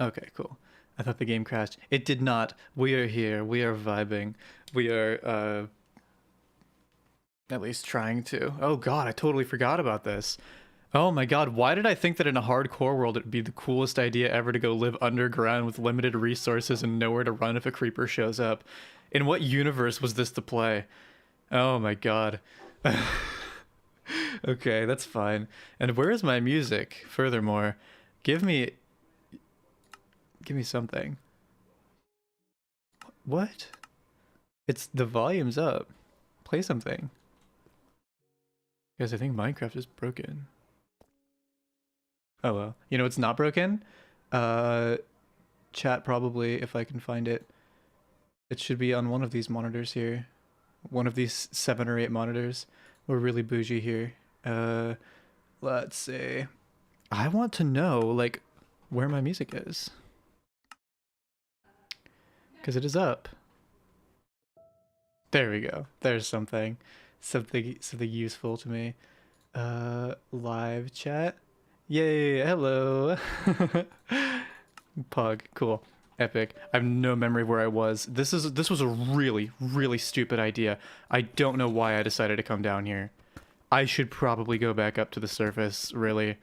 Okay, cool. I thought the game crashed. It did not. We are here. We are vibing. We are at least trying to. Oh god, I totally forgot about this. Oh my god, why did I think that in a hardcore world it'd be the coolest idea ever to go live underground with limited resources and nowhere to run if a creeper shows up? In what universe was this to play? Oh my god. Okay, that's fine. And where is my music? Furthermore, give me something. What? It's the volume's up. Play something. Guys, I think Minecraft is broken. Oh well. You know it's not broken? Uh Chat probably if I can find it. It should be on one of these monitors here. One of these 7 or 8 monitors. We're really bougie here. Let's see. I want to know like where my music is. Cuz it is up. There we go. There's something. Something useful to me. Live chat. Yay, hello. Pug, cool. Epic. I have no memory of where I was. This was a really stupid idea. I don't know why I decided to come down here. I should probably go back up to the surface, really.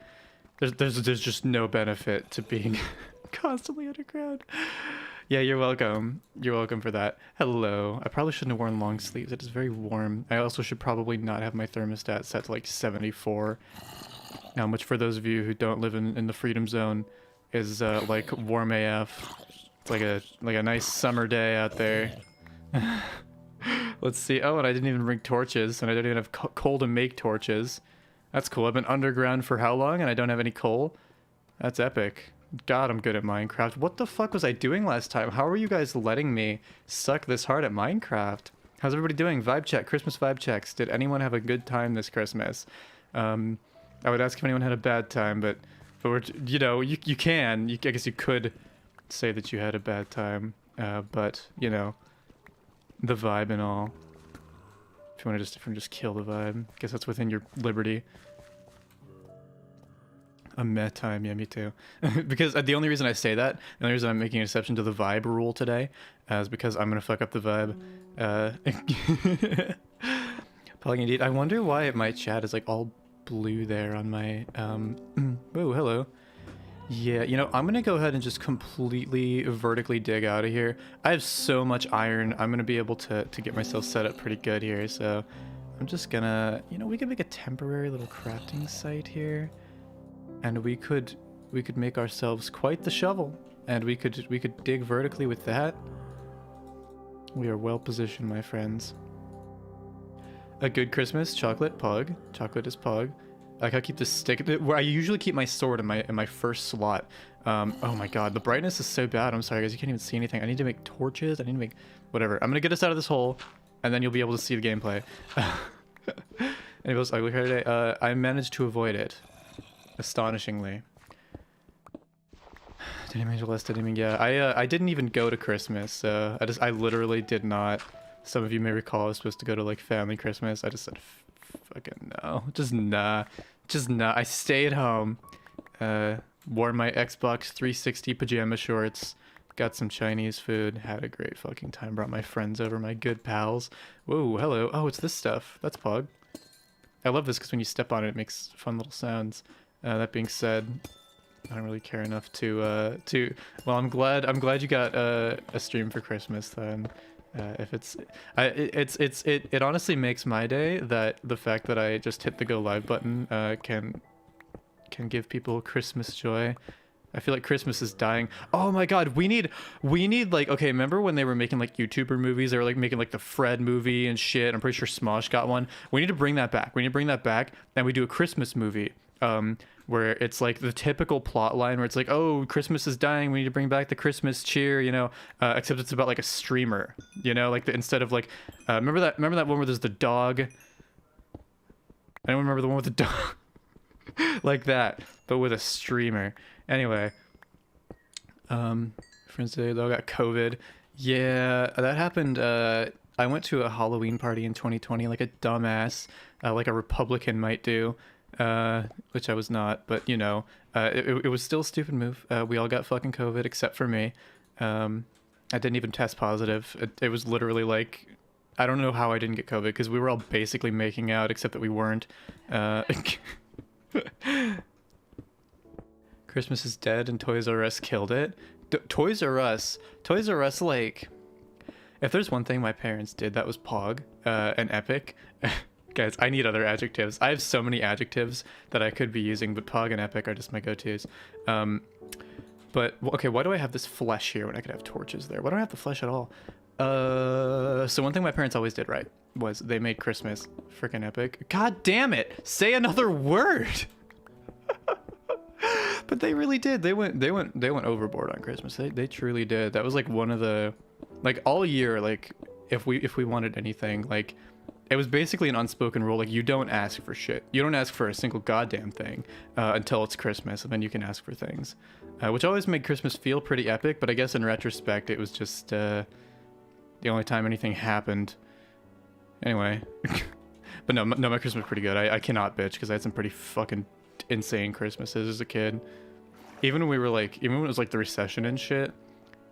There's just no benefit to being constantly underground. Yeah, you're welcome. You're welcome for that. Hello. I probably shouldn't have worn long sleeves. It is very warm. I also should probably not have my thermostat set to like 74. Now, which for those of you who don't live in the freedom zone is like warm AF. It's like a nice summer day out there. Let's see. Oh, and I didn't even bring torches, and I don't even have coal to make torches. That's cool. I've been underground for how long, and I don't have any coal? That's epic. God, I'm good at Minecraft. What the fuck was I doing last time? How are you guys letting me suck this hard at Minecraft? How's everybody doing? Vibe check. Christmas vibe checks. Did anyone have a good time this Christmas? I would ask if anyone had a bad time, but we're, you know, you can. I guess you could say that you had a bad time, but, you know, the vibe and all. If you want to just kill the vibe. I guess that's within your liberty. A meh time, yeah, me too. Because the only reason I say that, the only reason I'm making an exception to the vibe rule today, is because I'm gonna fuck up the vibe. Probably indeed. I wonder why my chat is like all blue there on my, oh, hello. Yeah, you know, I'm gonna go ahead and just completely vertically dig out of here. I have so much iron, I'm gonna be able to get myself set up pretty good here, so I'm just gonna, you know, we could make a temporary little crafting site here. And we could make ourselves quite the shovel, and we could dig vertically with that. We are well positioned, my friends. A good Christmas, chocolate, pug. Chocolate is pug. Like I keep the stick where I usually keep my sword in my first slot. Oh my god, the brightness is so bad. I'm sorry guys, you can't even see anything. I need to make torches. I need to make whatever. I'm gonna get us out of this hole, and then you'll be able to see the gameplay. Anyways, ugly hair today. I managed to avoid it. Astonishingly. Did I Angel list anything? Yeah, I didn't even go to Christmas, so I literally did not. Some of you may recall I was supposed to go to like family Christmas. I just said fucking no. Just nah. Just nah. I stayed home. Wore my Xbox 360 pajama shorts. Got some Chinese food. Had a great fucking time. Brought my friends over, my good pals. Whoa, hello. Oh, it's this stuff. That's Pog. I love this because when you step on it, it makes fun little sounds. That being said, I don't really care enough to well, I'm glad you got a stream for Christmas then. If it honestly makes my day that the fact that I just hit the go live button can give people Christmas joy. I feel like Christmas is dying. Oh my god, we need like, okay, remember when they were making like YouTuber movies? They were like making like the Fred movie and shit. I'm pretty sure Smosh got one. We need to bring that back. We need to bring that back, and we do a Christmas movie. Where it's like the typical plot line where it's like, oh, Christmas is dying, we need to bring back the Christmas cheer, you know, except it's about like a streamer, you know, like instead of like, remember that one where there's the dog? Anyone remember the one with the dog? Like that, but with a streamer. Anyway, friends today though got COVID. Yeah, that happened. I went to a Halloween party in 2020 like a dumbass, like a Republican might do. which I was not, but you know, it was still a stupid move. We all got fucking COVID except for me. I didn't even test positive. It was literally like, I don't know how I didn't get COVID because we were all basically making out except that we weren't. Christmas is dead and Toys R Us killed it. Toys R Us, like, if there's one thing my parents did, that was Pog and Epic. Guys, I need other adjectives. I have so many adjectives that I could be using, but Pog and Epic are just my go-tos. But, okay, why do I have this flesh here when I could have torches there? Why don't I have the flesh at all? So one thing my parents always did right was they made Christmas freaking epic. God damn it! Say another word! But they really did. They went overboard on Christmas. They truly did. That was like one of the, like, all year, like, if we wanted anything, like, it was basically an unspoken rule. Like, you don't ask for shit. You don't ask for a single goddamn thing until it's Christmas, and then you can ask for things, which always made Christmas feel pretty epic. But I guess in retrospect, it was just the only time anything happened. Anyway, but no, my Christmas was pretty good. I cannot bitch because I had some pretty fucking insane Christmases as a kid. Even when it was like the recession and shit,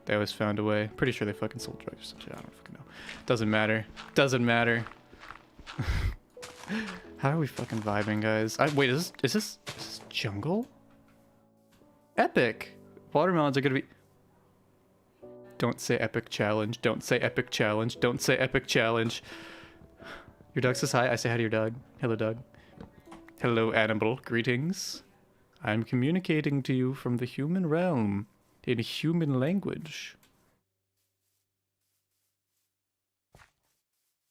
they always found a way. Pretty sure they fucking sold drugs or some shit. I don't fucking know. Doesn't matter. Doesn't matter. How are we fucking vibing, guys? Wait, is this jungle? Epic. Watermelons are gonna be. Don't say epic challenge. Don't say epic challenge. Don't say epic challenge. Your dog says hi. I say hi to your dog. Hello, dog. Hello, animal. Greetings. I'm communicating to you from the human realm in human language.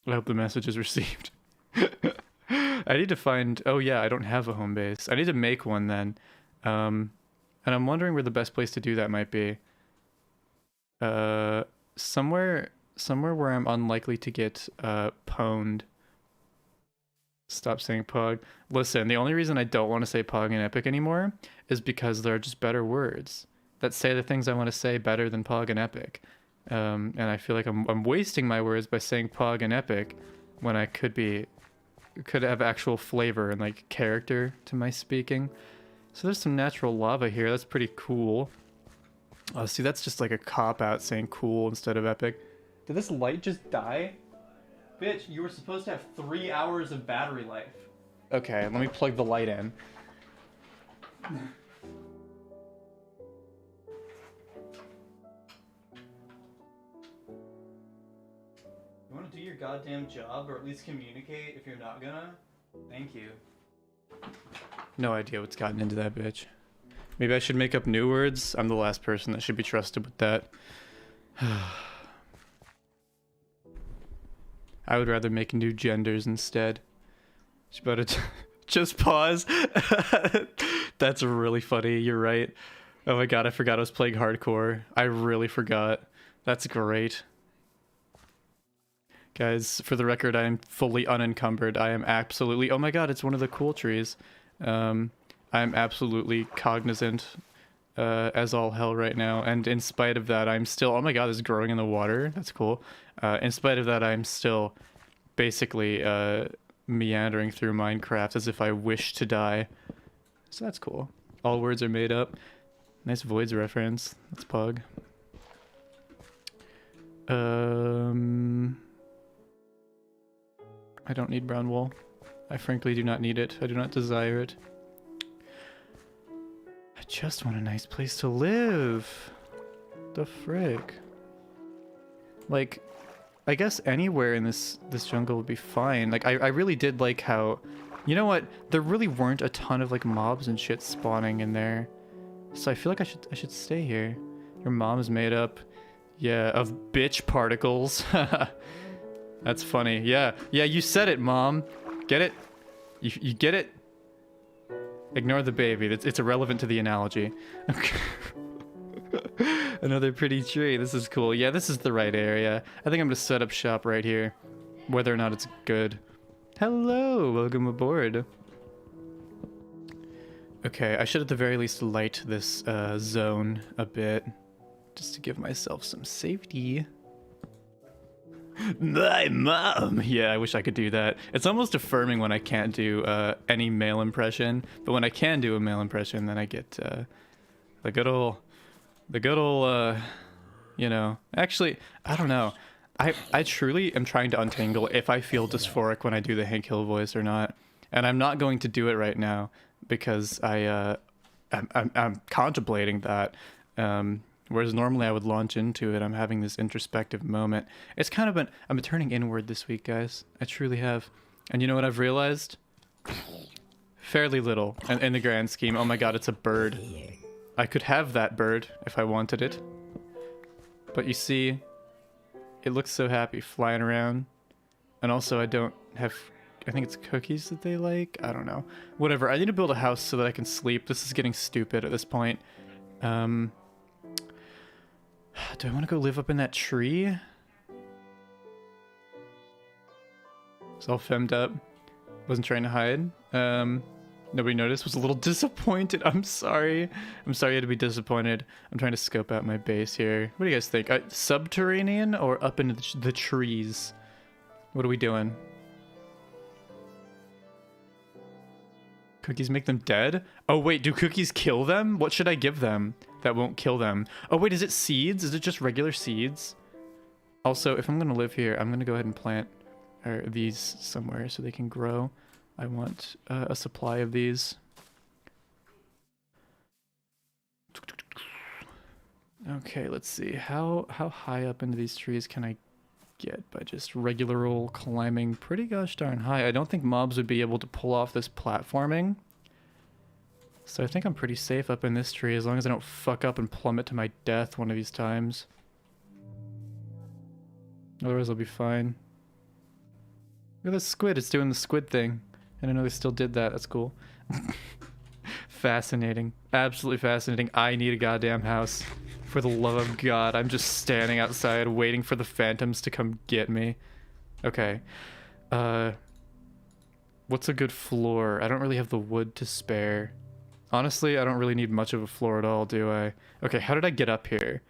I hope the message is received. I need to find... Oh, yeah, I don't have a home base. I need to make one then. And I'm wondering where the best place to do that might be. Somewhere where I'm unlikely to get pwned. Stop saying Pog. Listen, the only reason I don't want to say Pog and Epic anymore is because there are just better words that say the things I want to say better than Pog and Epic. And I feel like I'm wasting my words by saying Pog and Epic when I could have actual flavor and like character to my speaking. So there's some natural lava here. That's pretty cool. Oh, see, that's just like a cop-out saying cool instead of epic. Did this light just die? Bitch, you were supposed to have 3 hours of battery life. Okay, let me plug the light in. You want to do your goddamn job, or at least communicate if you're not gonna? Thank you. No idea what's gotten into that bitch. Maybe I should make up new words? I'm the last person that should be trusted with that. I would rather make new genders instead. Just pause. That's really funny. You're right. Oh my god, I forgot I was playing hardcore. I really forgot. That's great. Guys, for the record, I am fully unencumbered. I am absolutely... Oh my god, it's one of the cool trees. I'm absolutely cognizant as all hell right now. And in spite of that, I'm still... Oh my god, this is growing in the water. That's cool. In spite of that, I'm still basically meandering through Minecraft as if I wish to die. So that's cool. All words are made up. Nice Voids reference. That's Pug. I don't need brown wool. I frankly do not need it. I do not desire it. I just want a nice place to live. The frick? Like, I guess anywhere in this jungle would be fine. Like, I really did like how... You know what? There really weren't a ton of, like, mobs and shit spawning in there. So I feel like I should stay here. Your mom is made up, yeah, of bitch particles. That's funny. Yeah, you said it, Mom. Get it? You get it? Ignore the baby. It's irrelevant to the analogy. Another pretty tree. This is cool. Yeah, this is the right area. I think I'm gonna set up shop right here, whether or not it's good. Hello, welcome aboard. Okay, I should at the very least light this zone a bit, just to give myself some safety. My mom. Yeah, I wish I could do that. It's almost affirming when I can't do any male impression, but when I can do a male impression, then I get the good old, the good old, you know. Actually, I don't know. I truly am trying to untangle if I feel dysphoric when I do the Hank Hill voice or not, and I'm not going to do it right now because I'm contemplating that. Whereas normally I would launch into it, I'm having this introspective moment. It's kind of I'm turning inward this week, guys. I truly have. And you know what I've realized? Fairly little in the grand scheme. Oh my god, it's a bird. I could have that bird if I wanted it. But you see, it looks so happy flying around. And also I don't have, I think it's cookies that they like? I don't know. Whatever, I need to build a house so that I can sleep. This is getting stupid at this point. Do I want to go live up in that tree? It's all femmed up. Wasn't trying to hide. Nobody noticed. Was a little disappointed. I'm sorry. I'm sorry you had to be disappointed. I'm trying to scope out my base here. What do you guys think? Subterranean or up into the trees? What are we doing? Cookies make them dead? Oh wait, do cookies kill them? What should I give them that won't kill them? Oh wait, is it seeds? Is it just regular seeds? Also, if I'm gonna live here, I'm gonna go ahead and plant these somewhere so they can grow. I want a supply of these. Okay, let's see. How high up into these trees can I get by just regular old climbing pretty gosh darn high? I don't think mobs would be able to pull off this platforming. So I think I'm pretty safe up in this tree as long as I don't fuck up and plummet to my death one of these times. Otherwise I'll be fine. Look at this squid, it's doing the squid thing. I didn't know they still did that, that's cool. Fascinating, absolutely fascinating. I need a goddamn house. For the love of God, I'm just standing outside waiting for the phantoms to come get me. Okay. What's a good floor? I don't really have the wood to spare. Honestly, I don't really need much of a floor at all, do I? Okay, how did I get up here?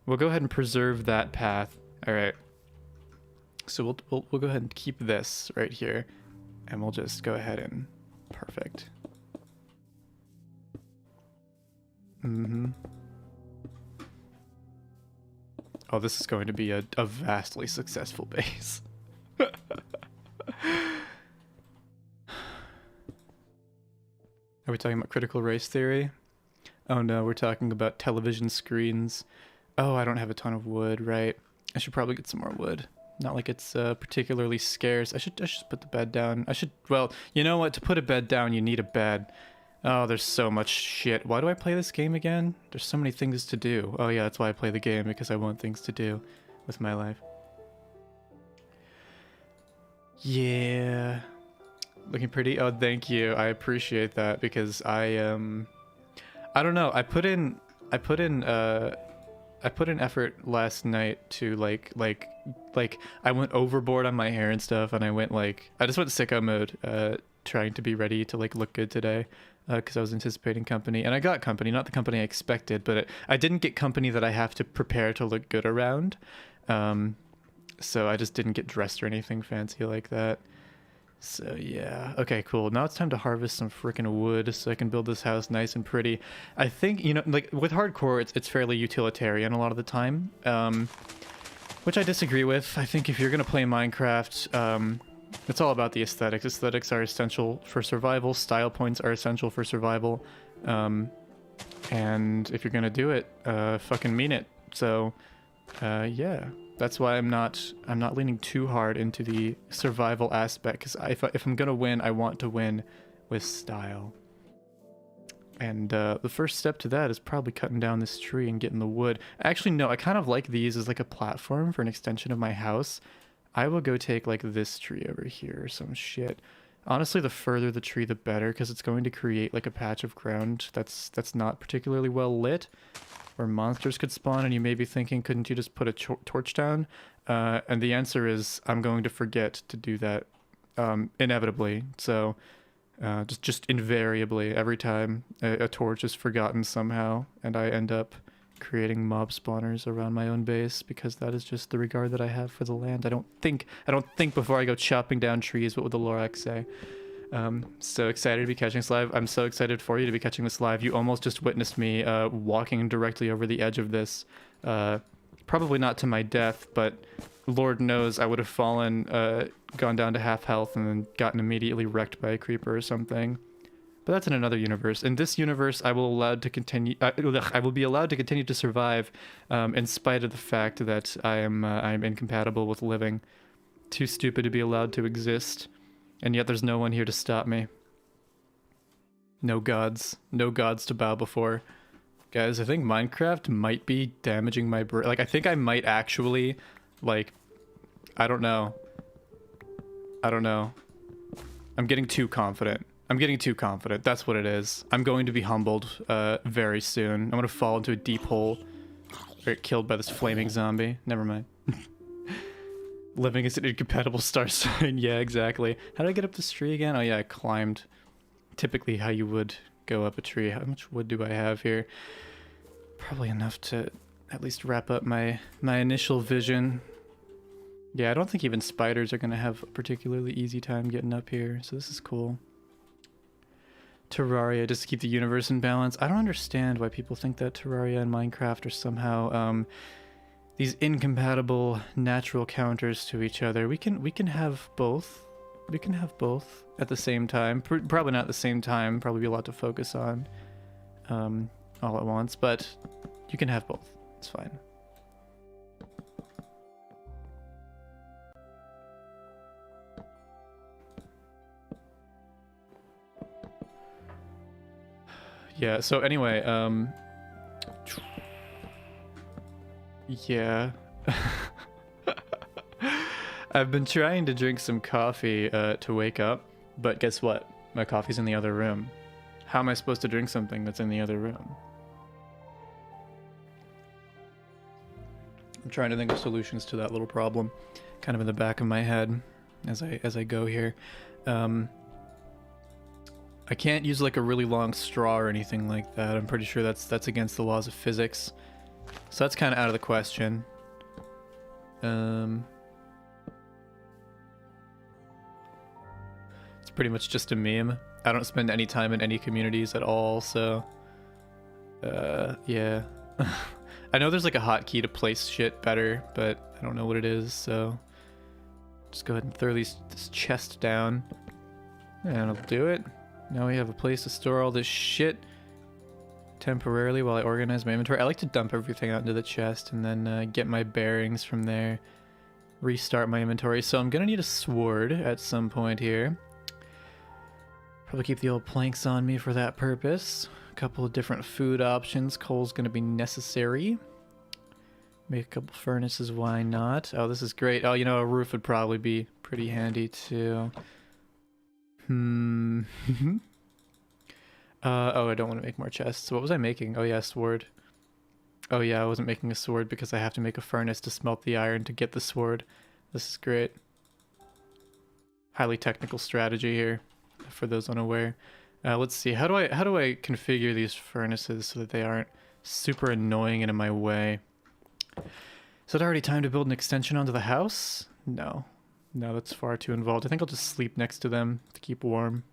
We'll go ahead and preserve that path. All right. So we'll go ahead and keep this right here, and we'll just go ahead and perfect. Oh, this is going to be a vastly successful base. Are we talking about critical race theory? Oh no, we're talking about television screens. Oh, I don't have a ton of wood, right? I should probably get some more wood. Not like it's particularly scarce. I should just put the bed down. Well, you know what? To put a bed down, you need a bed. Oh, there's so much shit. Why do I play this game again? There's so many things to do. Oh yeah, that's why I play the game, because I want things to do with my life. Yeah. Looking pretty? Oh, thank you. I appreciate that, because I don't know. I put in effort last night to like I went overboard on my hair and stuff, and I just went sicko mode, trying to be ready to like look good today, because I was anticipating company, and I got company, not the company I expected, but I didn't get company that I have to prepare to look good around, so I just didn't get dressed or anything fancy like that. So yeah, okay, cool. Now it's time to harvest some freaking wood so I can build this house nice and pretty. I think, you know, like with hardcore, it's fairly utilitarian a lot of the time, which I disagree with. I think if you're gonna play Minecraft, it's all about the aesthetics. Aesthetics are essential for survival. Style points are essential for survival, and if you're gonna do it, fucking mean it. So, yeah. That's why I'm not leaning too hard into the survival aspect, because if I'm gonna win, I want to win with style. And the first step to that is probably cutting down this tree and getting the wood. Actually, no, I kind of like these as like a platform for an extension of my house. I will go take like this tree over here or some shit. Honestly, the further the tree, the better, because it's going to create like a patch of ground that's not particularly well lit, where monsters could spawn, and you may be thinking, couldn't you just put a torch down? And the answer is, I'm going to forget to do that, inevitably. So, just invariably, every time a torch is forgotten somehow, and I end up creating mob spawners around my own base because that is just the regard that I have for the land. I don't think before I go chopping down trees. What would the Lorax say? So excited to be catching this live. I'm so excited for you to be catching this live. You almost just witnessed me walking directly over the edge of this. Probably not to my death, but Lord knows I would have fallen, gone down to half health, and then gotten immediately wrecked by a creeper or something. But that's in another universe. In this universe, I will I will be allowed to continue to survive, in spite of the fact that I'm incompatible with living. Too stupid to be allowed to exist, and yet there's no one here to stop me. No gods to bow before. Guys, I think Minecraft might be damaging my brain. Like, I think I might actually, like, I don't know. I'm getting too confident. That's what it is. I'm going to be humbled very soon. I'm going to fall into a deep hole or get killed by this flaming zombie. Never mind. Living as an incompatible star sign. Yeah, exactly. How did I get up this tree again? Oh yeah, I climbed. Typically how you would go up a tree. How much wood do I have here? Probably enough to at least wrap up my initial vision. Yeah, I don't think even spiders are going to have a particularly easy time getting up here, so this is cool. Terraria, just to keep the universe in balance. I don't understand why people think that Terraria and Minecraft are somehow these incompatible natural counters to each other. We can have both. We can have both at the same time. Probably not at the same time. Probably be a lot to focus on all at once, but you can have both. It's fine. Yeah, so anyway, yeah. I've been trying to drink some coffee to wake up, but guess what? My coffee's in the other room. How am I supposed to drink something that's in the other room? I'm trying to think of solutions to that little problem, kind of in the back of my head as I go here. I can't use like a really long straw or anything like that. I'm pretty sure that's against the laws of physics. So that's kind of out of the question. It's pretty much just a meme. I don't spend any time in any communities at all, so yeah. I know there's like a hotkey to place shit better, but I don't know what it is, so just go ahead and throw this chest down, and I'll do it. Now we have a place to store all this shit temporarily while I organize my inventory. I like to dump everything out into the chest and then get my bearings from there, restart my inventory. So I'm gonna need a sword at some point here. Probably keep the old planks on me for that purpose. A couple of different food options. Coal's gonna be necessary. Make a couple furnaces, why not? Oh, this is great. Oh, you know, a roof would probably be pretty handy too. Oh, I don't want to make more chests. What was I making? Oh yeah, sword. Oh yeah, I wasn't making a sword because I have to make a furnace to smelt the iron to get the sword. This is great. Highly technical strategy here, for those unaware. Let's see. How do I configure these furnaces so that they aren't super annoying and in my way? Is it already time to build an extension onto the house? No. No, that's far too involved. I think I'll just sleep next to them to keep warm.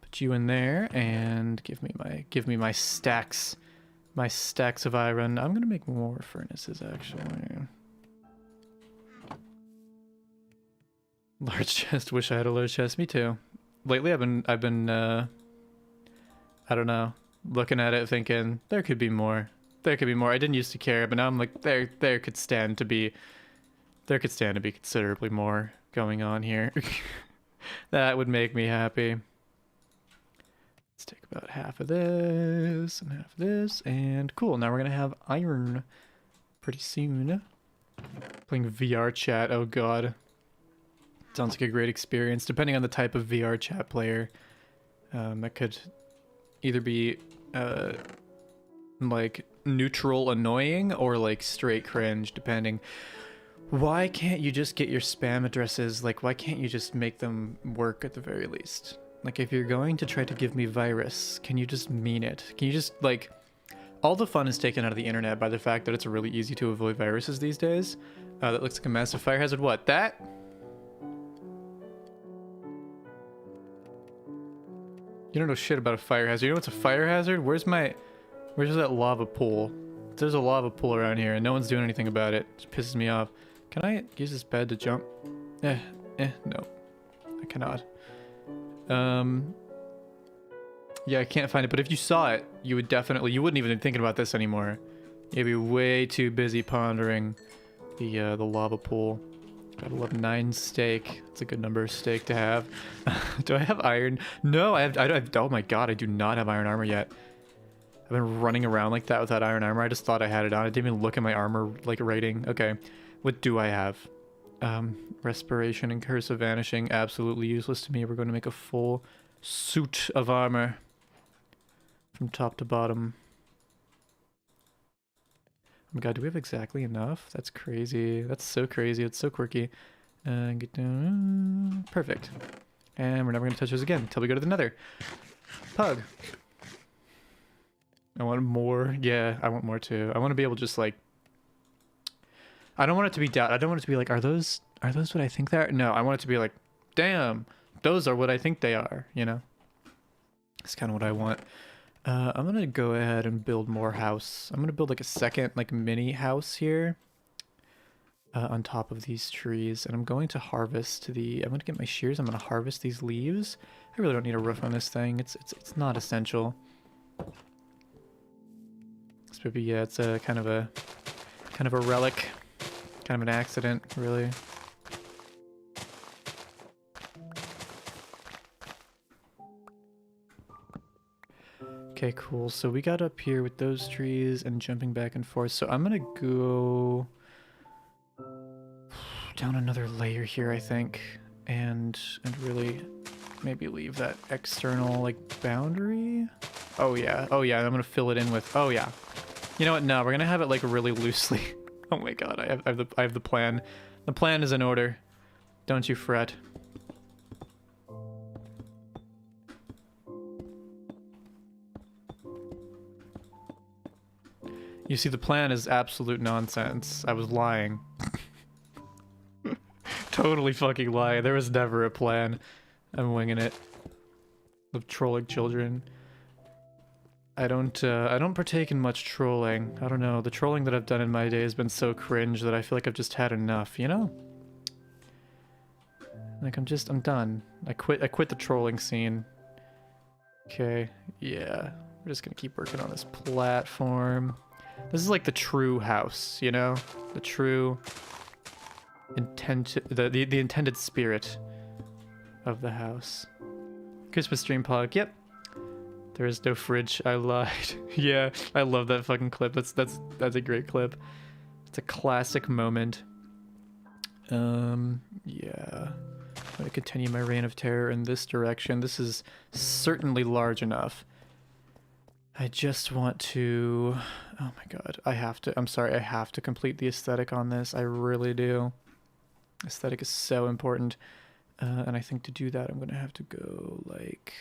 Put you in there and give me my stacks of iron. I'm gonna make more furnaces actually. Large chest. Wish I had a large chest. Me too. Lately, I've been I don't know, looking at it thinking there could be more. There could be more. I didn't used to care, but now I'm like there could stand to be considerably more going on here. That would make me happy. Let's take about half of this and half of this, and cool. Now we're gonna have iron pretty soon. Playing VR chat. Oh god. Sounds like a great experience, depending on the type of VR chat player. That could either be like neutral annoying or like straight cringe, depending. Why can't you just get your spam addresses? Like, why can't you just make them work at the very least? Like, if you're going to try to give me virus, can you just mean it? Can you just, like, All the fun is taken out of the internet by the fact that it's really easy to avoid viruses these days. That looks like a massive fire hazard. What? That? You don't know shit about a fire hazard. You know what's a fire hazard? Where's that lava pool? There's a lava pool around here and no one's doing anything about it. It just pisses me off. Can I use this bed to jump? No. I cannot. Yeah, I can't find it, but if you saw it, you wouldn't even be thinking about this anymore. You'd be way too busy pondering the lava pool. Gotta love 9 steak. It's a good number of steak to have. Do I have iron? No, I have, oh my god, I do not have iron armor yet. I've been running around like that without iron armor. I just thought I had it on. I didn't even look at my armor, like, rating. Okay, what do I have? Respiration and Curse of Vanishing, absolutely useless to me. We're going to make a full suit of armor. From top to bottom. Oh my god, do we have exactly enough? That's crazy. That's so crazy. It's so quirky. Get down. Perfect. And we're never going to touch those again until we go to the nether. Pug. I want more. Yeah, I want more too. I want to be able to just like... I don't want it to be doubt. I don't want it to be like, are those what I think they are? No, I want it to be like, damn, those are what I think they are, you know? That's kind of what I want. I'm gonna go ahead and build more house. I'm gonna build like a second like mini house here on top of these trees, and I'm going to harvest I'm gonna get my shears. I'm gonna harvest these leaves. I really don't need a roof on this thing. It's not essential. It's maybe, yeah, it's a kind of a relic, kind of an accident, really. Okay, cool. So we got up here with those trees and jumping back and forth. So I'm gonna go down another layer here, I think, and really maybe leave that external like boundary. Oh yeah, I'm gonna fill it in with. Oh yeah. You know what? No, we're gonna have it like really loosely. Oh my god, I have the plan. The plan is in order. Don't you fret. You see, the plan is absolute nonsense. I was lying. Totally fucking lying. There was never a plan. I'm winging it. Of trolling children. I don't partake in much trolling. I don't know. The trolling that I've done in my day has been so cringe that I feel like I've just had enough, you know? Like I'm done. I quit the trolling scene. Okay, yeah. We're just gonna keep working on this platform. This is like the true house, you know? The true the intended spirit of the house. Christmas stream pog, yep. There is no fridge, I lied. Yeah, I love that fucking clip. That's a great clip. It's a classic moment. Yeah. I'm gonna continue my reign of terror in this direction. This is certainly large enough. I just want to... Oh my god, I'm sorry, I have to complete the aesthetic on this. I really do. Aesthetic is so important. And I think to do that, I'm gonna have to go like...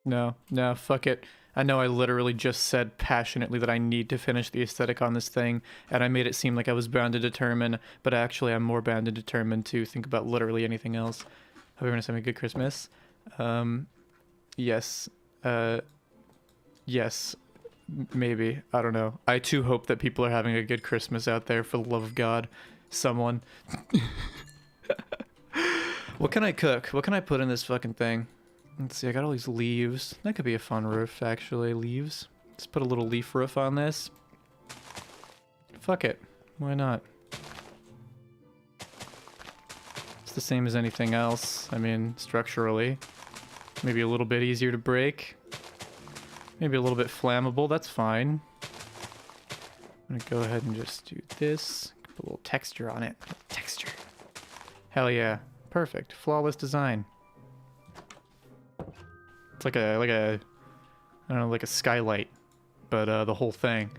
No, fuck it. I know I literally just said passionately that I need to finish the aesthetic on this thing, and I made it seem like I was bound and determined, but actually I'm more bound and determined to think about literally anything else. Hope everyone's having a good Christmas. Yes. Yes. Maybe. I don't know. I too hope that people are having a good Christmas out there, for the love of God. Someone. What can I cook? What can I put in this fucking thing? Let's see, I got all these leaves. That could be a fun roof, actually. Leaves. Let's put a little leaf roof on this. Fuck it. Why not? It's the same as anything else. I mean, structurally. Maybe a little bit easier to break. Maybe a little bit flammable. That's fine. I'm gonna go ahead and just do this. Put a little texture on it. Texture. Hell yeah. Perfect. Flawless design. It's like a, I don't know, like a skylight, but the whole thing.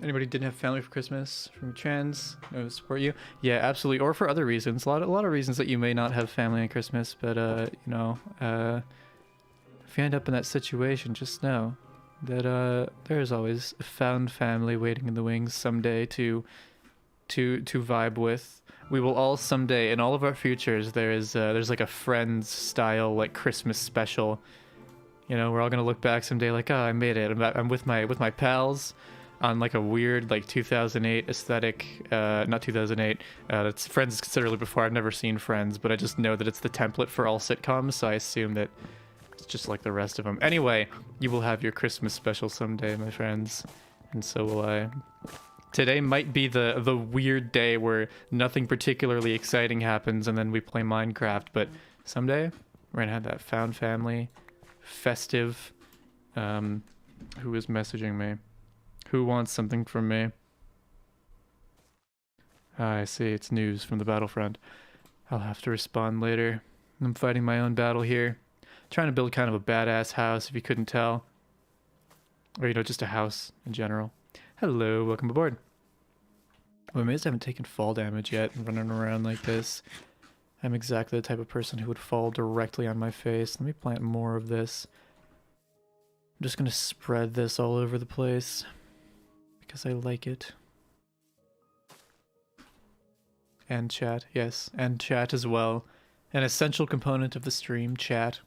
Anybody didn't have family for Christmas from trans? No, support you? Yeah, absolutely. Or for other reasons. A lot of reasons that you may not have family on Christmas, but you know, if you end up in that situation, just know that there's always a found family waiting in the wings someday to vibe with. We will all someday in all of our futures. There's like a Friends style like Christmas special. You know, we're all gonna look back someday like, oh, I made it. I'm with my pals on like a weird like 2008 aesthetic. Not 2008. That's Friends is considerably before. I've never seen Friends, but I just know that it's the template for all sitcoms, so I assume that it's just like the rest of them. Anyway, you will have your Christmas special someday, my friends, and so will I. Today might be the weird day where nothing particularly exciting happens and then we play Minecraft, but someday we're gonna have that found family festive. Who is messaging me? Who wants something from me? Ah, I see, it's news from the battlefront. I'll have to respond later. I'm fighting my own battle here. Trying to build kind of a badass house, if you couldn't tell. Or, you know, just a house in general. Hello, welcome aboard. I'm amazed I haven't taken fall damage yet running around like this. I'm exactly the type of person who would fall directly on my face. Let me plant more of this. I'm just gonna spread this all over the place because I like it. And chat, yes, and chat as well. An essential component of the stream, chat.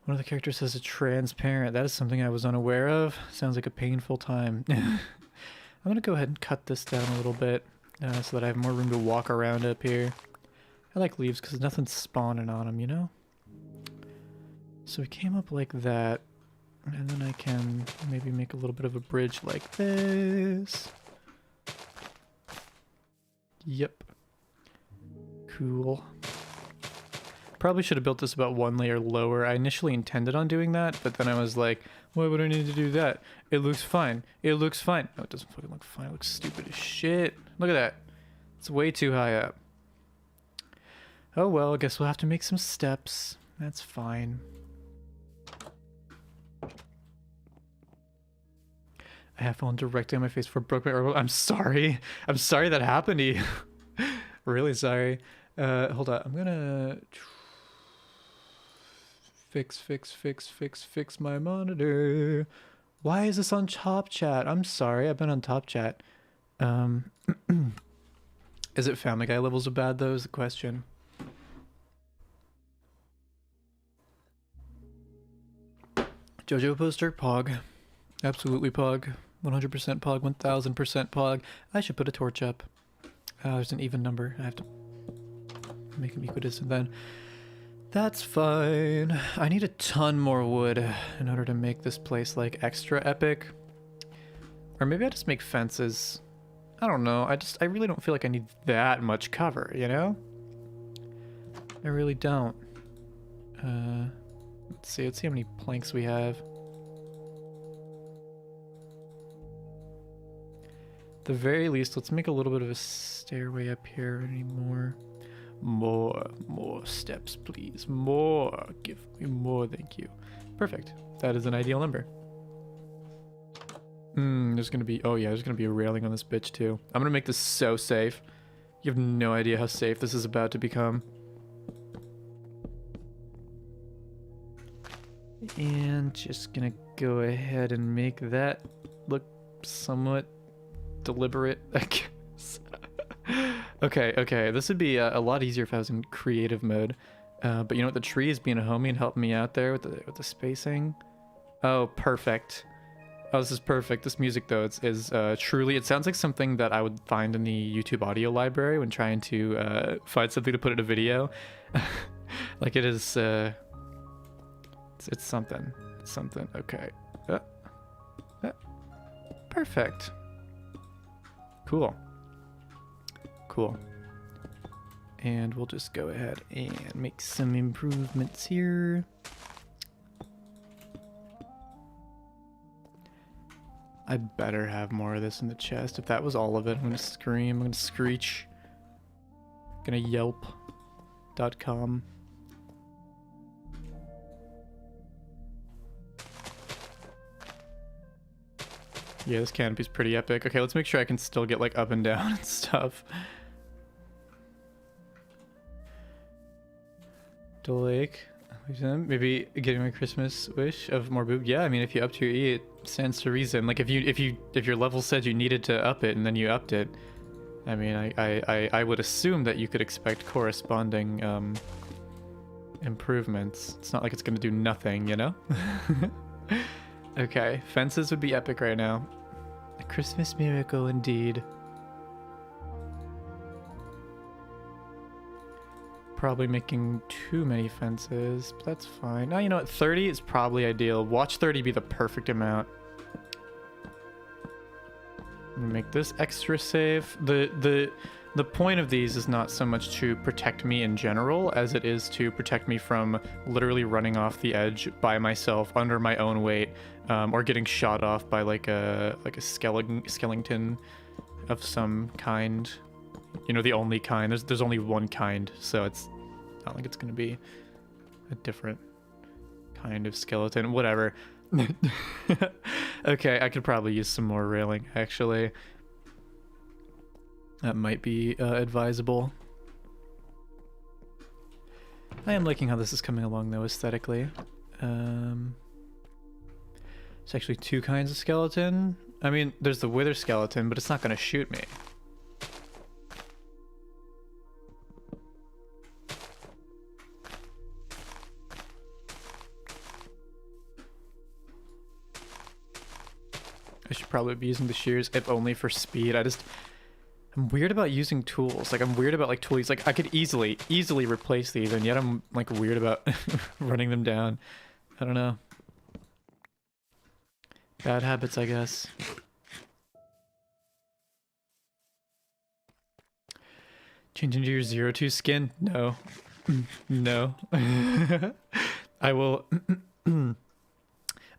One of the characters has a transparent. That is something I was unaware of. Sounds like a painful time. I'm gonna go ahead and cut this down a little bit so that I have more room to walk around up here. I like leaves because nothing's spawning on them, you know? So we came up like that, and then I can maybe make a little bit of a bridge like this. Yep. Cool. Probably should have built this about one layer lower. I initially intended on doing that, but then I was like, why would I need to do that? It looks fine. It looks fine. No, it doesn't fucking look fine. It looks stupid as shit. Look at that. It's way too high up. Oh well, I guess we'll have to make some steps. That's fine. I have fallen directly on my face for broke my orbital. I'm sorry. I'm sorry that happened to you. Really sorry. Hold on. I'm gonna fix my monitor. Why is this on Top Chat? I'm sorry. I've been on Top Chat. Is it Family Guy levels of bad though is the question. JoJo poster, Pog. Absolutely Pog. 100% Pog, 1000% Pog. I should put a torch up. There's an even number. I have to make them equidistant then. That's fine. I need a ton more wood in order to make this place like extra epic. Or maybe I just make fences. I don't know. I really don't feel like I need that much cover, you know? I really don't. Let's see how many planks we have. At the very least, let's make a little bit of a stairway up here anymore. More steps, please. More. Give me more, thank you. Perfect. That is an ideal number. There's gonna be, oh yeah, there's gonna be a railing on this bitch too. I'm gonna make this so safe. You have no idea how safe this is about to become. And just gonna go ahead and make that look somewhat deliberate, I guess. Okay, this would be a lot easier if I was in creative mode. But you know what, the tree is being a homie and helping me out there with the spacing. Oh, perfect. Oh, this is perfect. This music though, is truly, it sounds like something that I would find in the YouTube audio library when trying to find something to put in a video. Like it is, it's something. It's something. Okay. Perfect. Cool. Cool. And we'll just go ahead and make some improvements here. I better have more of this in the chest. If that was all of it, I'm gonna scream, I'm gonna screech. I'm gonna yelp.com. Yeah, this canopy's pretty epic. Okay, let's make sure I can still get like up and down and stuff. Dual Lake. Maybe getting my Christmas wish of more boob. Yeah, I mean, if you upped your E, it stands to reason. Like, if your level said you needed to up it and then you upped it, I mean, I would assume that you could expect corresponding improvements. It's not like it's gonna do nothing, you know? Okay, fences would be epic right now. A Christmas miracle indeed. Probably making too many fences, but that's fine. Now, you know what? 30 is probably ideal. Watch 30 be the perfect amount. Make this extra safe. The point of these is not so much to protect me in general as it is to protect me from literally running off the edge by myself under my own weight, or getting shot off by like a skeleton of some kind. You know, the only kind. There's only one kind, so it's not like it's gonna be a different kind of skeleton. Whatever. Okay, I could probably use some more railing, actually. That might be advisable. I am liking how this is coming along, though, aesthetically. It's actually two kinds of skeleton. I mean, there's the wither skeleton, but it's not going to shoot me. I should probably be using the shears, if only for speed. I'm weird about using tools. Like, I'm weird about, like, tools. Like, I could easily replace these, and yet I'm, like, weird about running them down. I don't know. Bad habits, I guess. Change into your 02 skin? No. No. I will...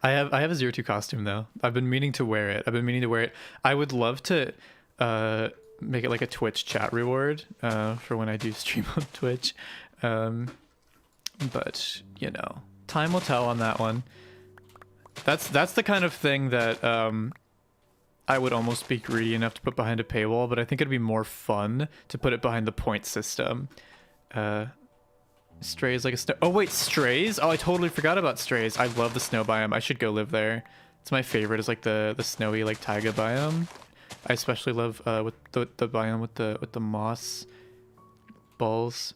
I have a 02 costume, though. I've been meaning to wear it. I would love to... make it like a Twitch chat reward for when I do stream on Twitch, but you know, time will tell on that one. That's the kind of thing that I would almost be greedy enough to put behind a paywall, but I think it'd be more fun to put it behind the point system. Strays like a snow. Oh wait, Strays? Oh, I totally forgot about Strays. I love the snow biome. I should go live there. It's my favorite. Is like the snowy like taiga biome. I especially love with the biome with the moss balls.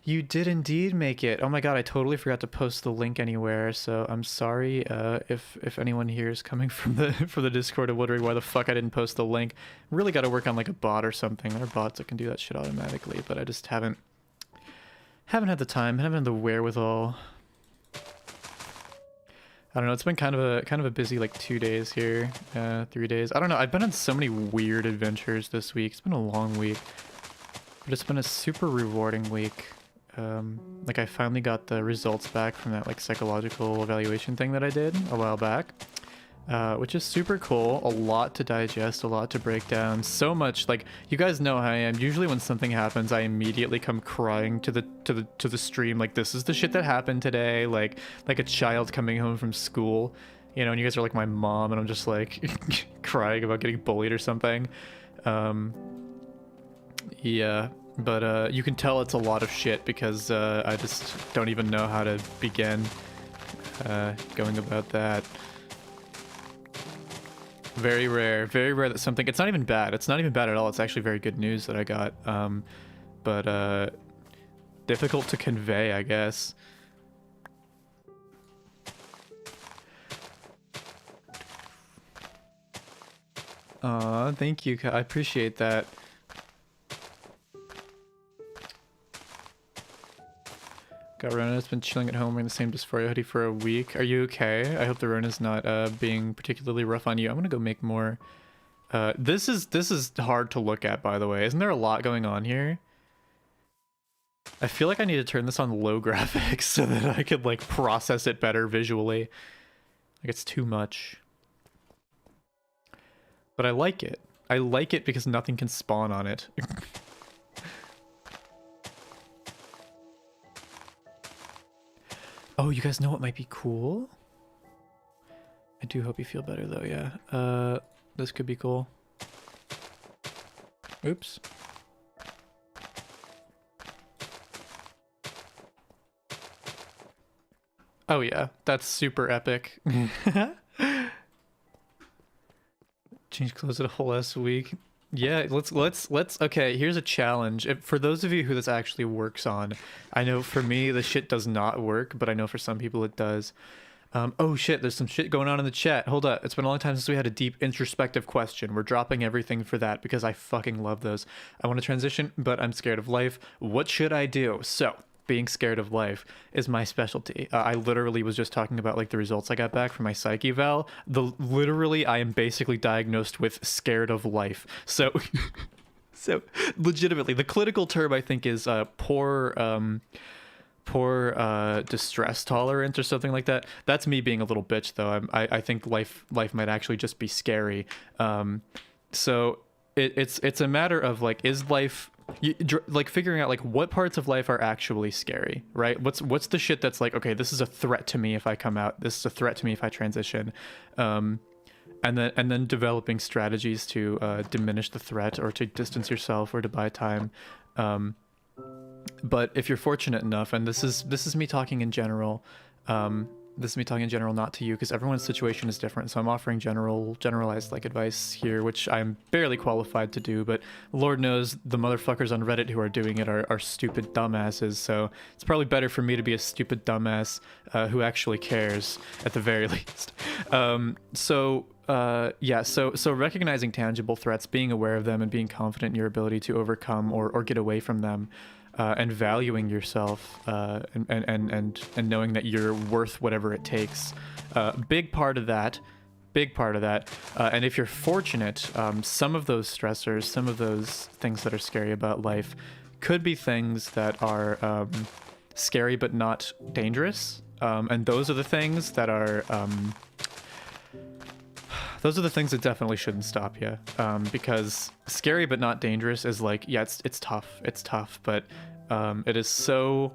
You did indeed make it. Oh my god, I totally forgot to post the link anywhere. So I'm sorry if anyone here is coming from the Discord and wondering why the fuck I didn't post the link. Really got to work on like a bot or something. There are bots that can do that shit automatically, but I just haven't had the time, haven't had the wherewithal. I don't know, it's been kind of a busy like 2 days here, 3 days. I don't know, I've been on so many weird adventures this week. It's been a long week, but it's been a super rewarding week. Like I finally got the results back from that like psychological evaluation thing that I did a while back, which is super cool. A lot to digest, a lot to break down. So much, like, you guys know how I am. Usually when something happens, I immediately come crying to the stream, like, this is the shit that happened today, like a child coming home from school, you know, and you guys are like my mom, and I'm just like crying about getting bullied or something. Yeah, but you can tell it's a lot of shit because I just don't even know how to begin going about that. Very rare that something... It's not even bad. It's not even bad at all. It's actually very good news that I got. But difficult to convey, I guess. Aw, thank you. I appreciate that. Got Rona. Has been chilling at home wearing the same Dysphoria hoodie for a week. Are you okay? I hope the Rona's not being particularly rough on you. I'm gonna go make more. This is hard to look at, by the way. Isn't there a lot going on here? I feel like I need to turn this on low graphics so that I could like process it better visually. Like, it's too much. But I like it. I like it because nothing can spawn on it. Oh, you guys know what might be cool? I do hope you feel better though, yeah. This could be cool. Oops. Oh yeah, that's super epic. Change clothes in a whole ass week. Yeah, let's okay, here's a challenge. For those of you who this actually works on, I know for me the shit does not work, but I know for some people it does. Oh shit, there's some shit going on in the chat. Hold up. It's been a long time since we had a deep introspective question. We're dropping everything for that because I fucking love those. I want to transition, but I'm scared of life. What should I do? So, being scared of life is my specialty. I literally was just talking about like the results I got back from my psych eval. Literally I am basically diagnosed with scared of life. So so legitimately the clinical term I think is poor distress tolerance or something like that. That's me being a little bitch though. I think life might actually just be scary. So it's a matter of like, is life like figuring out like what parts of life are actually scary, right? What's the shit that's like, okay, this is a threat to me if I come out, this is a threat to me if I transition, and then developing strategies to diminish the threat or to distance yourself or to buy time. But if you're fortunate enough, and this is me talking in general, this is me talking in general, not to you, because everyone's situation is different. So I'm offering generalized like advice here, which I'm barely qualified to do, but Lord knows the motherfuckers on Reddit who are doing it are stupid dumbasses. So it's probably better for me to be a stupid dumbass who actually cares at the very least. Yeah, so recognizing tangible threats, being aware of them, and being confident in your ability to overcome or get away from them. And valuing yourself, and knowing that you're worth whatever it takes. Big part of that. And if you're fortunate, some of those stressors, some of those things that are scary about life could be things that are scary but not dangerous. And those are the things that are... those are the things that definitely shouldn't stop you, because scary but not dangerous is like, yeah, it's tough, but it is so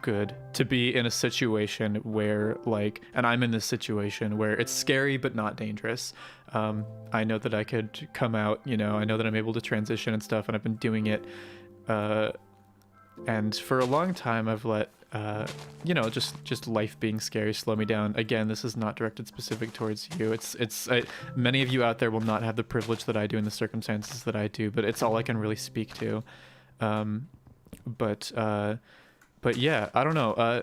good to be in a situation where like, and I'm in this situation where it's scary but not dangerous. I know that I could come out, you know, I know that I'm able to transition and stuff, and I've been doing it, and for a long time I've let you know, just life being scary slow me down. Again, this is not directed specific towards you. Many of you out there will not have the privilege that I do in the circumstances that I do, but it's all I can really speak to. But yeah, I don't know.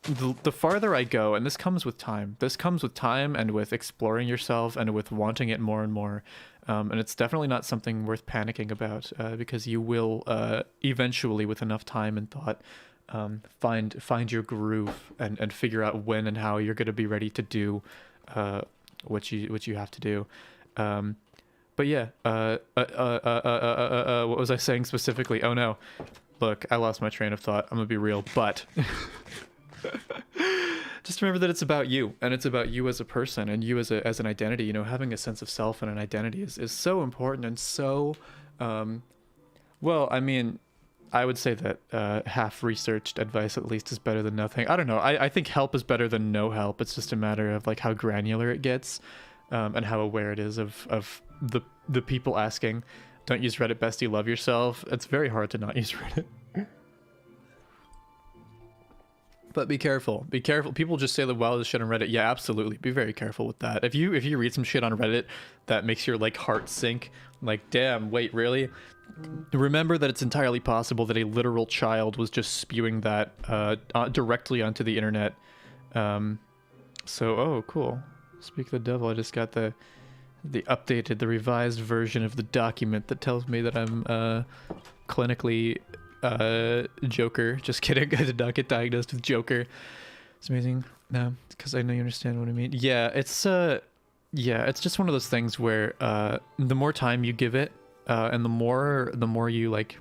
The farther I go, and this comes with time and with exploring yourself and with wanting it more and more. And it's definitely not something worth panicking about, because you will eventually, with enough time and thought, find your groove and figure out when and how you're going to be ready to do what you have to do. But yeah, what was I saying specifically? Oh no, look, I lost my train of thought. I'm gonna be real, but just remember that it's about you, and it's about you as a person and you as an identity. You know, having a sense of self and an identity is so important, and so well, I mean, I would say that half-researched advice at least is better than nothing. I don't know. I think help is better than no help. It's just a matter of like how granular it gets, and how aware it is of the people asking. Don't use Reddit, bestie. Love yourself. It's very hard to not use Reddit. But be careful. Be careful. People just say the wildest shit on Reddit. Yeah, absolutely. Be very careful with that. If you read some shit on Reddit that makes your like heart sink, like damn, wait, really? Remember that it's entirely possible that a literal child was just spewing that directly onto the internet. So, oh, cool. Speak of the devil, I just got the revised version of the document that tells me that I'm clinically Joker. Just kidding. I did not get diagnosed with Joker. It's amazing. No, because I know you understand what I mean. Yeah, it's just one of those things where the more time you give it, and the more you like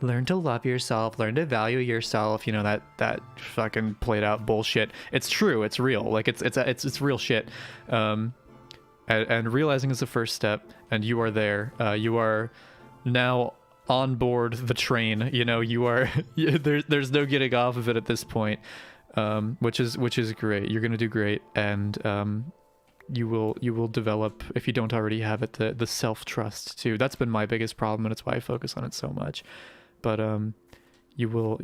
learn to love yourself, learn to value yourself, you know, that fucking played out bullshit. It's true, it's real. Like it's real shit. And realizing is the first step, and you are there. You are now on board the train. You know, you are there's no getting off of it at this point, which is great. You're gonna do great, and you will develop, if you don't already have it, the self-trust too. That's been my biggest problem, and it's why I focus on it so much. But you will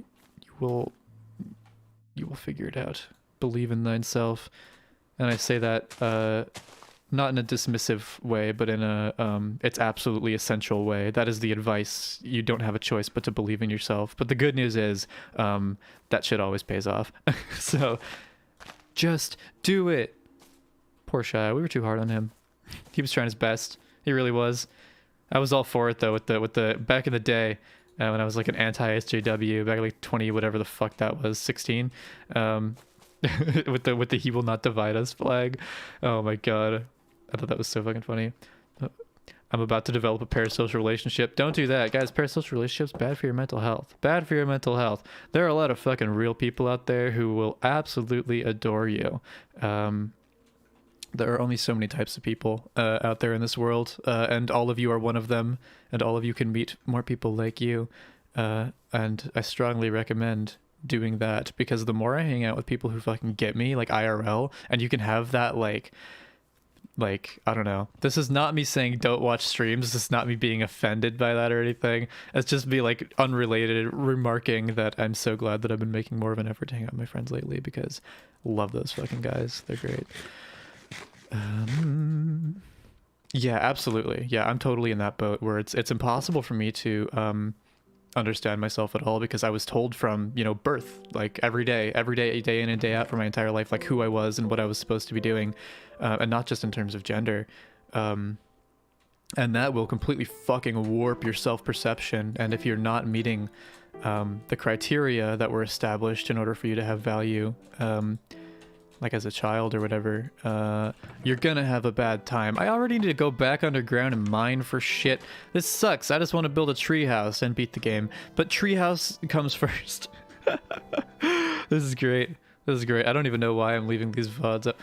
You will figure it out. Believe in thyself. And I say that not in a dismissive way, but in a it's absolutely essential way. That is the advice. You don't have a choice but to believe in yourself. But the good news is that shit always pays off. So just do it. Poor Shy. We were too hard on him. He was trying his best. He really was. I was all for it though. With the back in the day, when I was like an anti-SJW, back like 20 whatever the fuck that was, 16. With the "He will not divide us" flag. Oh my god, I thought that was so fucking funny. I'm about to develop a parasocial relationship. Don't do that, guys. Parasocial relationships bad for your mental health. Bad for your mental health. There are a lot of fucking real people out there who will absolutely adore you. There are only so many types of people out there in this world, and all of you are one of them, and all of you can meet more people like you. And I strongly recommend doing that, because the more I hang out with people who fucking get me, like IRL, and you can have that like I don't know, this is not me saying don't watch streams, this is not me being offended by that or anything, it's just me like unrelated remarking that I'm so glad that I've been making more of an effort to hang out with my friends lately, because love those fucking guys, they're great. Yeah, absolutely. Yeah, I'm totally in that boat where it's impossible for me to understand myself at all, because I was told from, you know, birth, like every day, day in and day out for my entire life, like who I was and what I was supposed to be doing, and not just in terms of gender. And that will completely fucking warp your self-perception. And if you're not meeting the criteria that were established in order for you to have value, like as a child or whatever, you're gonna have a bad time. I already need to go back underground and mine for shit. This sucks. I just want to build a treehouse and beat the game, but treehouse comes first. This is great. This is great. I don't even know why I'm leaving these VODs up.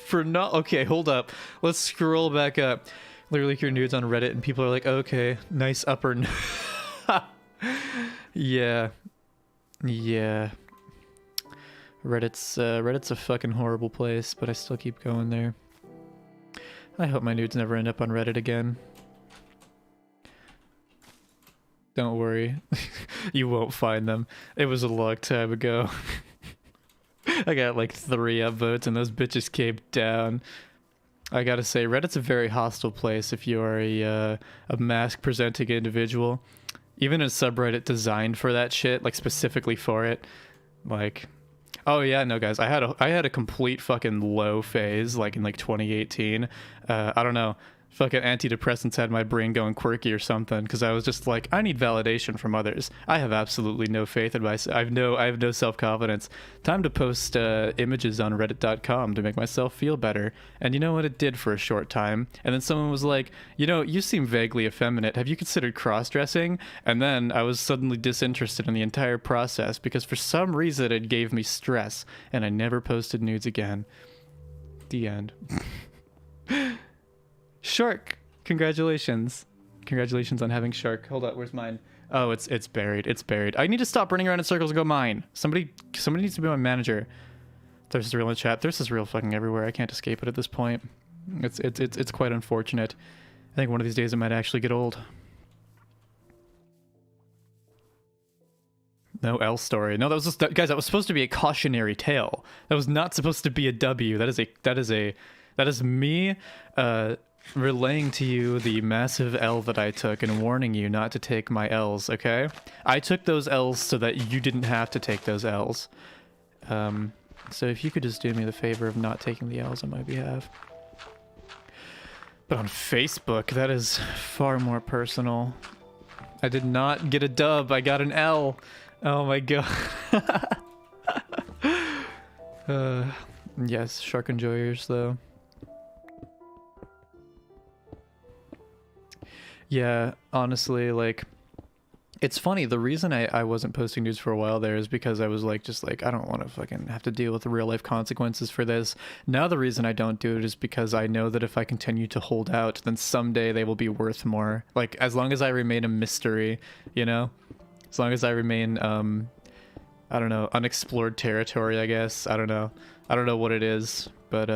For not... Okay, hold up. Let's scroll back up. Literally your nudes on Reddit and people are like, okay, nice upper... Yeah. Yeah. Reddit's a fucking horrible place, but I still keep going there. I hope my nudes never end up on Reddit again. Don't worry. You won't find them. It was a long time ago. I got like 3 upvotes and those bitches came down. I gotta say, Reddit's a very hostile place if you are a mask-presenting individual. Even a subreddit designed for that shit, like specifically for it. Like... Oh yeah, no guys, I had a complete fucking low phase, like in like 2018. I don't know, fucking antidepressants had my brain going quirky or something, because I was just like, I need validation from others. I have absolutely no faith in myself. I have no self-confidence. Time to post images on reddit.com to make myself feel better. And you know what, it did for a short time. And then someone was like, you know, you seem vaguely effeminate. Have you considered cross-dressing? And then I was suddenly disinterested in the entire process, because for some reason it gave me stress, and I never posted nudes again. The end. Shark, congratulations. Congratulations on having Shark. Hold up, where's mine? Oh, it's buried. It's buried. I need to stop running around in circles and go mine. Somebody needs to be my manager. There's real in the chat. There's real fucking everywhere. I can't escape it at this point. It's quite unfortunate. I think one of these days it might actually get old. No L story. No, that was just, guys, that was supposed to be a cautionary tale. That was not supposed to be a W. That is me relaying to you the massive L that I took and warning you not to take my L's, okay? I took those L's so that you didn't have to take those L's. So if you could just do me the favor of not taking the L's on my behalf. But on Facebook, that is far more personal. I did not get a dub, I got an L. Oh my god. Yes, shark enjoyers though. Yeah, honestly, like, it's funny, the reason I wasn't posting news for a while there is because I was like, just like, I don't want to fucking have to deal with the real life consequences for this. Now the reason I don't do it is because I know that if I continue to hold out, then someday they will be worth more. Like, as long as I remain a mystery, you know? As long as I remain, I don't know, unexplored territory, I guess. I don't know. I don't know what it is, but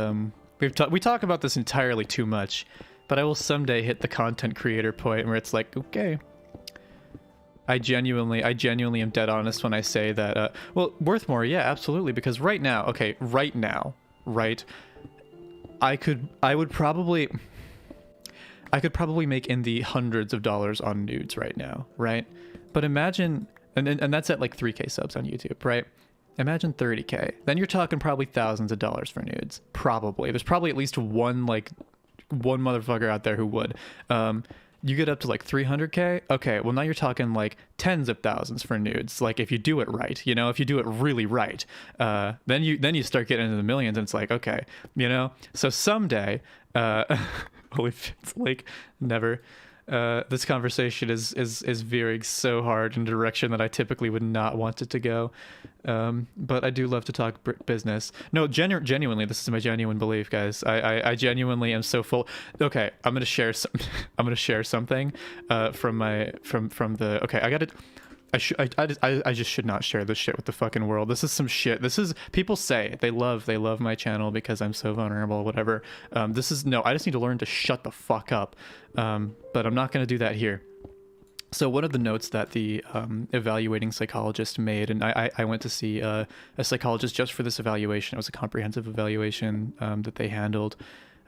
we talk about this entirely too much. But I will someday hit the content creator point where it's like, okay, I genuinely am dead honest when I say that. Well, worth more, yeah, absolutely. Because right now, okay, right now, right, I could probably make in the hundreds of dollars on nudes right now, right? But imagine, and that's at like 3K subs on YouTube, right? Imagine 30K. Then you're talking probably thousands of dollars for nudes. Probably. There's probably at least one motherfucker out there who would. You get up to like 300K. Okay, well now you're talking like tens of thousands for nudes. Like if you do it right, you know, if you do it really right, then you start getting into the millions, and it's like, okay, you know. So someday, holy shit, like never. This conversation is veering so hard in a direction that I typically would not want it to go. But I do love to talk business. No, genuinely, this is my genuine belief, guys. I genuinely am so full. Okay, I'm gonna share some. I'm gonna share something from the. Okay, I just should not share this shit with the fucking world. This is some shit. This is, people say they love my channel because I'm so vulnerable, whatever. This is, no, I just need to learn to shut the fuck up. But I'm not going to do that here. So one of the notes that the evaluating psychologist made, and I went to see a psychologist just for this evaluation. It was a comprehensive evaluation that they handled.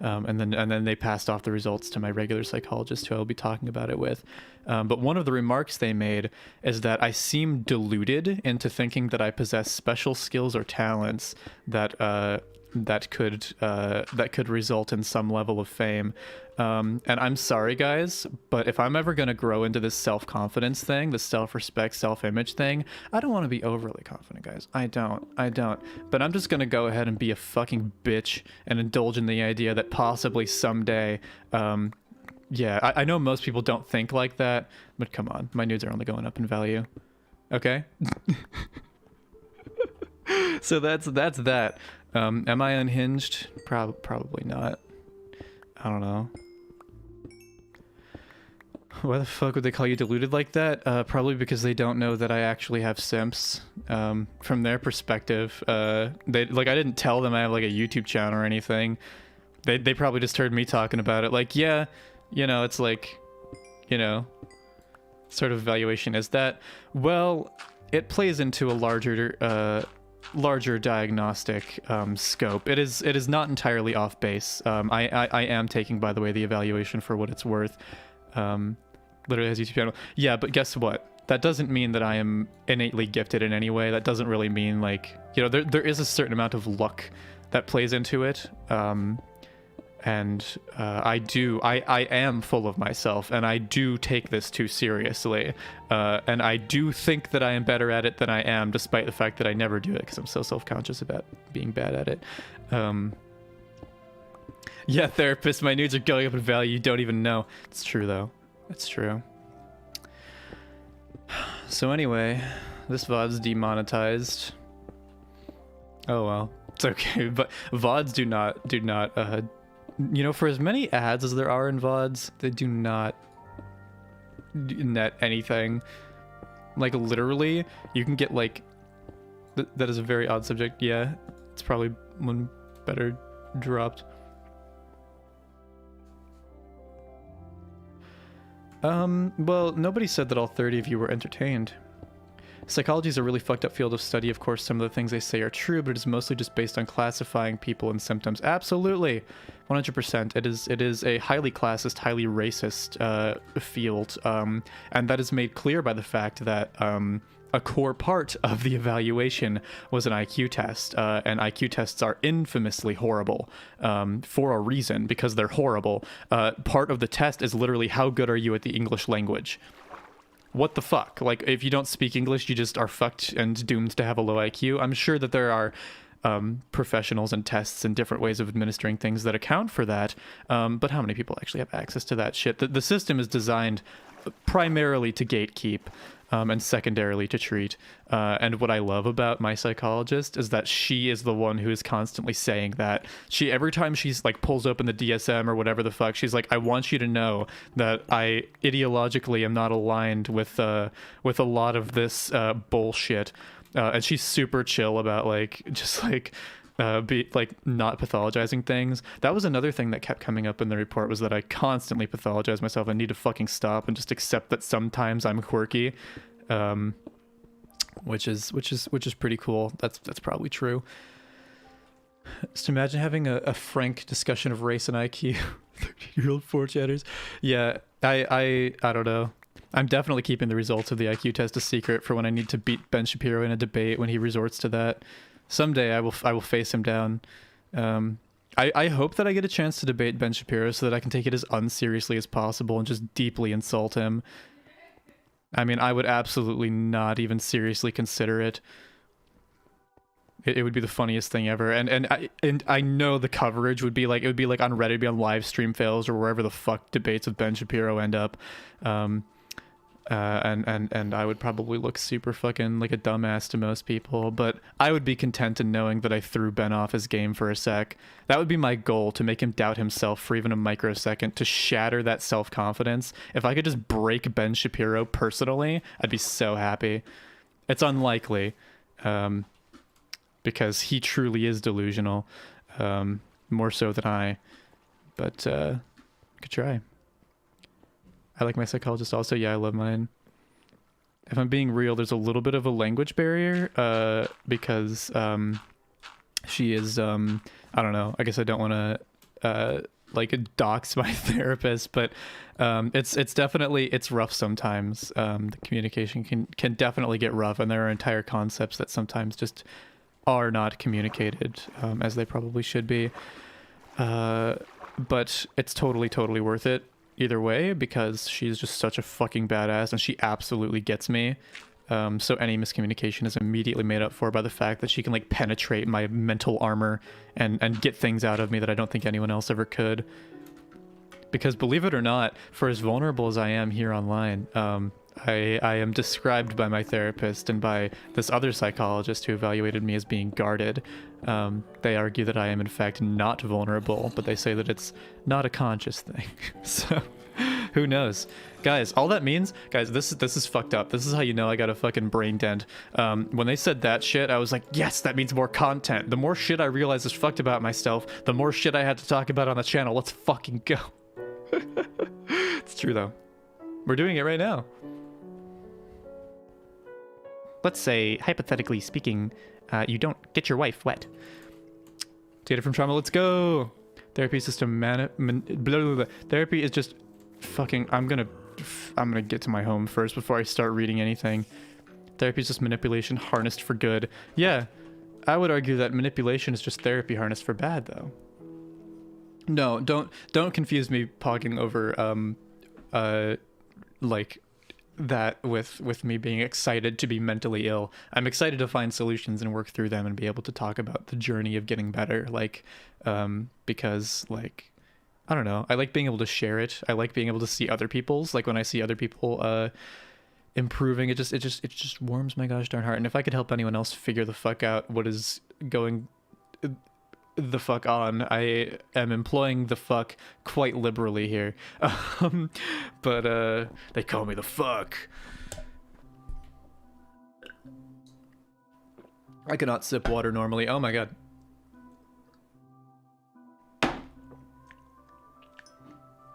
And then they passed off the results to my regular psychologist, who I'll be talking about it with. But one of the remarks they made is that I seem deluded into thinking that I possess special skills or talents that could result in some level of fame. And I'm sorry, guys, but if I'm ever going to grow into this self-confidence thing, this self-respect, self-image thing, I don't want to be overly confident, guys. I don't. But I'm just going to go ahead and be a fucking bitch and indulge in the idea that possibly someday, yeah, I know most people don't think like that, but come on, my nudes are only going up in value. Okay? So that's that. Am I unhinged? Probably not. I don't know. Why the fuck would they call you deluded like that? Probably because they don't know that I actually have simps. From their perspective, I didn't tell them I have like a YouTube channel or anything. They probably just heard me talking about it. Like, yeah, you know, it's like, you know, sort of evaluation is that. Well, it plays into a larger diagnostic scope. It is not entirely off base. I am taking, by the way, the evaluation for what it's worth. Literally has a YouTube channel. Yeah, but guess what? That doesn't mean that I am innately gifted in any way. That doesn't really mean, like, you know, there is a certain amount of luck that plays into it. And I am full of myself, and I do take this too seriously. And I do think that I am better at it than I am, despite the fact that I never do it because I'm so self-conscious about being bad at it. Yeah, therapist, my nudes are going up in value. You don't even know. It's true, though. It's true. So anyway, this VOD's demonetized. Oh well, it's okay. But VODs do not you know, for as many ads as there are in VODs, they do not net anything. Like, literally, you can get, like... that is a very odd subject. Yeah, it's probably one better dropped. Well, nobody said that all 30 of you were entertained. Psychology is a really fucked up field of study. Of course, some of the things they say are true, but it is mostly just based on classifying people and symptoms. Absolutely, 100%. It is a highly classist, highly racist field, and that is made clear by the fact that a core part of the evaluation was an IQ test, and IQ tests are infamously horrible for a reason, because they're horrible. Part of the test is literally how good are you at the English language. What the fuck? Like, if you don't speak English, you just are fucked and doomed to have a low IQ. I'm sure that there are professionals and tests and different ways of administering things that account for that, but how many people actually have access to that shit? The system is designed primarily to gatekeep, and secondarily to treat. And what I love about my psychologist is that she is the one who is constantly saying that. She, every time she's like pulls open the DSM or whatever the fuck, she's like, I want you to know that I ideologically am not aligned with a lot of this bullshit. And she's super chill about like, just like, be like not pathologizing things. That was another thing that kept coming up in the report, was that I constantly pathologize myself. I need to fucking stop and just accept that sometimes I'm quirky. which is pretty cool. That's probably true. Just imagine having a frank discussion of race and IQ. 30-year-old 4chatters. Yeah, I don't know. I'm definitely keeping the results of the IQ test a secret for when I need to beat Ben Shapiro in a debate when he resorts to that. Someday I will face him down. I hope that I get a chance to debate Ben Shapiro so that I can take it as unseriously as possible and just deeply insult him. I mean, I would absolutely not even seriously consider it. It would be the funniest thing ever, and I know the coverage would be like, it would be like on Reddit, it'd be on live stream fails or wherever the fuck debates with Ben Shapiro end up, and I would probably look super fucking like a dumbass to most people, but I would be content in knowing that I threw Ben off his game for a sec. That would be my goal, to make him doubt himself for even a microsecond, to shatter that self-confidence. If I could just break Ben Shapiro personally, I'd be so happy. It's unlikely, because he truly is delusional, more so than I, but could try. I like my psychologist also. Yeah, I love mine. If I'm being real, there's a little bit of a language barrier, because she is, I don't know, I guess I don't want to like dox my therapist, but it's definitely, it's rough sometimes. The communication can definitely get rough, and there are entire concepts that sometimes just are not communicated as they probably should be, but it's totally worth it either way, because she's just such a fucking badass and she absolutely gets me. So any miscommunication is immediately made up for by the fact that she can like penetrate my mental armor and get things out of me that I don't think anyone else ever could. Because believe it or not, for as vulnerable as I am here online, I am described by my therapist and by this other psychologist who evaluated me as being guarded. They argue that I am in fact not vulnerable, but they say that it's not a conscious thing. So who knows? Guys, all that means, guys, this is fucked up. This is how you know I got a fucking brain dent. When they said that shit, I was like, yes, that means more content. The more shit I realize is fucked about myself, the more shit I had to talk about on the channel. Let's fucking go. It's true though. We're doing it right now. Let's say, hypothetically speaking, you don't get your wife wet. Data from trauma, let's go! Therapy is just a therapy is just fucking... I'm gonna get to my home first before I start reading anything. Therapy is just manipulation harnessed for good. Yeah, I would argue that manipulation is just therapy harnessed for bad, though. No, don't confuse me pogging over, like... that with me being excited to be mentally ill. I'm excited to find solutions and work through them and be able to talk about the journey of getting better, like because like I don't know, I like being able to share it. I like being able to see other people's, like when I see other people improving, it just warms my gosh darn heart. And if I could help anyone else figure the fuck out what is going the fuck on, I am employing the fuck quite liberally here. But they call me the fuck. I cannot sip water normally. Oh my god.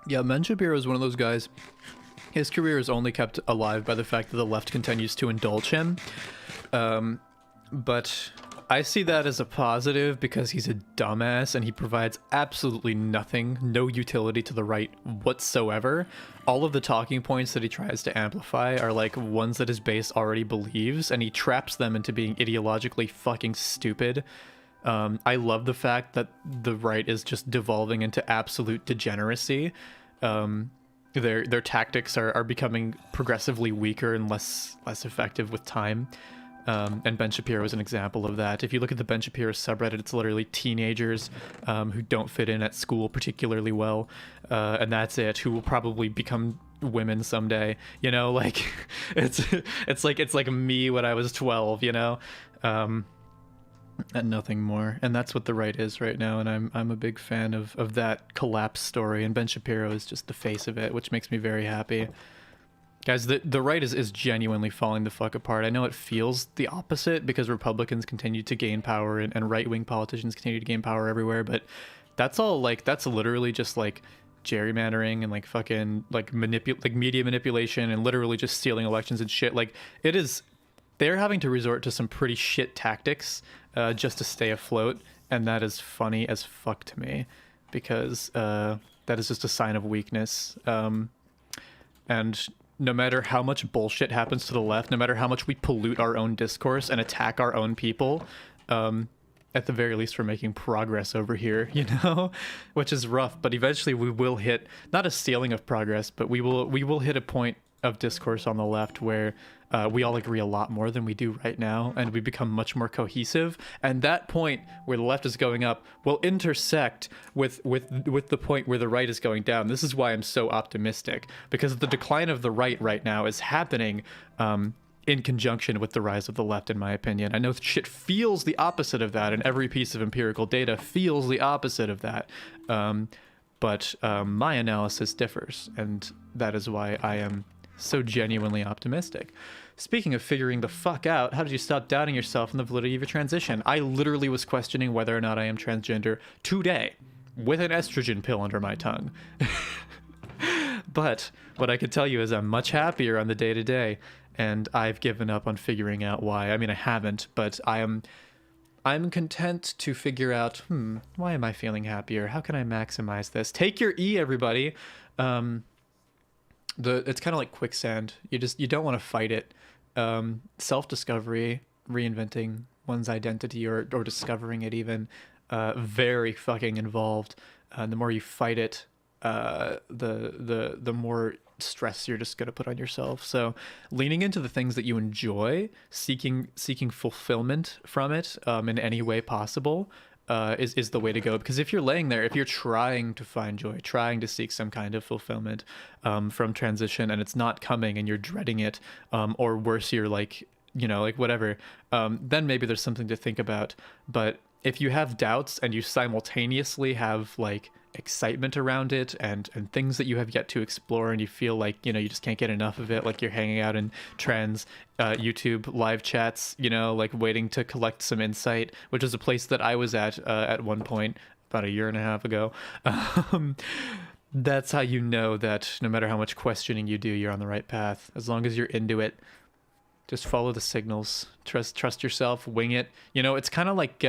Yeah, Ben Shapiro is one of those guys. His career is only kept alive by the fact that the left continues to indulge him. But I see that as a positive because he's a dumbass and he provides absolutely nothing, no utility to the right whatsoever. All of the talking points that he tries to amplify are like ones that his base already believes, and he traps them into being ideologically fucking stupid. I love the fact that the right is just devolving into absolute degeneracy. Their tactics are becoming progressively weaker and less effective with time. And Ben Shapiro is an example of that. If you look at the Ben Shapiro subreddit, it's literally teenagers who don't fit in at school particularly well, and that's it, who will probably become women someday, you know, like it's like me when I was 12, you know, and nothing more. And that's what the right is right now, and I'm a big fan of that collapse story, and Ben Shapiro is just the face of it, which makes me very happy. Guys, the right is genuinely falling the fuck apart. I know it feels the opposite because Republicans continue to gain power and right-wing politicians continue to gain power everywhere, but that's all like, that's literally just like gerrymandering and like fucking like media manipulation and literally just stealing elections and shit. Like it is, they're having to resort to some pretty shit tactics just to stay afloat, and that is funny as fuck to me because that is just a sign of weakness. And no matter how much bullshit happens to the left, no matter how much we pollute our own discourse and attack our own people, at the very least we're making progress over here, you know, which is rough. But eventually we will hit not a ceiling of progress, but we will hit a point of discourse on the left where we all agree a lot more than we do right now, and we become much more cohesive. And that point where the left is going up will intersect with the point where the right is going down. This is why I'm so optimistic, because the decline of the right now is happening in conjunction with the rise of the left, in my opinion. I know shit feels the opposite of that, and every piece of empirical data feels the opposite of that. But my analysis differs, and that is why I am so genuinely optimistic. Speaking of figuring the fuck out, how did you stop doubting yourself and the validity of your transition? I literally was questioning whether or not I am transgender today with an estrogen pill under my tongue. But what I can tell you is I'm much happier on the day-to-day, and I've given up on figuring out why. I mean, I haven't, but I'm content to figure out, why am I feeling happier? How can I maximize this? Take your E, everybody. It's kind of like quicksand. You don't want to fight it. Self-discovery, reinventing one's identity or discovering it even, very fucking involved. The more you fight it, the more stress you're just going to put on yourself. So leaning into the things that you enjoy, seeking fulfillment from it in any way possible, is the way to go. Because if you're laying there, if you're trying to find joy, trying to seek some kind of fulfillment from transition, and it's not coming and you're dreading it, or worse, you're like, you know, like whatever, then maybe there's something to think about. But if you have doubts and you simultaneously have like excitement around it and things that you have yet to explore, and you feel like, you know, you just can't get enough of it, like you're hanging out in trans YouTube live chats, you know, like waiting to collect some insight, which is a place that I was at one point about a year and a half ago. That's how you know that no matter how much questioning you do, you're on the right path. As long as you're into it, just follow the signals, trust yourself, wing it. You know, it's kind of like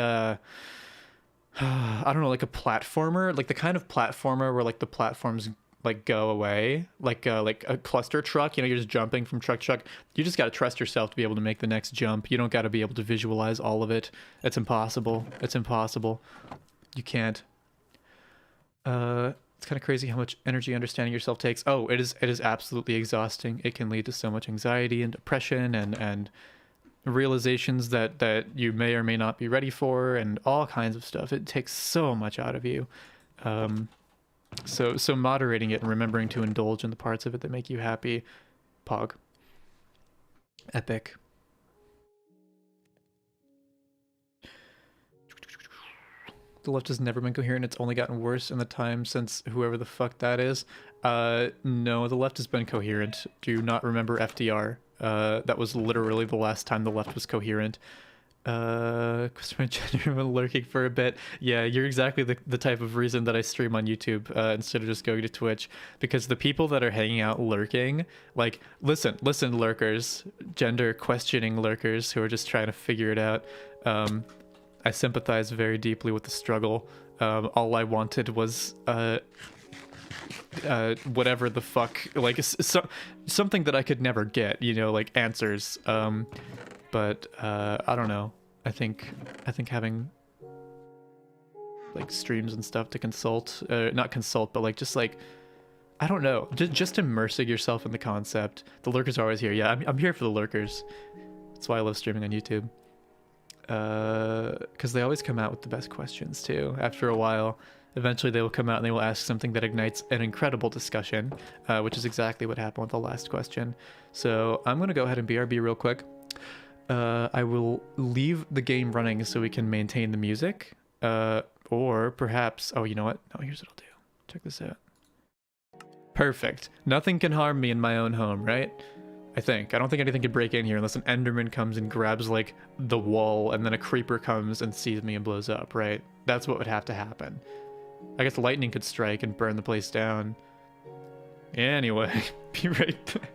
I don't know, like a platformer, like the kind of platformer where like the platforms like go away, like a cluster truck, you know, you're just jumping from truck to truck. You just got to trust yourself to be able to make the next jump. You don't got to be able to visualize all of it. It's impossible. It's impossible. You can't. It's kind of crazy how much energy understanding yourself takes. Oh, it is absolutely exhausting. It can lead to so much anxiety and depression and realizations that you may or may not be ready for, and all kinds of stuff. It takes so much out of you. So moderating it and remembering to indulge in the parts of it that make you happy. Pog. Epic. The left has never been coherent. It's only gotten worse in the time since whoever the fuck that is. No, the left has been coherent. Do you not remember FDR? That was literally the last time the left was coherent. Christopher Jenner lurking for a bit. Yeah, you're exactly the type of reason that I stream on YouTube instead of just going to Twitch, because the people that are hanging out lurking, like, listen, lurkers, gender questioning lurkers who are just trying to figure it out. I sympathize very deeply with the struggle. All I wanted was whatever the fuck, like something that I could never get, you know, like answers. But I don't know. I think having like streams and stuff to consult, not consult, but like just like, I don't know, just immersing yourself in the concept. The lurkers are always here. Yeah, I'm here for the lurkers. That's why I love streaming on YouTube. Because they always come out with the best questions too. After a while, eventually they will come out and they will ask something that ignites an incredible discussion, which is exactly what happened with the last question. So I'm going to go ahead and BRB real quick. I will leave the game running so we can maintain the music. Or perhaps, oh, you know what? No, here's what I'll do. Check this out. Perfect. Nothing can harm me in my own home, right? I don't think anything can break in here unless an Enderman comes and grabs like the wall, and then a creeper comes and sees me and blows up, right? That's what would have to happen. I guess lightning could strike and burn the place down. Anyway, be right back.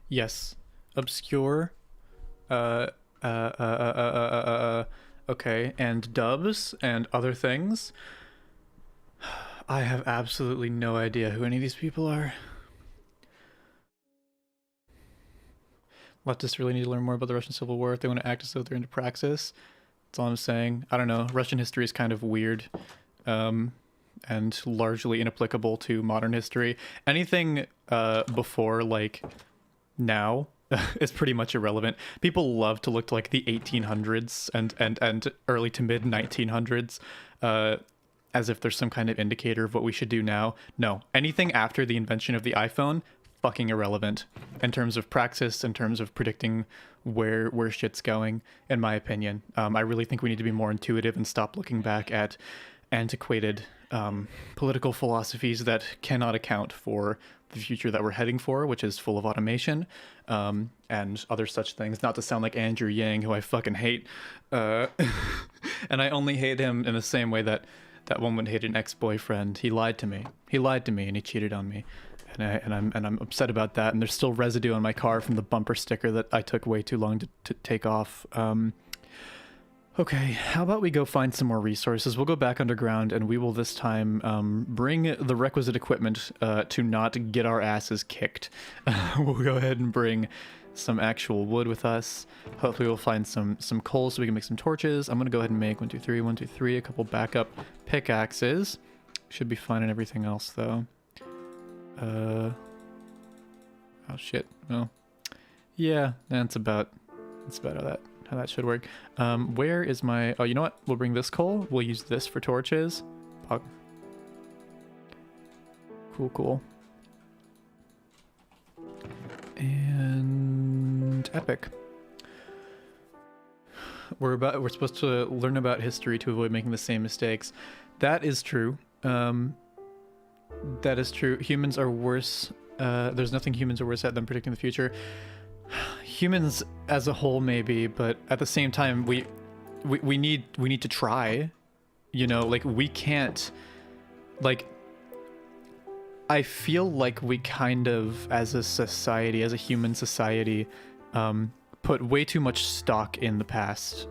Yes. Obscure. Uh, okay, and dubs and other things. I have absolutely no idea who any of these people are. Leftists really need to learn more about the Russian Civil War if they want to act as though they're into praxis. That's all I'm saying. I don't know. Russian history is kind of weird. And largely inapplicable to modern history. Anything before, like, now is pretty much irrelevant. People love to look to, like, the 1800s and early to mid 1900s as if there's some kind of indicator of what we should do now. No. Anything after the invention of the iPhone, fucking irrelevant in terms of praxis, in terms of predicting where shit's going, in my opinion. I really think we need to be more intuitive and stop looking back at antiquated political philosophies that cannot account for the future that we're heading for, which is full of automation and other such things. Not to sound like Andrew Yang, who I fucking hate. And I only hate him in the same way that that one would hate an ex-boyfriend. He lied to me. He lied to me and he cheated on me. And I'm upset about that. And there's still residue on my car from the bumper sticker that I took way too long to take off. Okay, how about we go find some more resources? We'll go back underground and we will this time bring the requisite equipment to not get our asses kicked. We'll go ahead and bring some actual wood with us. Hopefully we'll find some coal so we can make some torches. I'm gonna go ahead and make 1, 2, 3, 1, 2, 3, a couple backup pickaxes. Should be fine in everything else though. Oh shit. Well, yeah, that's about how that should work. Where is my... Oh, you know what? We'll bring this coal. We'll use this for torches. Cool. And epic. We're supposed to learn about history to avoid making the same mistakes. That is true. That is true. Humans are worse. There's nothing humans are worse at than predicting the future. Humans as a whole maybe, but at the same time we need to try. You know, like we can't, like, I feel like we kind of as a society, as a human society, put way too much stock in the past.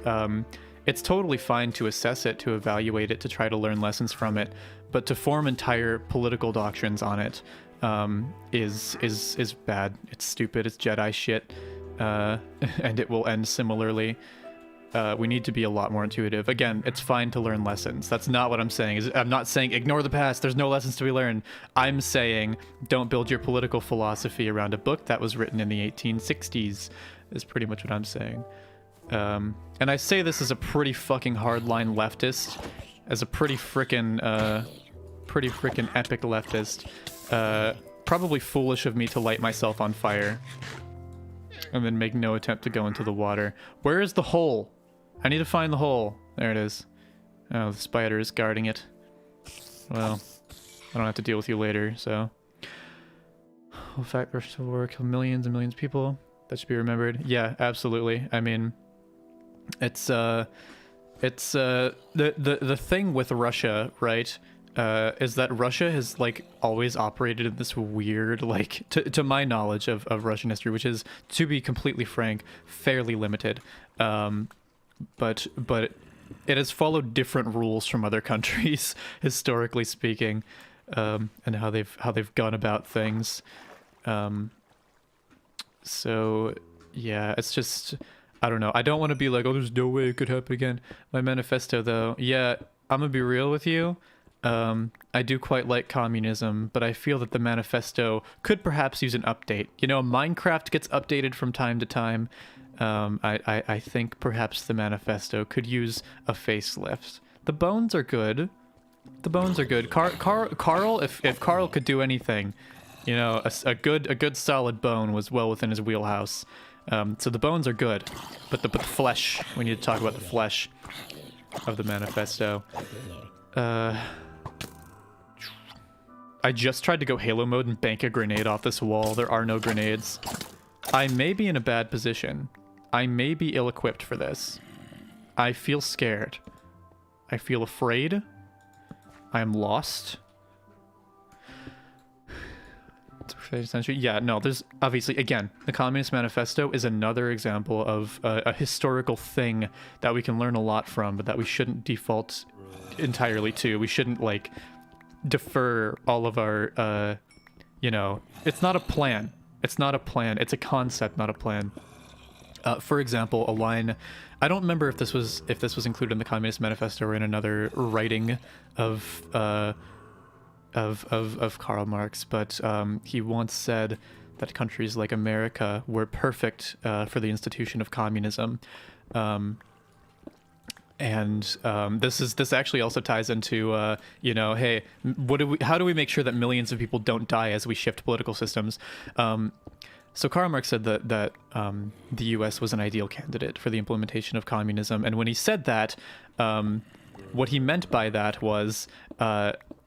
It's totally fine to assess it, to evaluate it, to try to learn lessons from it, but to form entire political doctrines on it is bad. It's stupid. It's Jedi shit, and it will end similarly. we need to be a lot more intuitive. Again, it's fine to learn lessons. That's not what I'm saying. I'm not saying ignore the past. There's no lessons to be learned. I'm saying don't build your political philosophy around a book that was written in the 1860s. Is pretty much what I'm saying. And I say this as a pretty fucking hardline leftist, as a pretty frickin' epic leftist. Probably foolish of me to light myself on fire and then make no attempt to go into the water. Where is the hole? I need to find the hole. There it is. Oh, the spider is guarding it. Well, I don't have to deal with you later, so. The fact Russian Civil War killed millions and millions of people. That should be remembered. Yeah, absolutely. I mean, it's the thing with Russia, right? Is that Russia has like always operated in this weird, like to my knowledge of Russian history, which is, to be completely frank, fairly limited. But it has followed different rules from other countries, historically speaking, and how they've gone about things. So yeah, it's just, I don't know. I don't want to be like, oh, there's no way it could happen again. My manifesto, though, yeah, I'm gonna be real with you. I do quite like communism, but I feel that the manifesto could perhaps use an update. You know, Minecraft gets updated from time to time. I think perhaps the manifesto could use a facelift. The bones are good. The bones are good. Carl, if Carl could do anything, you know, a good solid bone was well within his wheelhouse. So the bones are good, but the flesh, we need to talk about the flesh of the manifesto. I just tried to go Halo mode and bank a grenade off this wall. There are no grenades. I may be in a bad position. I may be ill-equipped for this. I feel scared. I feel afraid. I am lost. Yeah, no, there's obviously, again, the Communist Manifesto is another example of a historical thing that we can learn a lot from, but that we shouldn't default entirely to. We shouldn't, like, defer all of our, you know, it's not a plan. It's not a plan. It's a concept, not a plan. For example, a line, I don't remember if this was included in the Communist Manifesto or in another writing of Karl Marx, but he once said that countries like America were perfect for the institution of communism. This actually also ties into you know, hey, how do we make sure that millions of people don't die as we shift political systems? So Karl Marx said that the U.S. was an ideal candidate for the implementation of communism, and when he said that, what he meant by that was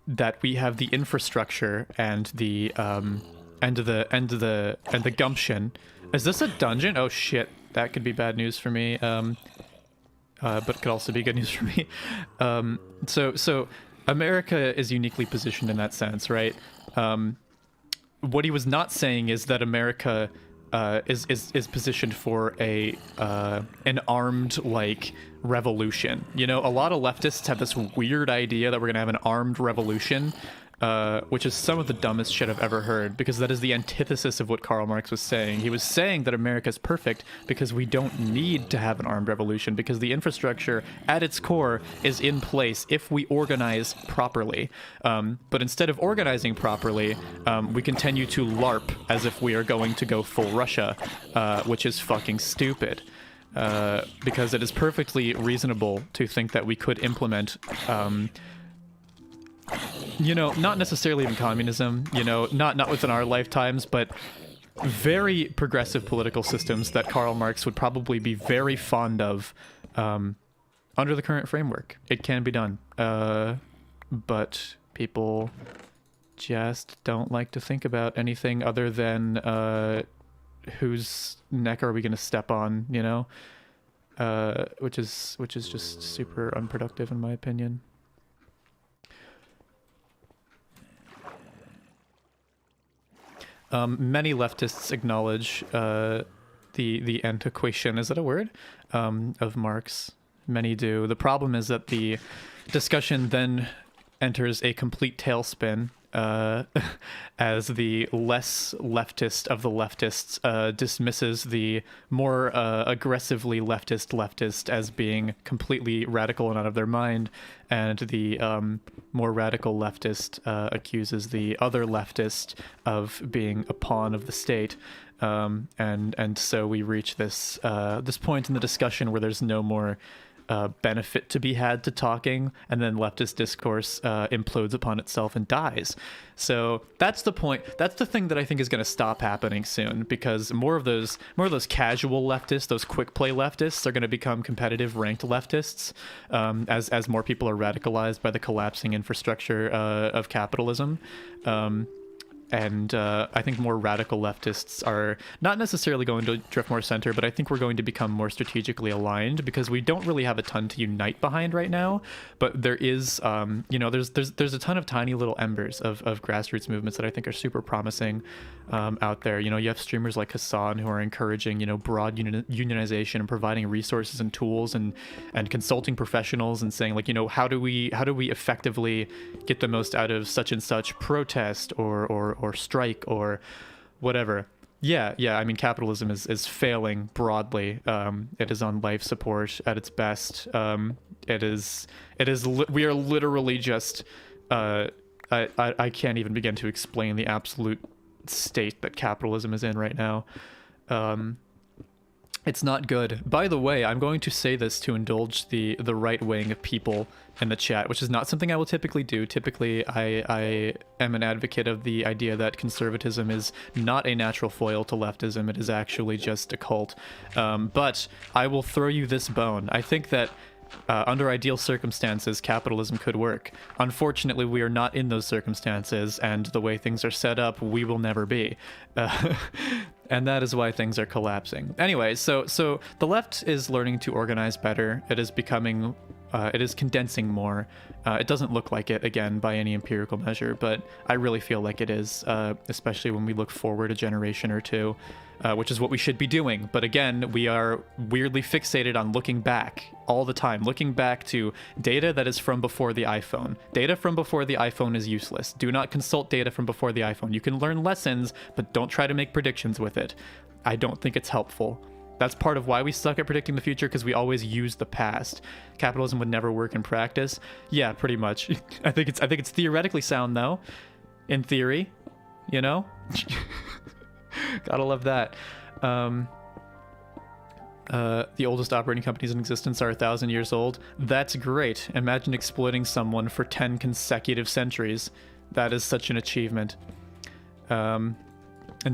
that we have the infrastructure and the gumption. Is this a dungeon? Oh shit, that could be bad news for me. But could also be good news for me. So America is uniquely positioned in that sense, right? What he was not saying is that America is positioned for an armed, like, revolution. You know, a lot of leftists have this weird idea that we're gonna have an armed revolution, which is some of the dumbest shit I've ever heard, because that is the antithesis of what Karl Marx was saying. He was saying that America is perfect because we don't need to have an armed revolution, because the infrastructure at its core is in place if we organize properly. But instead of organizing properly, we continue to LARP as if we are going to go full Russia, which is fucking stupid. Because it is perfectly reasonable to think that we could implement you know, not necessarily even communism, you know, not within our lifetimes, but very progressive political systems that Karl Marx would probably be very fond of under the current framework. It can be done. But people just don't like to think about anything other than whose neck are we going to step on, you know? Which is just super unproductive in my opinion. Many leftists acknowledge the antiquation, is that a word, of Marx. Many do. The problem is that the discussion then enters a complete tailspin as the less leftist of the leftists dismisses the more aggressively leftist as being completely radical and out of their mind, and the more radical leftist accuses the other leftist of being a pawn of the state. And so we reach this this point in the discussion where there's no more benefit to be had to talking, and then leftist discourse implodes upon itself and dies. So that's the point. That's the thing that I think is going to stop happening soon, because more of those casual leftists, those quick play leftists, are going to become competitive ranked leftists, as more people are radicalized by the collapsing infrastructure of capitalism. And I think more radical leftists are not necessarily going to drift more center, but I think we're going to become more strategically aligned, because we don't really have a ton to unite behind right now. But there is, there's a ton of tiny little embers of grassroots movements that I think are super promising out there. You have streamers like Hassan who are encouraging, broad unionization and providing resources and tools and consulting professionals and saying, like, how do we effectively get the most out of such and such protest or strike or whatever. Yeah. I mean, capitalism is failing broadly. It is on life support at its best. We are literally just, I can't even begin to explain the absolute state that capitalism is in right now. It's not good. By the way, I'm going to say this to indulge the right wing of people in the chat, which is not something I will typically do. Typically, I am an advocate of the idea that conservatism is not a natural foil to leftism. It is actually just a cult. But I will throw you this bone. I think that under ideal circumstances, capitalism could work. Unfortunately, we are not in those circumstances, and the way things are set up, we will never be. And that is why things are collapsing. Anyway, so the left is learning to organize better. It is becoming, it is condensing more. It doesn't look like it, again, by any empirical measure, but I really feel like it is, especially when we look forward a generation or two, which is what we should be doing. But again, we are weirdly fixated on looking back all the time, looking back to data that is from before the iPhone. Data from before the iPhone is useless. Do not consult data from before the iPhone. You can learn lessons, but don't try to make predictions with it. I don't think it's helpful. That's part of why we suck at predicting the future, because we always use the past. Capitalism would never work in practice. Yeah, pretty much. I think it's theoretically sound, though. In theory, Gotta love that. The oldest operating companies in existence are 1,000 years old. That's great. Imagine exploiting someone for 10 consecutive centuries. That is such an achievement. And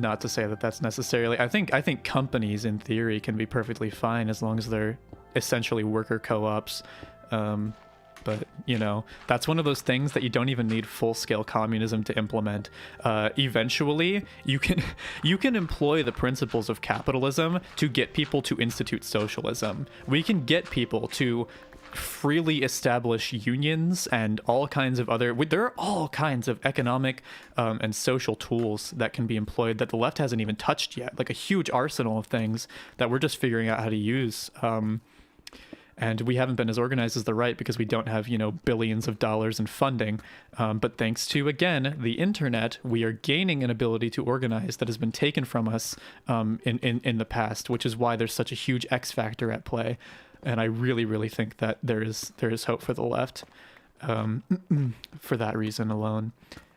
not to say that that's necessarily... I think companies, in theory, can be perfectly fine as long as they're essentially worker co-ops. But, that's one of those things that you don't even need full-scale communism to implement. Eventually, you can employ the principles of capitalism to get people to institute socialism. We can get people to freely establish unions and all kinds of other... There are all kinds of economic and social tools that can be employed that the left hasn't even touched yet. Like a huge arsenal of things that we're just figuring out how to use. And we haven't been as organized as the right because we don't have, billions of dollars in funding. But thanks to, again, the internet, we are gaining an ability to organize that has been taken from us in the past, which is why there's such a huge X factor at play. And I really, really think that there is hope for the left for that reason alone,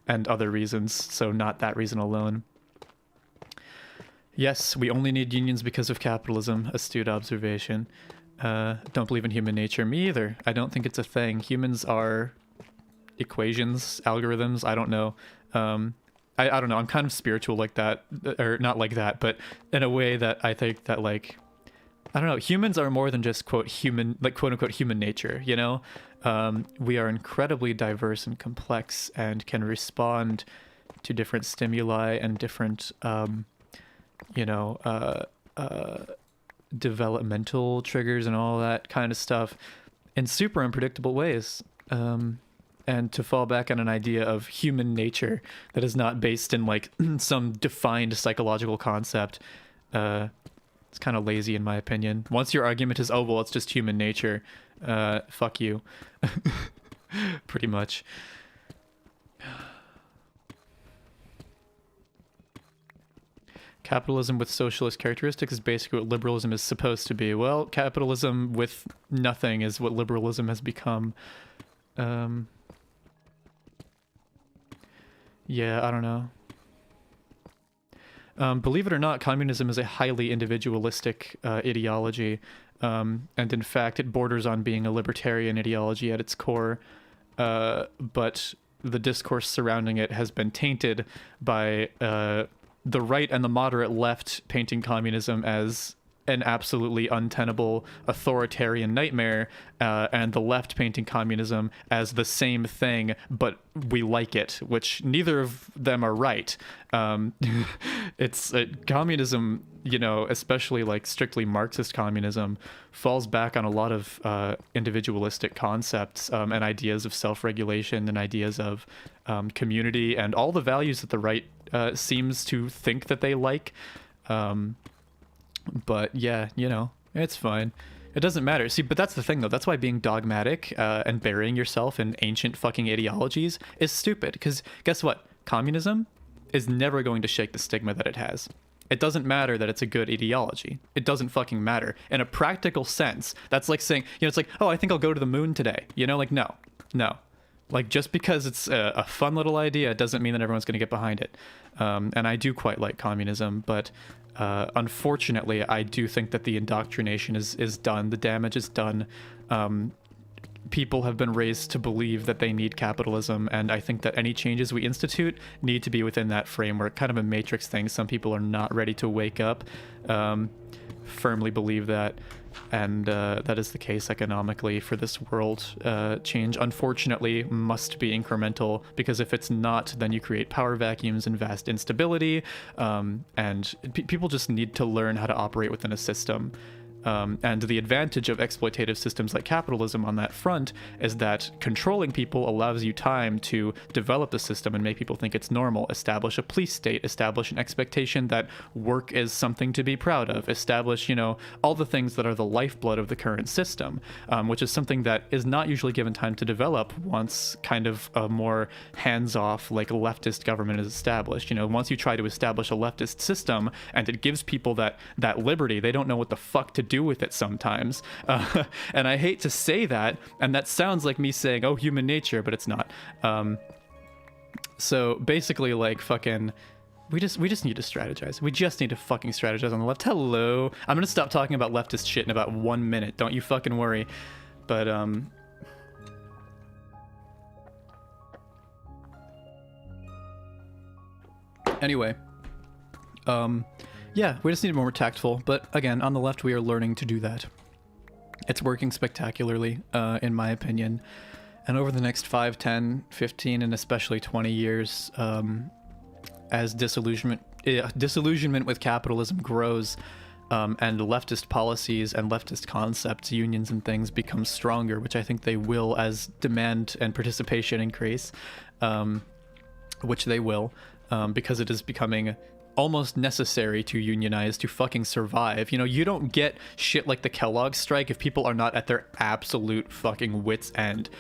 and other reasons, so not that reason alone. Yes, we only need unions because of capitalism. Astute observation. Don't believe in human nature. Me either. I don't think it's a thing. Humans are equations, algorithms. I don't know. I don't know. I'm kind of spiritual like that, or not like that, but in a way that I think that, like, I don't know. Humans are more than just quote unquote human nature. We are incredibly diverse and complex and can respond to different stimuli and different, developmental triggers and all that kind of stuff in super unpredictable ways. And to fall back on an idea of human nature that is not based in like some defined psychological concept, it's kind of lazy in my opinion. Once your argument is, oh, well, it's just human nature, fuck you. Pretty much. Capitalism with socialist characteristics is basically what liberalism is supposed to be. Well, capitalism with nothing is what liberalism has become. Yeah, I don't know. Believe it or not, communism is a highly individualistic ideology. And in fact, it borders on being a libertarian ideology at its core. But the discourse surrounding it has been tainted by the right and the moderate left painting communism as an absolutely untenable authoritarian nightmare, and the left painting communism as the same thing, but we like it, which neither of them are right. It's communism, you know, especially like strictly Marxist communism, falls back on a lot of individualistic concepts and ideas of self-regulation and ideas of community and all the values that the right seems to think that they like. But yeah, you know, it's fine. It doesn't matter. See, but that's the thing, though. That's why being dogmatic and burying yourself in ancient fucking ideologies is stupid. Because guess what? Communism is never going to shake the stigma that it has. It doesn't matter that it's a good ideology. It doesn't fucking matter. In a practical sense, that's like saying, you know, it's like, oh, I think I'll go to the moon today. You know, like, no. Like, just because it's a fun little idea doesn't mean that everyone's going to get behind it. And I do quite like communism, but unfortunately, I do think that the indoctrination is done. The damage is done. People have been raised to believe that they need capitalism, and I think that any changes we institute need to be within that framework, kind of a matrix thing. Some people are not ready to wake up. Firmly believe that, and that is the case economically for this world. Change, unfortunately, must be incremental, because if it's not, then you create power vacuums and vast instability, and people just need to learn how to operate within a system. And the advantage of exploitative systems like capitalism on that front is that controlling people allows you time to develop the system and make people think it's normal, establish a police state, establish an expectation that work is something to be proud of, establish, you know, all the things that are the lifeblood of the current system, which is something that is not usually given time to develop once kind of a more hands-off, like, leftist government is established. You know, once you try to establish a leftist system and it gives people that liberty, they don't know what the fuck to do with it sometimes. And I hate to say that, and that sounds like me saying, oh, human nature, but it's not. So basically, like, fucking, we just need to strategize. We just need to fucking strategize on the left. Hello. I'm gonna stop talking about leftist shit in about 1 minute. Don't you fucking worry. But anyway, yeah, we just need to be more tactful, but again, on the left, we are learning to do that. It's working spectacularly, in my opinion. And over the next 5, 10, 15, and especially 20 years, as disillusionment with capitalism grows, and leftist policies and leftist concepts, unions and things become stronger, which I think they will as demand and participation increase, which they will, because it is becoming almost necessary to unionize to fucking survive. You know, you don't get shit like the Kellogg strike if people are not at their absolute fucking wits' end.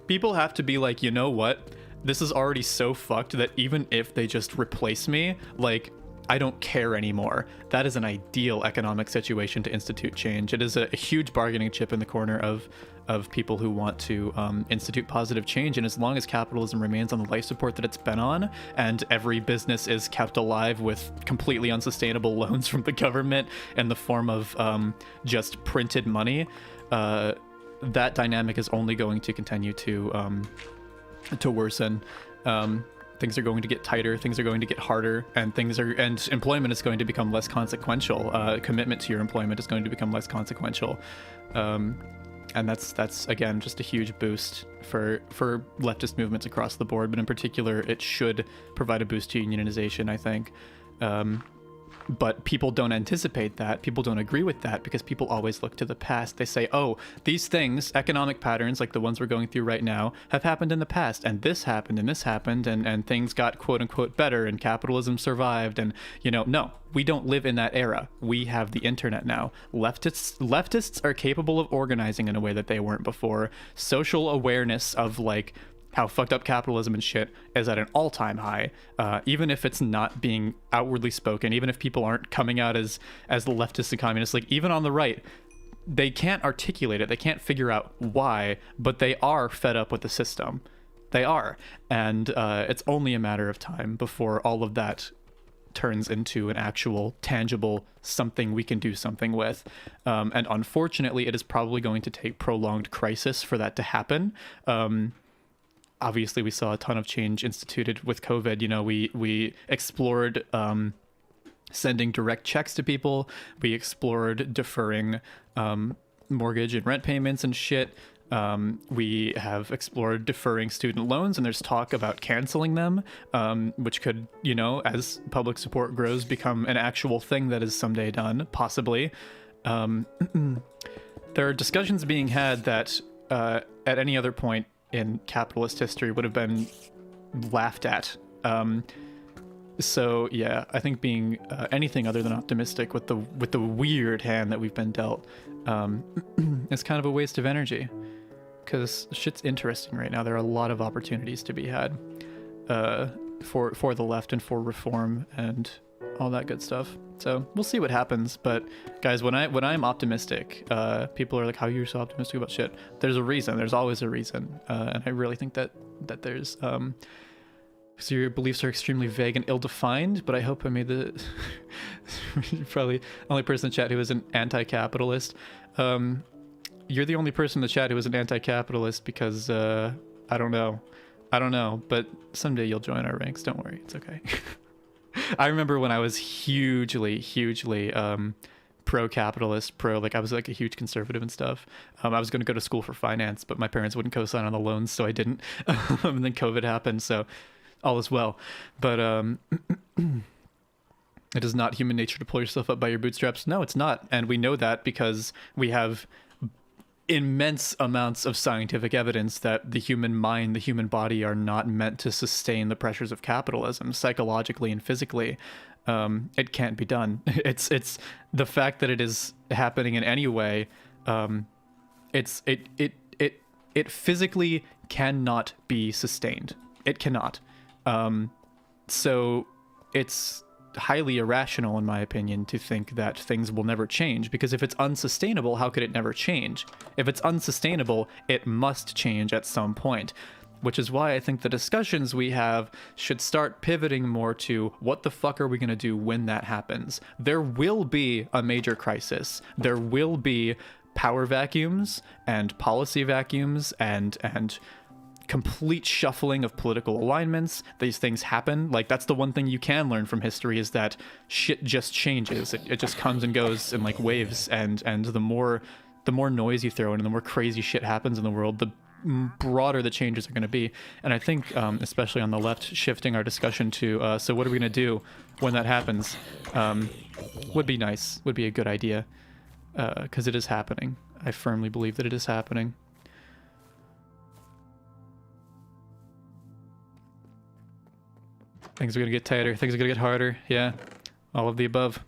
People have to be like, you know what? This is already so fucked that even if they just replace me, like, I don't care anymore. That is an ideal economic situation to institute change. It is a huge bargaining chip in the corner of people who want to institute positive change. And as long as capitalism remains on the life support that it's been on, and every business is kept alive with completely unsustainable loans from the government in the form of just printed money, that dynamic is only going to continue to worsen. Things are going to get tighter, things are going to get harder, and employment is going to become less consequential. Commitment to your employment is going to become less consequential. And that's again just a huge boost for leftist movements across the board, but in particular it should provide a boost to unionization, I think. But people don't anticipate that. People don't agree with that because people always look to the past. They say, oh, these things, economic patterns like the ones we're going through right now, have happened in the past, and this happened, and things got quote unquote better, and capitalism survived, and, you know, no, we don't live in that era. We have the internet now. Leftists are capable of organizing in a way that they weren't before. Social awareness of, like, how fucked up capitalism and shit is at an all-time high, even if it's not being outwardly spoken, even if people aren't coming out as the leftists and communists, like even on the right, they can't articulate it, they can't figure out why, but they are fed up with the system. They are, and it's only a matter of time before all of that turns into an actual tangible something we can do something with, and unfortunately it is probably going to take prolonged crisis for that to happen. Obviously we saw a ton of change instituted with COVID. You know, we explored sending direct checks to people, we explored deferring mortgage and rent payments and shit. We have explored deferring student loans, and there's talk about canceling them, which could, you know, as public support grows, become an actual thing that is someday done, possibly. There are discussions being had that at any other point in capitalist history would have been laughed at. So yeah, I think being anything other than optimistic with the weird hand that we've been dealt is kind of a waste of energy. Because shit's interesting right now. There are a lot of opportunities to be had for the left and for reform and all that good stuff. So we'll see what happens. But guys, when I'm optimistic, people are like, "How are you so optimistic about shit?" There's a reason. There's always a reason, and I really think that there's. So your beliefs are extremely vague and ill-defined, but I hope I made the probably only person in chat who is an anti-capitalist. You're the only person in the chat who is an anti-capitalist because I don't know, but someday you'll join our ranks. Don't worry, it's okay. I remember when I was hugely pro-capitalist, like I was like a huge conservative and stuff. I was going to go to school for finance, but my parents wouldn't co-sign on the loans, so I didn't. And then COVID happened, so all is well. But it is not human nature to pull yourself up by your bootstraps. No, it's not, and we know that because we have immense amounts of scientific evidence that the human mind, the human body are not meant to sustain the pressures of capitalism psychologically and physically. It can't be done. It's the fact that it is happening in any way. It physically cannot be sustained. It cannot. So it's highly irrational, in my opinion, to think that things will never change, because if it's unsustainable, how could it never change? If it's unsustainable, it must change at some point, which is why I think the discussions we have should start pivoting more to what the fuck are we going to do when that happens? There will be a major crisis. There will be power vacuums and policy vacuums and complete shuffling of political alignments. These things happen. Like, that's the one thing you can learn from history, is that shit just changes. It just comes and goes in like waves, and the more noise you throw in and the more crazy shit happens in the world, the broader the changes are going to be. And I think especially on the left, shifting our discussion to so what are we going to do when that happens would be nice, would be a good idea, because it is happening. I firmly believe that it is happening. Things are going to get tighter. Things are going to get harder. Yeah. All of the above.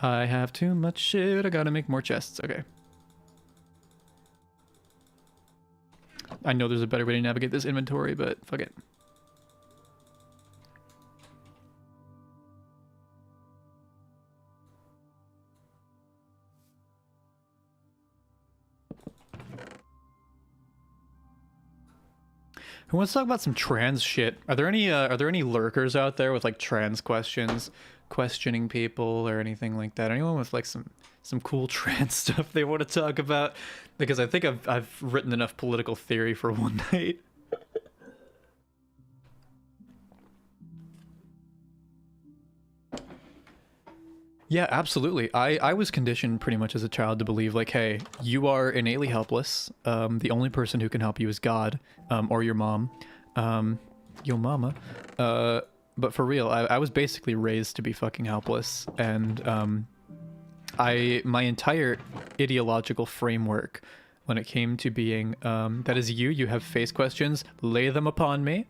I have too much shit. I got to make more chests. Okay. I know there's a better way to navigate this inventory, but fuck it. Who wants to talk about some trans shit? Are there any lurkers out there with like trans questions, questioning people or anything like that? Anyone with like some cool trans stuff they want to talk about? Because I think I've written enough political theory for one night. Yeah, absolutely. I was conditioned pretty much as a child to believe, like, hey, you are innately helpless. The only person who can help you is God, or your mom, yo mama. But for real, I was basically raised to be fucking helpless, and my entire ideological framework when it came to being that is you have face questions, lay them upon me.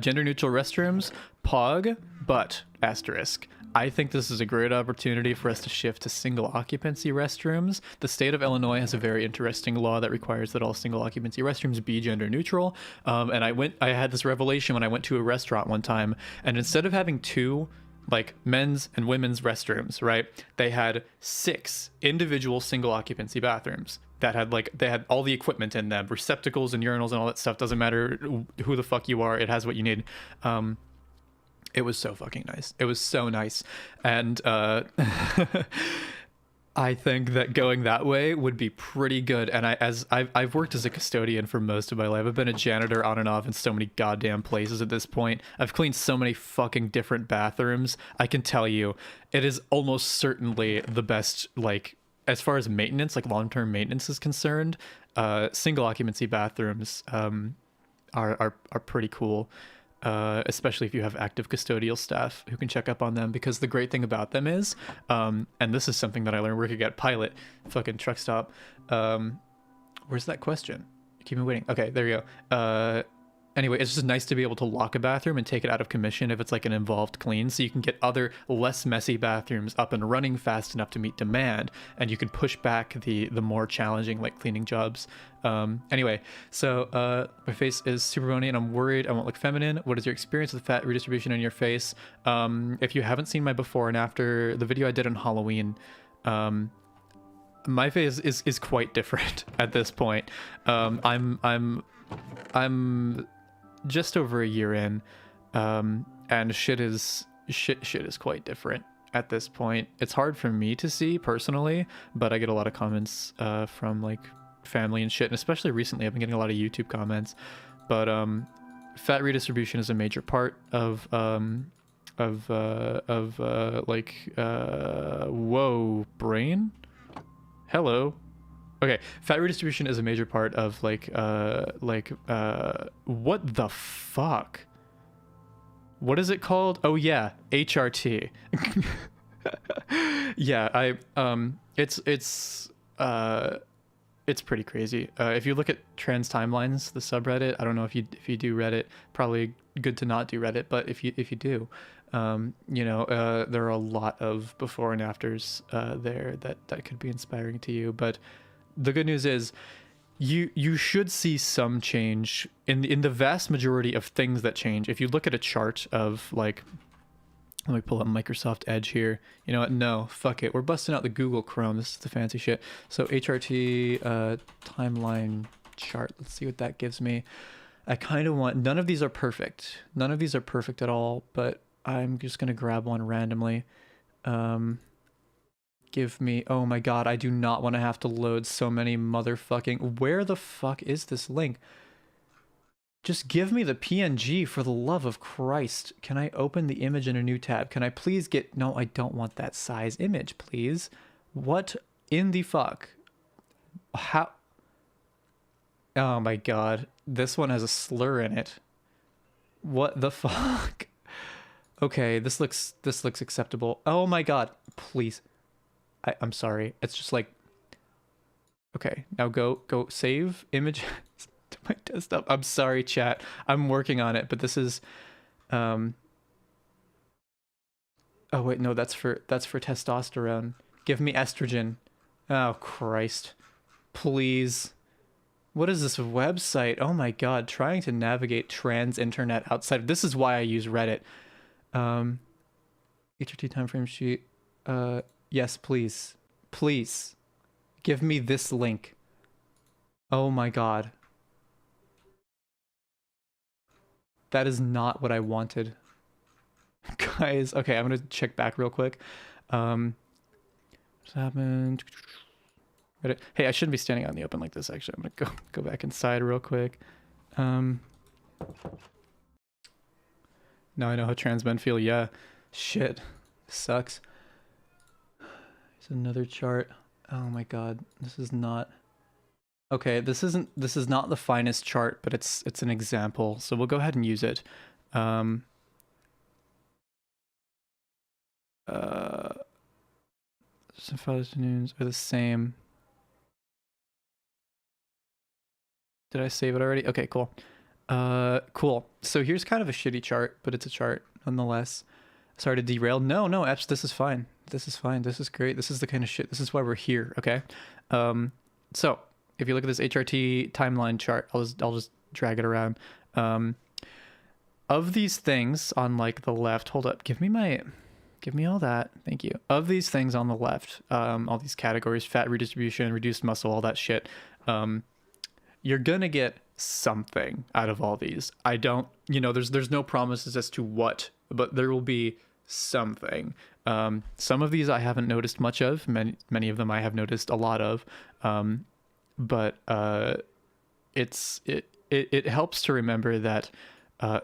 Gender neutral restrooms, pog, but asterisk. I think this is a great opportunity for us to shift to single occupancy restrooms. The state of Illinois has a very interesting law that requires that all single occupancy restrooms be gender neutral. And I had this revelation when I went to a restaurant one time, and instead of having two like men's and women's restrooms, right, they had 6 individual single occupancy bathrooms that had they had all the equipment in them, receptacles and urinals and all that stuff. Doesn't matter who the fuck you are, it has what you need. It was so fucking nice. It was so nice. And I think that going that way would be pretty good. And I've worked as a custodian for most of my life. I've been a janitor on and off in so many goddamn places at this point. I've cleaned so many fucking different bathrooms. I can tell you, it is almost certainly the best, like, as far as maintenance, like long-term maintenance is concerned, single occupancy bathrooms are pretty cool. Especially if you have active custodial staff who can check up on them, because the great thing about them is, and this is something that I learned working at Pilot, fucking truck stop. Where's that question? Keep me waiting. Okay, there you go. Anyway, it's just nice to be able to lock a bathroom and take it out of commission if it's like an involved clean, so you can get other less messy bathrooms up and running fast enough to meet demand, and you can push back the more challenging like cleaning jobs. Anyway, so my face is super bony and I'm worried I won't look feminine. What is your experience with fat redistribution in your face? If you haven't seen my before and after, the video I did on Halloween, my face is quite different at this point. I'm just over a year in, and shit is quite different at this point. It's hard for me to see personally, but I get a lot of comments from like family and shit, and especially recently I've been getting a lot of YouTube comments. But fat redistribution is a major part of whoa, brain, hello. Okay, fat redistribution is a major part of what the fuck? What is it called? Oh yeah, HRT. Yeah, it's pretty crazy. If you look at Trans Timelines, the subreddit, I don't know if you do Reddit, probably good to not do Reddit, but if you do, you know, there are a lot of before and afters there that could be inspiring to you. But the good news is you should see some change in the vast majority of things that change. If you look at a chart of like, let me pull up Microsoft Edge here. You know what? No, fuck it. We're busting out the Google Chrome. This is the fancy shit. So HRT timeline chart. Let's see what that gives me. I kind of want, none of these are perfect. None of these are perfect at all, but I'm just going to grab one randomly. Give me, oh my god, I do not want to have to load so many motherfucking, where the fuck is this link? Just give me the PNG for the love of Christ. Can I open the image in a new tab? Can I please get, no, I don't want that size image, please. What in the fuck? How? Oh my god, this one has a slur in it. What the fuck? Okay, this looks acceptable. Oh my god, please. I'm sorry. It's just like, okay, now go save image to my desktop. I'm sorry, chat. I'm working on it, but this is, oh wait, no, that's for testosterone. Give me estrogen. Oh Christ, please. What is this website? Oh my god, trying to navigate trans internet outside. This is why I use Reddit. HRT time frame sheet. Yes, please. Please. Give me this link. Oh my god. That is not what I wanted. Guys, okay, I'm gonna check back real quick. What's happened? Hey, I shouldn't be standing out in the open like this, actually. I'm gonna go back inside real quick. Now I know how trans men feel. Yeah. Shit. Sucks. Here's another chart. Oh my god. This is not... Okay, this is not the finest chart, but it's an example. So we'll go ahead and use it. Some Father's News are the same. Did I save it already? Okay, cool. Cool. So here's kind of a shitty chart, but it's a chart nonetheless. Sorry to derail. No, no, Epps, this is fine. This is fine. This is great. This is the kind of shit. This is why we're here. Okay. So if you look at this HRT timeline chart, I'll just drag it around. Um, of these things on like the left, hold up. Give me all that. Thank you. Of these things on the left, all these categories, fat redistribution, reduced muscle, all that shit. You're gonna get something out of all these. I don't, there's no promises as to what, but there will be something. Some of these I haven't noticed much of. Many of them I have noticed a lot of. But it helps to remember that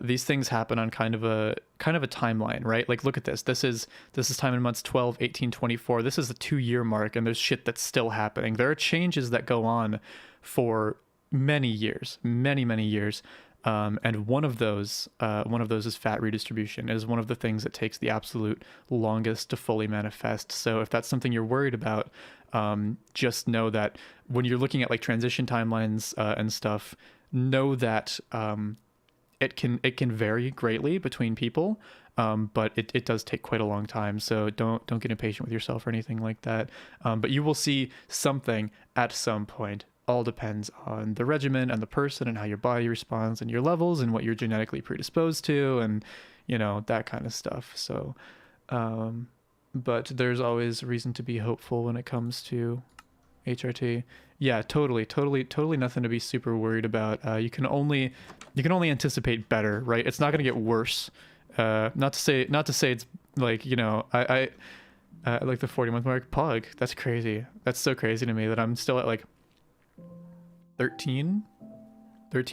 these things happen on kind of a timeline, right? Like, look at this. This is time in months 12, 18, 24. This is the 2-year mark, and there's shit that's still happening. There are changes that go on for many years, many years. And one of those is fat redistribution. It is one of the things that takes the absolute longest to fully manifest. So if that's something you're worried about, just know that when you're looking at like transition timelines and stuff, know that it can vary greatly between people, but it does take quite a long time. So don't get impatient with yourself or anything like that. But you will see something at some point. All depends on the regimen and the person and how your body responds and your levels and what you're genetically predisposed to and that kind of stuff. So but there's always reason to be hopeful when it comes to HRT. Yeah, totally nothing to be super worried about. You can only anticipate better, right? It's not going to get worse. Not to say it's like, I like the 40-month mark. Pug, that's crazy. That's so crazy to me that I'm still at like 13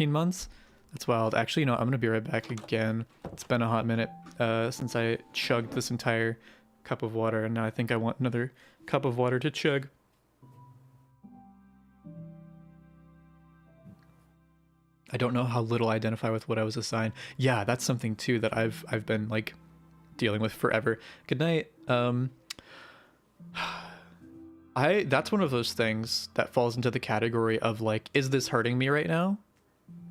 months. That's wild. Actually, I'm gonna be right back again. It's been a hot minute since I chugged this entire cup of water, and now I think I want another cup of water to chug. I don't know how little I identify with what I was assigned. Yeah, that's something too that I've been like dealing with forever. Good night. That's one of those things that falls into the category of like, is this hurting me right now?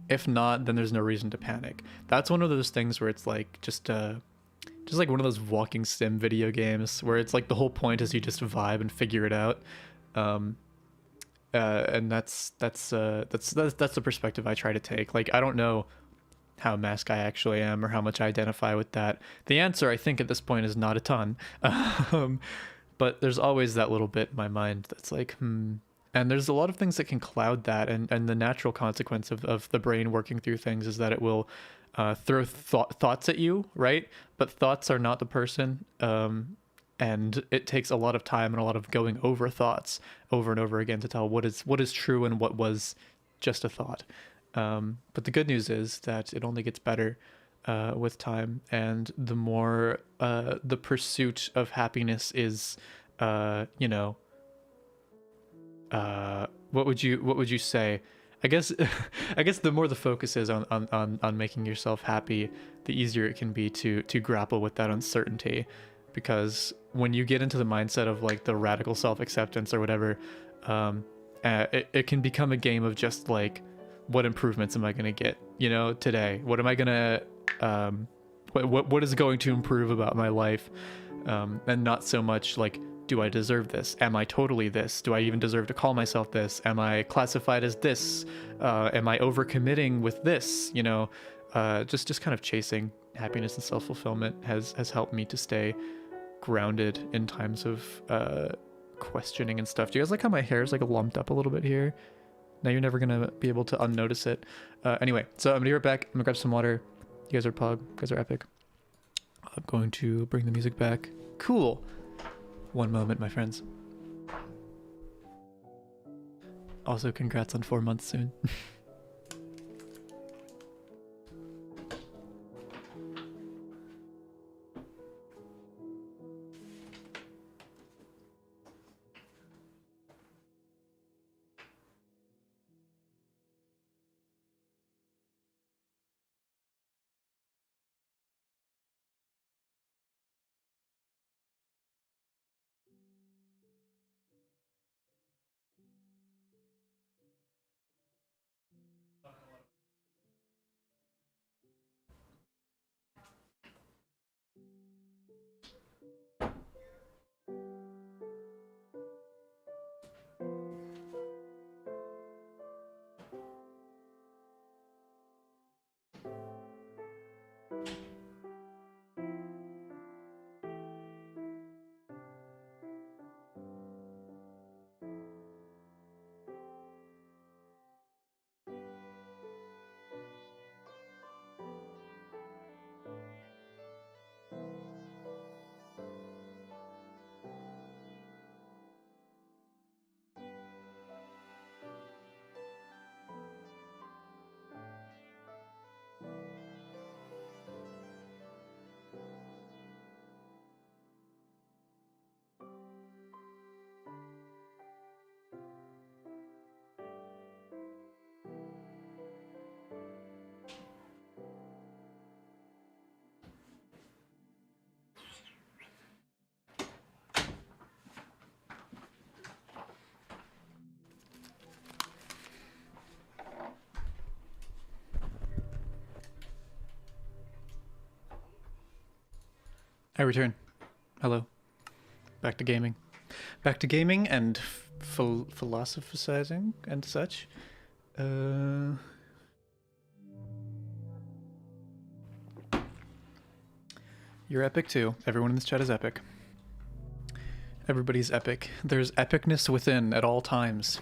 If not, then there's no reason to panic. That's one of those things where it's like just like one of those walking sim video games where it's like the whole point is you just vibe and figure it out. And that's the perspective I try to take. Like, I don't know how mask I actually am or how much I identify with that. The answer, I think, at this point is not a ton. But there's always that little bit in my mind that's like, And there's a lot of things that can cloud that. And the natural consequence of the brain working through things is that it will throw thoughts at you, right? But thoughts are not the person. And it takes a lot of time and a lot of going over thoughts over and over again to tell what is true and what was just a thought. But the good news is that it only gets better with time, and the more the pursuit of happiness is, what would you say? I guess the more the focus is on making yourself happy, the easier it can be to grapple with that uncertainty. Because when you get into the mindset of like the radical self-acceptance or whatever, it can become a game of just like, what improvements am I going to get, today? What am I going to, what is going to improve about my life? And not so much like, do I deserve this? Am I totally this? Do I even deserve to call myself this? Am I classified as this? Am I overcommitting with this? Just kind of chasing happiness and self-fulfillment has helped me to stay grounded in times of questioning and stuff. Do you guys like how my hair is like lumped up a little bit here? Now you're never gonna be able to unnotice it. Anyway, so I'm gonna be right back. I'm gonna grab some water. You guys are pug. You guys are epic. I'm going to bring the music back. Cool. One moment, my friends. Also, congrats on 4 months soon. I return. Hello. Back to gaming. Back to gaming and philosophizing and such. You're epic too. Everyone in this chat is epic. Everybody's epic. There's epicness within at all times.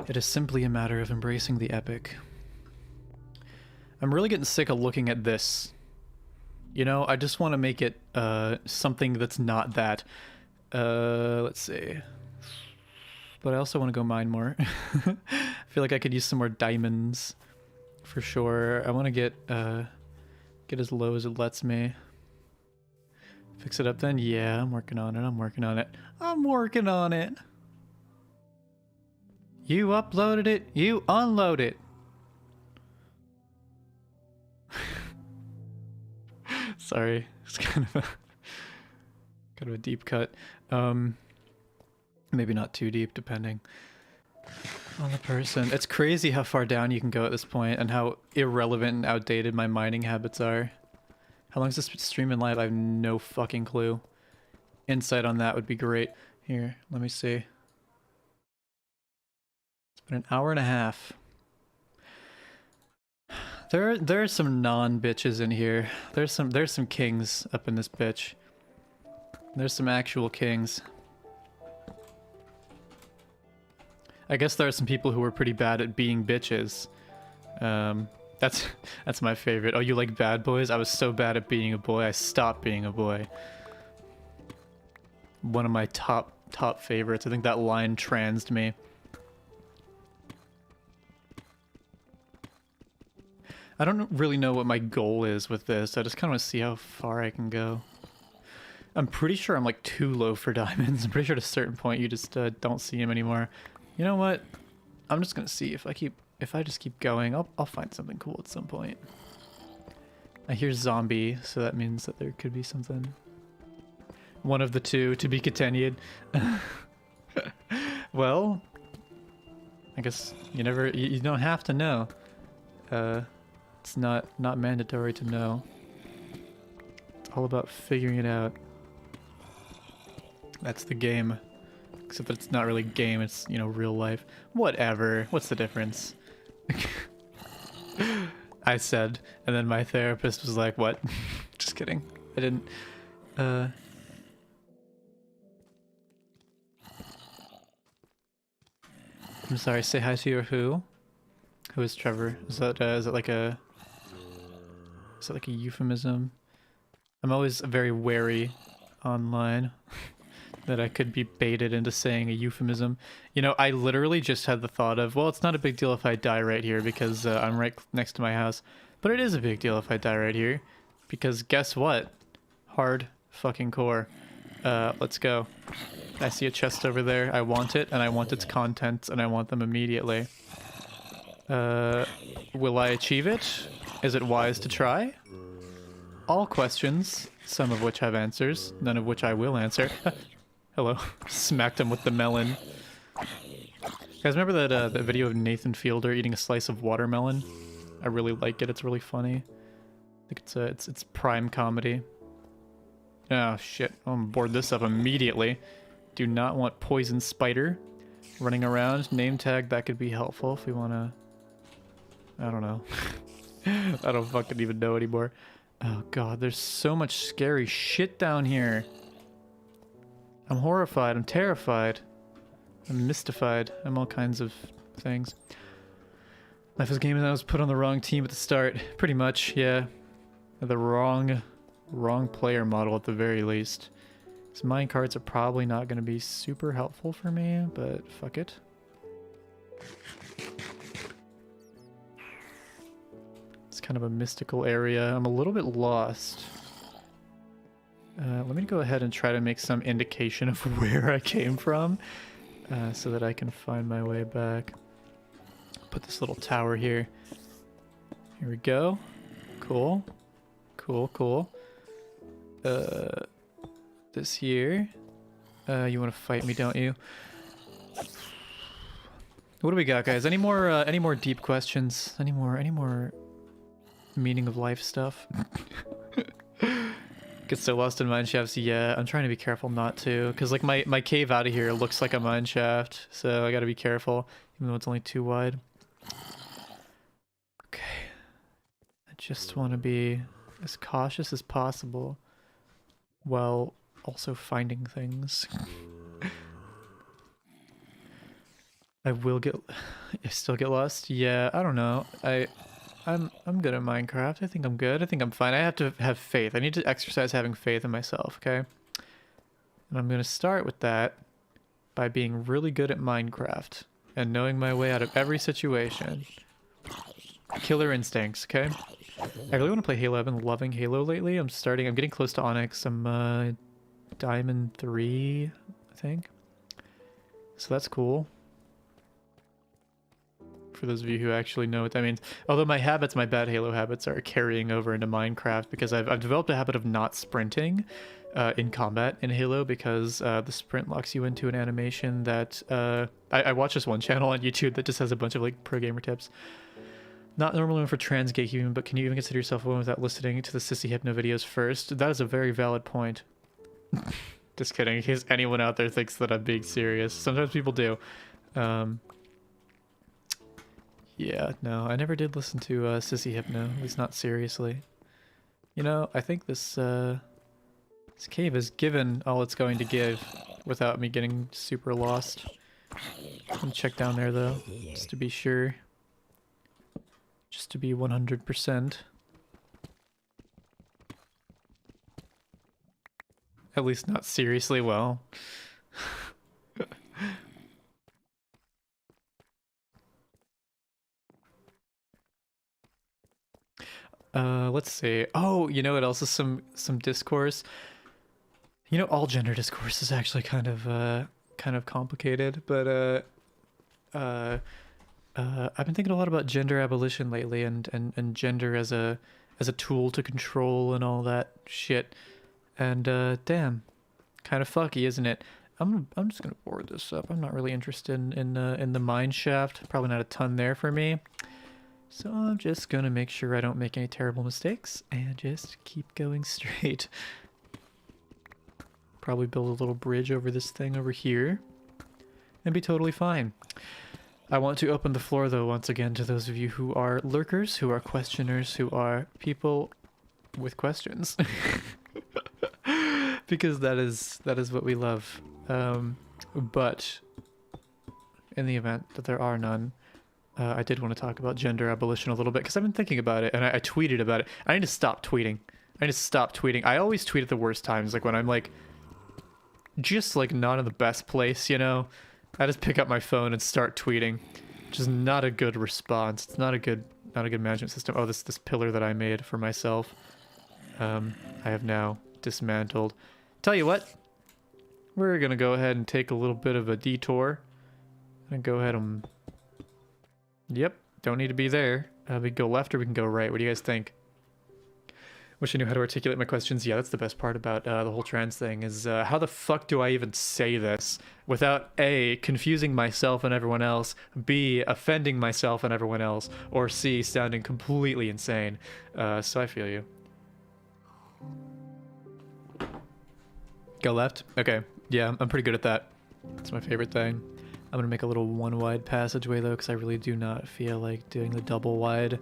It is simply a matter of embracing the epic. I'm really getting sick of looking at this. You know, I just want to make it something that's not that. Let's see. But I also want to go mine more. I feel like I could use some more diamonds for sure. I want to get as low as it lets me. Fix it up then? Yeah, I'm working on it. I'm working on it. I'm working on it. You uploaded it. You unload it. Sorry, it's kind of a deep cut. Maybe not too deep, depending on the person. It's crazy how far down you can go at this point, and how irrelevant and outdated my mining habits are. How long is this streaming live? I have no fucking clue. Insight on that would be great. Here, let me see. It's been an hour and a half. There are some non-bitches in here. There's some kings up in this bitch. There's some actual kings. I guess there are some people who are pretty bad at being bitches. That's my favorite. Oh, you like bad boys? I was so bad at being a boy, I stopped being a boy. One of my top favorites. I think that line transed me. I don't really know what my goal is with this. I just kind of want to see how far I can go. I'm pretty sure I'm like too low for diamonds. I'm pretty sure at a certain point you just don't see them anymore. You know what? I'm just gonna see if I just keep going. I'll find something cool at some point. I hear zombie, so that means that there could be something. One of the two to be continued. Well, I guess you don't have to know. It's not mandatory to know. It's all about figuring it out. That's the game. Except that it's not really game, it's, you know, real life. Whatever. What's the difference? I said, and then my therapist was like, what? Just kidding. I didn't. I'm sorry, say hi to your who? Who is Trevor? Is that like a euphemism? I'm always very wary online that I could be baited into saying a euphemism. You know, I literally just had the thought of, well, it's not a big deal if I die right here because I'm right next to my house. But it is a big deal if I die right here because guess what? Hard fucking core. Let's go. I see a chest over there. I want it, and I want its contents, and I want them immediately. Will I achieve it? Is it wise to try? All questions, some of which have answers, none of which I will answer. Hello. Smacked him with the melon. Guys, remember that video of Nathan Fielder eating a slice of watermelon? I really like it. It's really funny. I think it's prime comedy. Oh shit! I'm gonna board this up immediately. Do not want poison spider running around. Name tag, that could be helpful if we wanna. I don't know. I don't fucking even know anymore. Oh god, there's so much scary shit down here. I'm horrified, I'm terrified. I'm mystified. I'm all kinds of things. Life is a game and I was put on the wrong team at the start. Pretty much, yeah. The wrong player model at the very least. So mine cards are probably not going to be super helpful for me, but fuck it. It's kind of a mystical area. I'm a little bit lost. Let me go ahead and try to make some indication of where I came from so that I can find my way back. Put this little tower here. Here we go. Cool. Cool, cool. This here. You want to fight me, don't you? What do we got, guys? Any more deep questions? Any more meaning of life stuff? Get so lost in mine shafts. Yeah, I'm trying to be careful not to, because like my cave out of here looks like a mine shaft, so I gotta be careful, even though it's only 2 wide. Okay, I just want to be as cautious as possible while also finding things. I will get, I still get lost. Yeah, I don't know. I'm good at Minecraft. I think I'm good. I think I'm fine. I have to have faith. I need to exercise having faith in myself, okay? And I'm going to start with that by being really good at Minecraft and knowing my way out of every situation. Killer instincts, okay? I really want to play Halo. I've been loving Halo lately. I'm getting close to Onyx. I'm Diamond 3, I think. So that's cool. For those of you who actually know what that means. Although my bad Halo habits are carrying over into Minecraft because I've developed a habit of not sprinting in combat in Halo because the sprint locks you into an animation that I watch this one channel on YouTube that just has a bunch of like pro gamer tips. Not normally one for trans gatekeeping, but can you even consider yourself a woman without listening to the Sissy Hypno videos first? That is a very valid point. Just kidding, in case anyone out there thinks that I'm being serious. Sometimes people do. Yeah, no, I never did listen to Sissy Hypno, at least not seriously. You know, I think this cave has given all it's going to give without me getting super lost. I'm gonna check down there though, just to be sure. Just to be 100%. At least not seriously well. Let's see. Oh, you know what else is some discourse? You know, all gender discourse is actually kind of complicated, but I've been thinking a lot about gender abolition lately and gender as a tool to control and all that shit. And damn, kind of fucky, isn't it? I'm just gonna board this up. I'm not really interested in the mine shaft. Probably not a ton there for me. So I'm just gonna make sure I don't make any terrible mistakes and just keep going straight. Probably build a little bridge over this thing over here and be totally fine. I want to open the floor though once again to those of you who are lurkers, who are questioners, who are people with questions. Because that is what we love. But in the event that there are none, I did want to talk about gender abolition a little bit because I've been thinking about it and I tweeted about it. I need to stop tweeting. I always tweet at the worst times, like when I'm like just like not in the best place, you know. I just pick up my phone and start tweeting, which is not a good response. It's not a good management system. Oh, this pillar that I made for myself, I have now dismantled. Tell you what, we're gonna go ahead and take a little bit of a detour and go ahead and, yep, don't need to be there. We can go left or we can go right. What do you guys think? Wish I knew how to articulate my questions. Yeah, that's the best part about the whole trans thing is how the fuck do I even say this without A, confusing myself and everyone else, B, offending myself and everyone else, or C, sounding completely insane. So I feel you. Go left? Okay. Yeah, I'm pretty good at that. That's my favorite thing. I'm gonna make a little one wide passageway though, because I really do not feel like doing the double wide.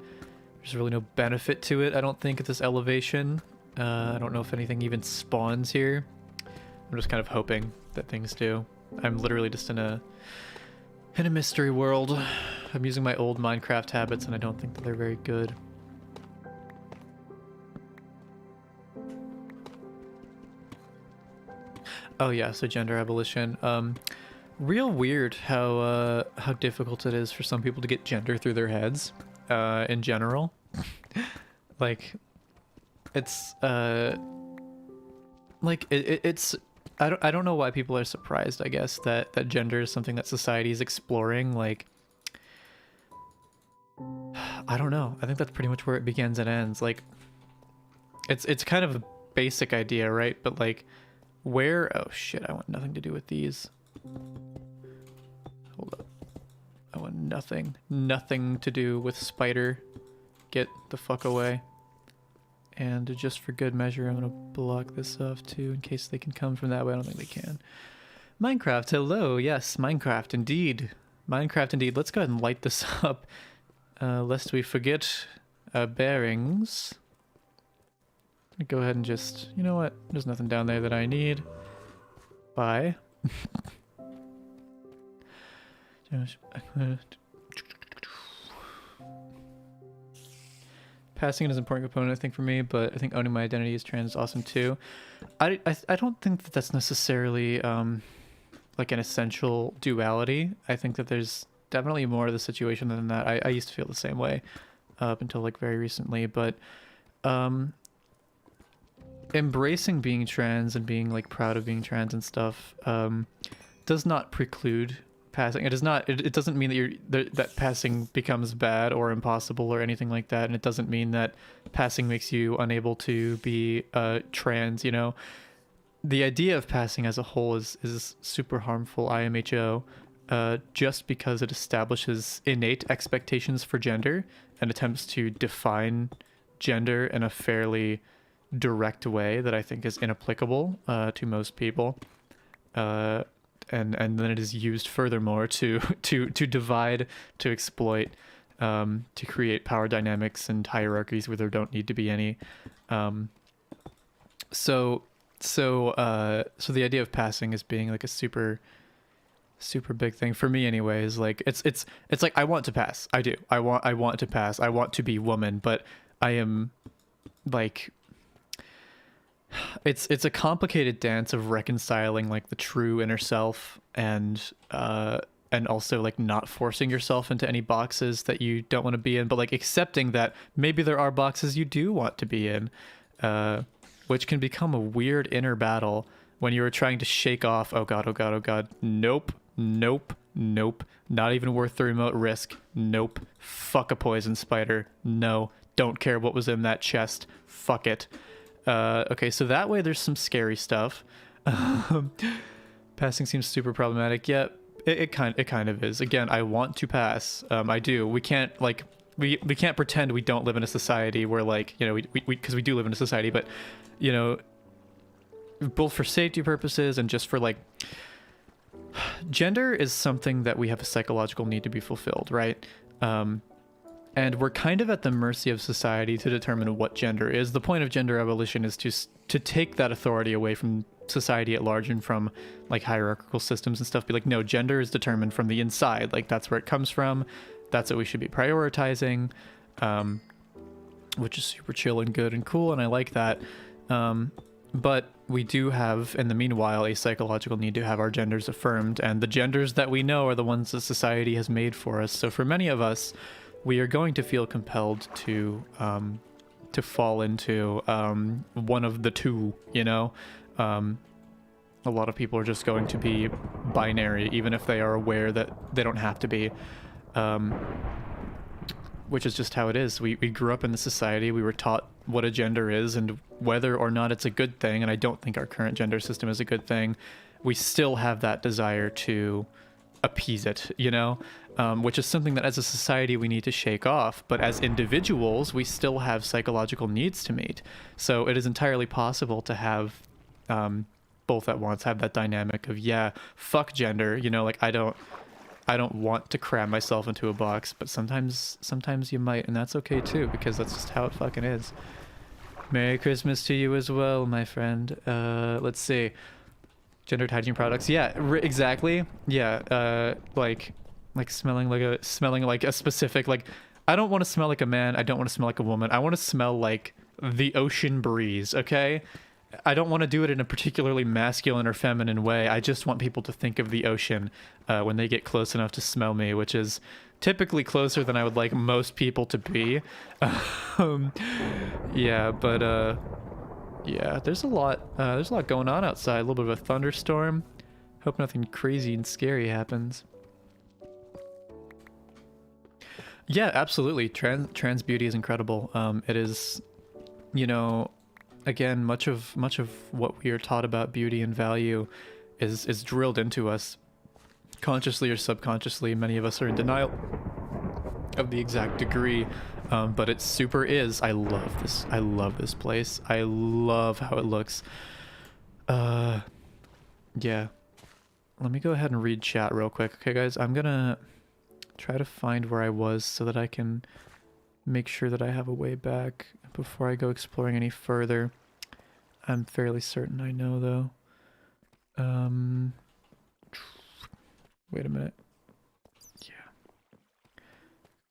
There's really no benefit to it, I don't think, at this elevation. I don't know if anything even spawns here. I'm just kind of hoping that things do. I'm literally just in a mystery world. I'm using my old Minecraft habits and I don't think that they're very good. Oh yeah, so gender abolition. Real weird how difficult it is for some people to get gender through their heads. In general. Like it's like it's I don't know why people are surprised, I guess, that gender is something that society is exploring. Like I don't know. I think that's pretty much where it begins and ends. Like it's kind of a basic idea, right? But like where, oh shit, I want nothing to do with these. Hold up. I want nothing to do with spider. Get the fuck away. And just for good measure, I'm gonna block this off too in case they can come from that way. I don't think they can. Minecraft, hello. Yes, Minecraft indeed. Minecraft indeed. Let's go ahead and light this up, lest we forget our bearings. Go ahead and just, you know what? There's nothing down there that I need. Bye. Passing is an important component, I think, for me, but I think owning my identity as trans is awesome too. I don't think that that's necessarily like an essential duality. I think that there's definitely more to the situation than that. I used to feel the same way up until like very recently, but embracing being trans and being like proud of being trans and stuff does not preclude passing. It does not. It doesn't mean that passing becomes bad or impossible or anything like that, and it doesn't mean that passing makes you unable to be trans. You know, the idea of passing as a whole is super harmful. IMHO, just because it establishes innate expectations for gender and attempts to define gender in a fairly direct way that I think is inapplicable to most people. And then it is used furthermore to divide, to exploit, to create power dynamics and hierarchies where there don't need to be any. So the idea of passing as being like a super big thing for me anyways. Like it's like I want to pass. I do. I want to pass. I want to be woman, but I am like, it's a complicated dance of reconciling like the true inner self and also like not forcing yourself into any boxes that you don't want to be in, but like accepting that maybe there are boxes you do want to be in, which can become a weird inner battle when you are trying to shake off, oh god, nope, not even worth the remote risk, nope, fuck a poison spider, no, don't care what was in that chest, fuck it. Okay, so that way there's some scary stuff. Passing seems super problematic. Yeah, it kind of is. Again, I want to pass. I do. We can't like we can't pretend we don't live in a society where like, you know, we because we do live in a society, but you know, both for safety purposes and just for like, gender is something that we have a psychological need to be fulfilled, right? And we're kind of at the mercy of society to determine what gender is. The point of gender abolition is to take that authority away from society at large and from like hierarchical systems and stuff. Be like, no, gender is determined from the inside. Like that's where it comes from. That's what we should be prioritizing, which is super chill and good and cool. And I like that. But we do have, in the meanwhile, a psychological need to have our genders affirmed. And the genders that we know are the ones that society has made for us. So for many of us, we are going to feel compelled to fall into one of the two, you know? A lot of people are just going to be binary, even if they are aware that they don't have to be, which is just how it is. We grew up in the society, we were taught what a gender is and whether or not it's a good thing, and I don't think our current gender system is a good thing. We still have that desire to appease it, you know? Which is something that as a society we need to shake off, but as individuals we still have psychological needs to meet. So it is entirely possible to have both at once, have that dynamic of, yeah, fuck gender, you know, like I don't want to cram myself into a box, but sometimes you might, and that's okay too, because that's just how it fucking is. Merry Christmas to you as well, my friend. Let's see. Gendered hygiene products. Yeah, exactly. Yeah, like smelling like a specific, like, I don't want to smell like a man, I don't want to smell like a woman, I want to smell like the ocean breeze, okay? I don't want to do it in a particularly masculine or feminine way. I just want people to think of the ocean when they get close enough to smell me, which is typically closer than I would like most people to be. Yeah, but yeah, there's a lot going on outside. A little bit of a thunderstorm. Hope nothing crazy and scary happens. Yeah, absolutely. Trans beauty is incredible. It is, you know, again, much of what we are taught about beauty and value is drilled into us, consciously or subconsciously. Many of us are in denial of the exact degree, but it super is. I love this. I love this place. I love how it looks. Yeah. Let me go ahead and read chat real quick. Okay, guys, I'm gonna try to find where I was so that I can make sure that I have a way back before I go exploring any further. I'm fairly certain I know, though. Wait a minute. Yeah.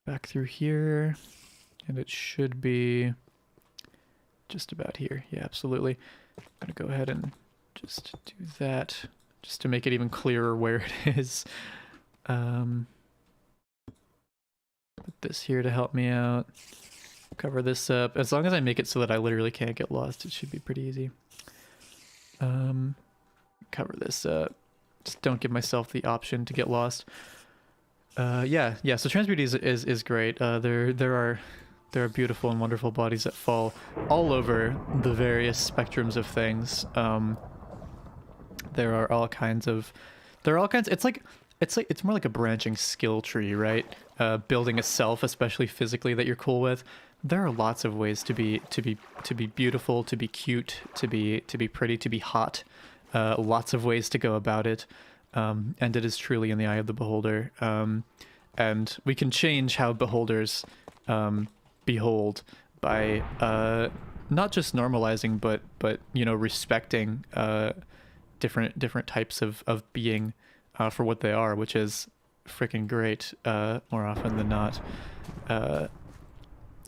Back through here, and it should be just about here. Yeah, absolutely. I'm gonna go ahead and just do that, just to make it even clearer where it is. Put this here to help me out. Cover this up. As long as I make it so that I literally can't get lost, it should be pretty easy. Cover this up. Just don't give myself the option to get lost. Yeah. So Transbeauty is great. There are beautiful and wonderful bodies that fall all over the various spectrums of things. There are all kinds. It's more like a branching skill tree, right? Building a self, especially physically, that you're cool with. There are lots of ways to be beautiful, to be cute, to be pretty, to be hot. Lots of ways to go about it, and it is truly in the eye of the beholder. And we can change how beholders behold by not just normalizing, but respecting different types of being for what they are, which is freaking great more often than not.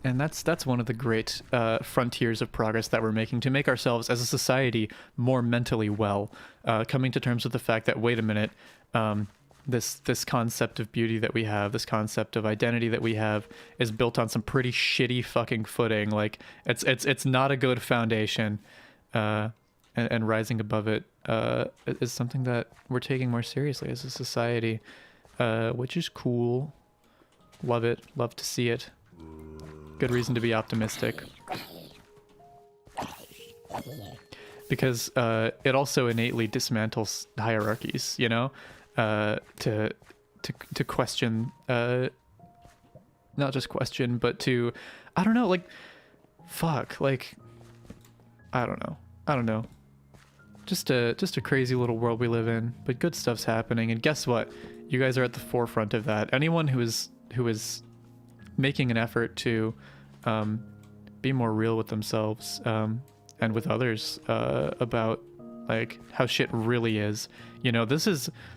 And that's one of the great frontiers of progress that we're making to make ourselves as a society more mentally well, coming to terms with the fact that, wait a minute, this concept of beauty that we have, this concept of identity that we have, is built on some pretty shitty fucking footing. Like it's not a good foundation, and rising above it is something that we're taking more seriously as a society, which is cool. Love it. Love to see it. Good reason to be optimistic. Because it also innately dismantles hierarchies, to question, not just question, but to, I don't know, I don't know. Just a crazy little world we live in, but good stuff's happening, and guess what? You guys are at the forefront of that. Anyone who is making an effort to be more real with themselves and with others about like how shit really is.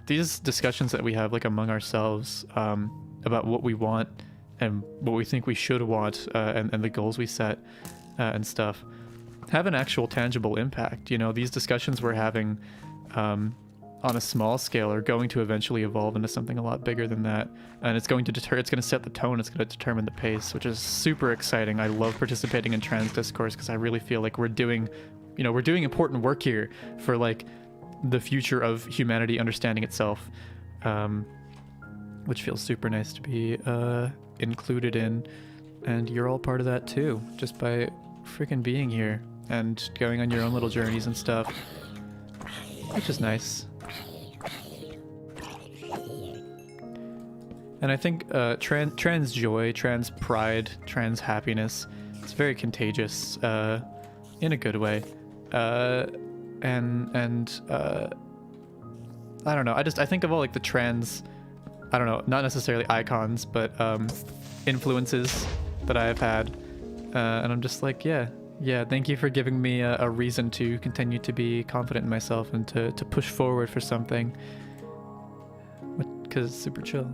These discussions that we have like among ourselves about what we want and what we think we should want, and the goals we set and stuff, have an actual tangible impact. These discussions we're having on a small scale are going to eventually evolve into something a lot bigger than that, and it's going to set the tone, it's going to determine the pace, which is super exciting. I love participating in trans discourse because I really feel like we're doing important work here for like the future of humanity understanding itself, which feels super nice to be included in, and you're all part of that too, just by freaking being here and going on your own little journeys and stuff, which is nice. And I think trans joy, trans pride, trans happiness, it's very contagious in a good way. And I don't know, I think of all like the trans, I don't know, not necessarily icons, but influences that I have had, and I'm just like, yeah, thank you for giving me a reason to continue to be confident in myself and to push forward for something, because it's super chill.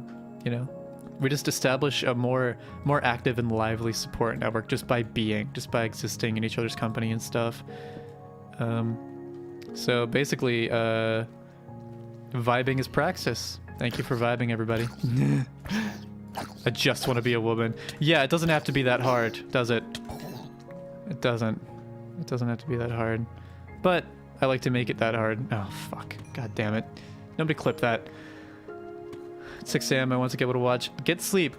We just establish a more active and lively support network just by existing in each other's company and stuff. So basically, vibing is praxis. Thank you for vibing, everybody. I just want to be a woman. Yeah, it doesn't have to be that hard, does it? It doesn't have to be that hard. But I like to make it that hard. Oh, fuck. God damn it. Nobody clip that. 6 a.m. I want to get able to watch. Get sleep.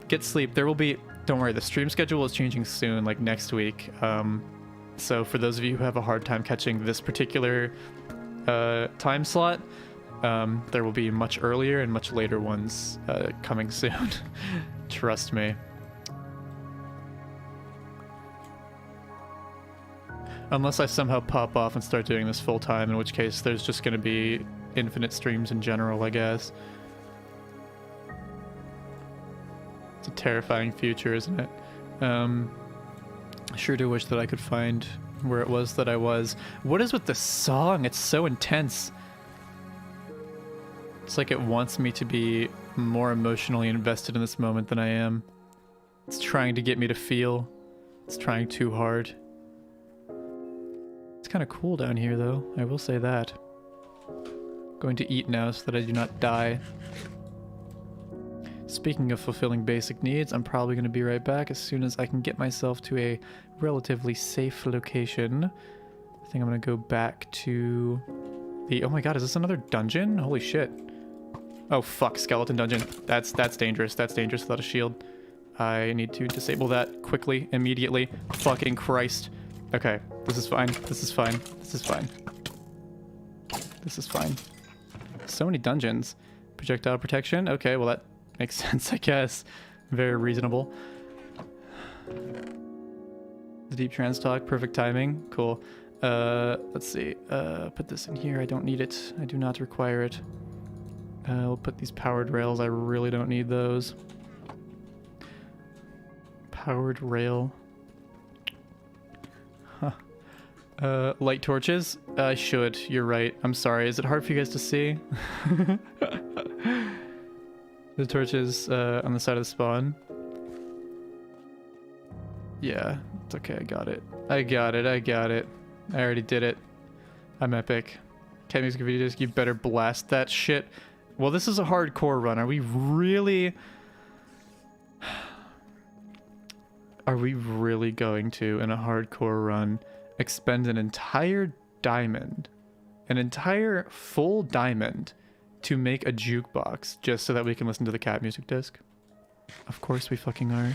There will be, don't worry, the stream schedule is changing soon, like next week. So for those of you who have a hard time catching this particular time slot, there will be much earlier and much later ones coming soon. Trust me. Unless I somehow pop off and start doing this full time, in which case there's just going to be infinite streams in general, I guess. It's a terrifying future, isn't it? I sure do wish that I could find where it was that I was. What is with this song? It's so intense. It's like it wants me to be more emotionally invested in this moment than I am. It's trying to get me to feel. It's trying too hard. It's kind of cool down here, though. I will say that. Going to eat now so that I do not die. Speaking of fulfilling basic needs, I'm probably going to be right back as soon as I can get myself to a relatively safe location. I think I'm going to go back to the... Oh my god, is this another dungeon? Holy shit. Oh fuck, skeleton dungeon. That's dangerous. That's dangerous without a shield. I need to disable that quickly, immediately. Fucking Christ. Okay, this is fine. This is fine. This is fine. This is fine. So many dungeons. Projectile protection? Okay, well that makes sense, I guess. Very reasonable. The deep trance talk, perfect timing. Cool. Let's see. Put this in here. I don't need it. I do not require it. I'll put these powered rails. I really don't need those. Powered rail. Huh. Light torches? I should. You're right. I'm sorry. Is it hard for you guys to see? The torches on the side of the spawn. Yeah, it's okay. I got it. I got it. I got it. I already did it. I'm epic. Cat music videos, you better blast that shit. Well, this is a hardcore run. Are we really... Are we really going to, in a hardcore run, expend an entire diamond, an entire full diamond, to make a jukebox just so that we can listen to the cat music disc? Of course we fucking are.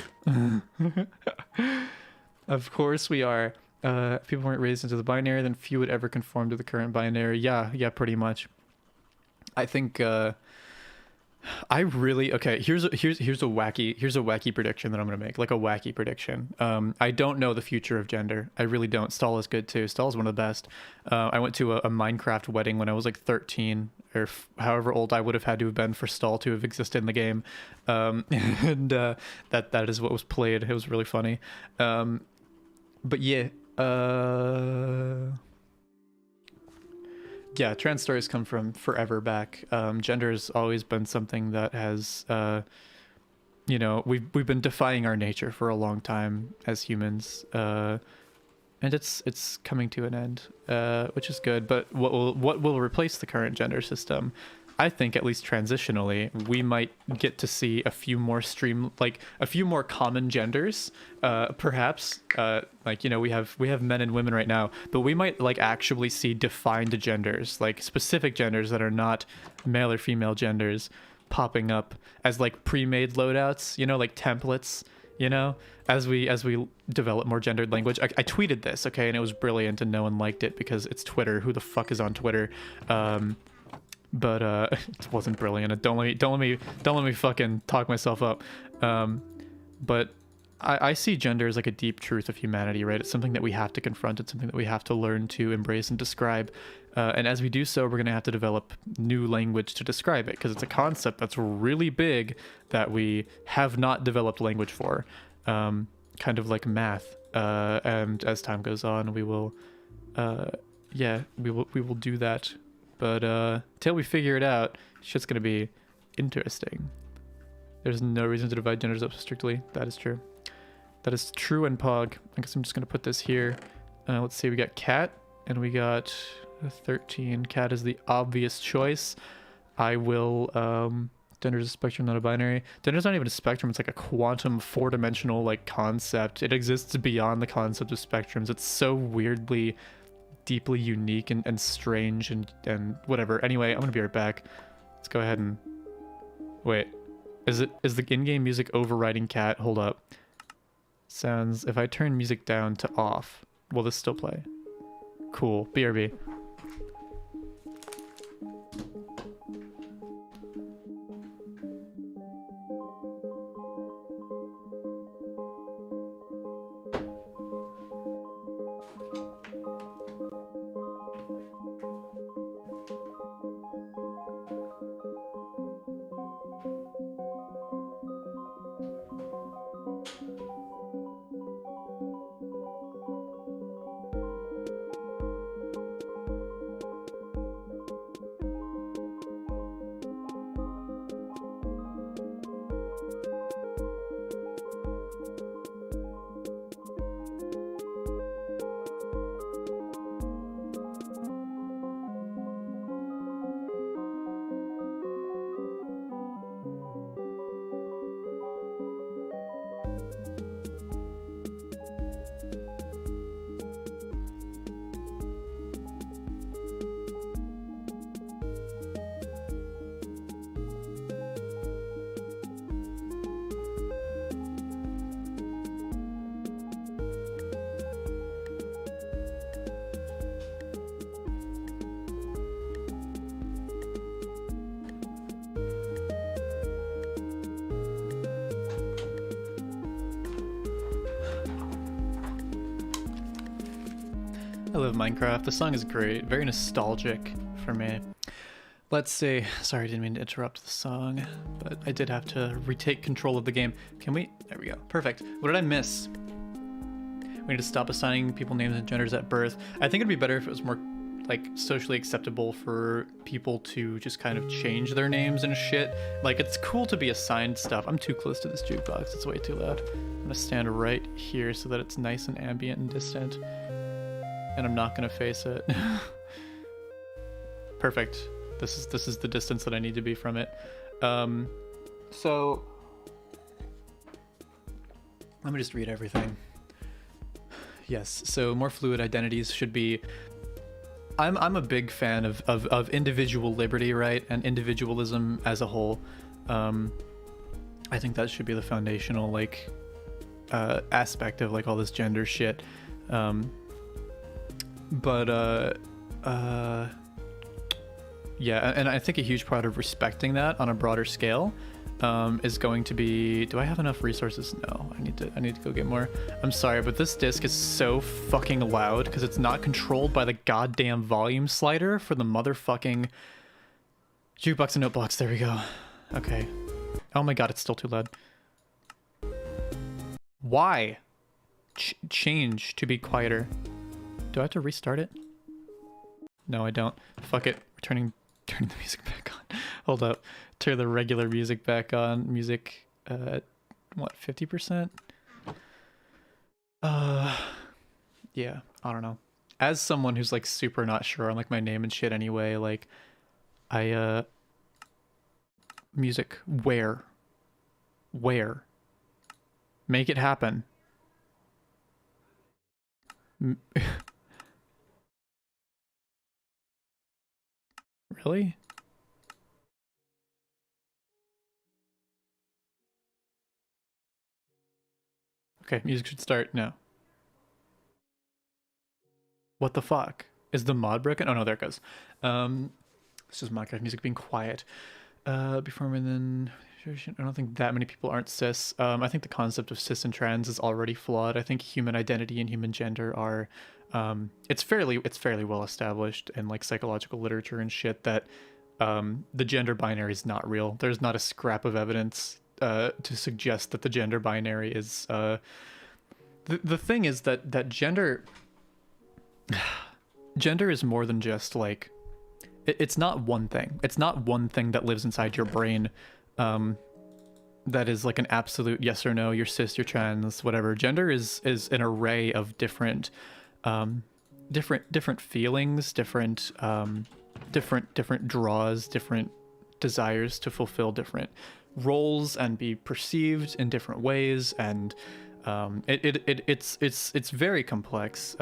Of course we are. If people weren't raised into the binary, then few would ever conform to the current binary. Yeah, pretty much. I think I really here's a wacky prediction that I'm gonna make, like a wacky prediction. I don't know the future of gender. I really don't. Stall is good too. Stall is one of the best. I went to a Minecraft wedding when I was like 13 or however old I would have had to have been for Stall to have existed in the game, and that is what was played. It was really funny. But yeah. Yeah, trans stories come from forever back. Gender has always been something that has, you know, we've been defying our nature for a long time as humans, and it's coming to an end, which is good. But what will replace the current gender system? I think, at least transitionally, we might get to see a few more a few more common genders, perhaps. Like, you know, we have men and women right now, but we might like actually see defined genders, like specific genders that are not male or female genders, popping up as like pre-made loadouts, you know, like templates, you know, as we develop more gendered language. I tweeted this, okay, and it was brilliant, and no one liked it because it's Twitter. Who the fuck is on Twitter? But it wasn't brilliant. Don't let me fucking talk myself up. But I see gender as like a deep truth of humanity, right? It's something that we have to confront. It's something that we have to learn to embrace and describe. And as we do so, we're gonna have to develop new language to describe it, because it's a concept that's really big that we have not developed language for. Kind of like math. And as time goes on, we will do that. But till we figure it out, shit's gonna be interesting. There's no reason to divide genders up so strictly. That is true. That is true and pog. I guess I'm just gonna put this here. Let's see, we got cat and we got 13. Cat is the obvious choice. I will gender is a spectrum, not a binary. Gender's not even a spectrum, it's like a quantum 4-dimensional like concept. It exists beyond the concept of spectrums. It's so weirdly deeply unique and strange and whatever. Anyway, I'm gonna be right back. Let's go ahead and wait. Is the in-game music overriding cat? Hold up. Sounds, if I turn music down to off, will this still play? Cool. BRB. I love Minecraft. The song is great. Very nostalgic for me. Let's see. Sorry, I didn't mean to interrupt the song, but I did have to retake control of the game. Can we? There we go. Perfect. What did I miss? We need to stop assigning people names and genders at birth. I think it'd be better if it was more like socially acceptable for people to just kind of change their names and shit. Like, it's cool to be assigned stuff. I'm too close to this jukebox. It's way too loud. I'm gonna stand right here so that it's nice and ambient and distant. And I'm not gonna face it. Perfect. This is the distance that I need to be from it. So let me just read everything. Yes, so more fluid identities should be... I'm a big fan of individual liberty, right? And individualism as a whole. I think that should be the foundational, like, aspect of, like, all this gender shit. Yeah, and I think a huge part of respecting that on a broader scale is going to be... Do I have enough resources? No, I need to go get more. I'm sorry, but this disc is so fucking loud because it's not controlled by the goddamn volume slider for the motherfucking jukebox and notebox. There we go. Okay. Oh my god, it's still too loud. Why? Change to be quieter. Do I have to restart it? No, I don't. Fuck it. We're turning the music back on. Hold up. Turn the regular music back on. Music what, 50%? Yeah, I don't know. As someone who's like super not sure on like my name and shit anyway, like music, where? Make it happen. Really? Okay, music should start now. What the fuck? Is the mod broken? Oh no, there it goes. This is Minecraft music being quiet. Before and then... I don't think that many people aren't cis. I think the concept of cis and trans is already flawed. I think human identity and human gender are... it's fairly well established in like psychological literature and shit that the gender binary is not real. There's not a scrap of evidence to suggest that the gender binary is... The thing is that gender is more than just like... It's not one thing. It's not one thing that lives inside your brain that is like an absolute yes or no, you're cis, you're trans, whatever. Gender is an array of different feelings, different draws, different desires to fulfill different roles and be perceived in different ways, and it's very complex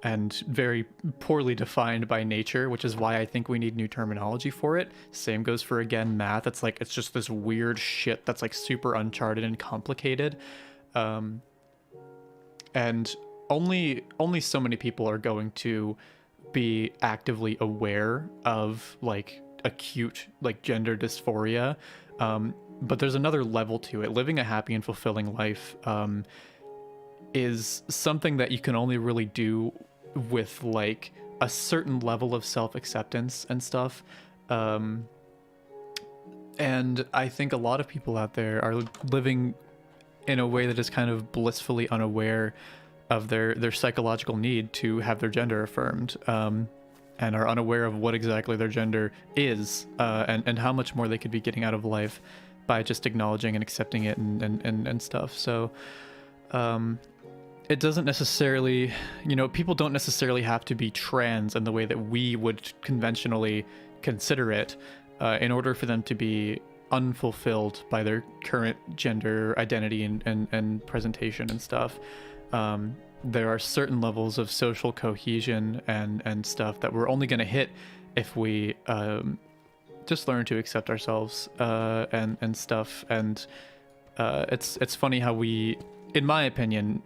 and very poorly defined by nature, which is why I think we need new terminology for it. Same goes for, again, math. It's like, it's just this weird shit that's like super uncharted and complicated. And only so many people are going to be actively aware of like acute like gender dysphoria. But there's another level to it. Living a happy and fulfilling life is something that you can only really do with like a certain level of self-acceptance and stuff. And I think a lot of people out there are living in a way that is kind of blissfully unaware of their psychological need to have their gender affirmed, and are unaware of what exactly their gender is, and how much more they could be getting out of life by just acknowledging and accepting it and stuff. So it doesn't necessarily, you know, people don't necessarily have to be trans in the way that we would conventionally consider it in order for them to be unfulfilled by their current gender identity and presentation and stuff. There are certain levels of social cohesion and stuff that we're only going to hit if we just learn to accept ourselves and stuff. And it's funny how we, in my opinion,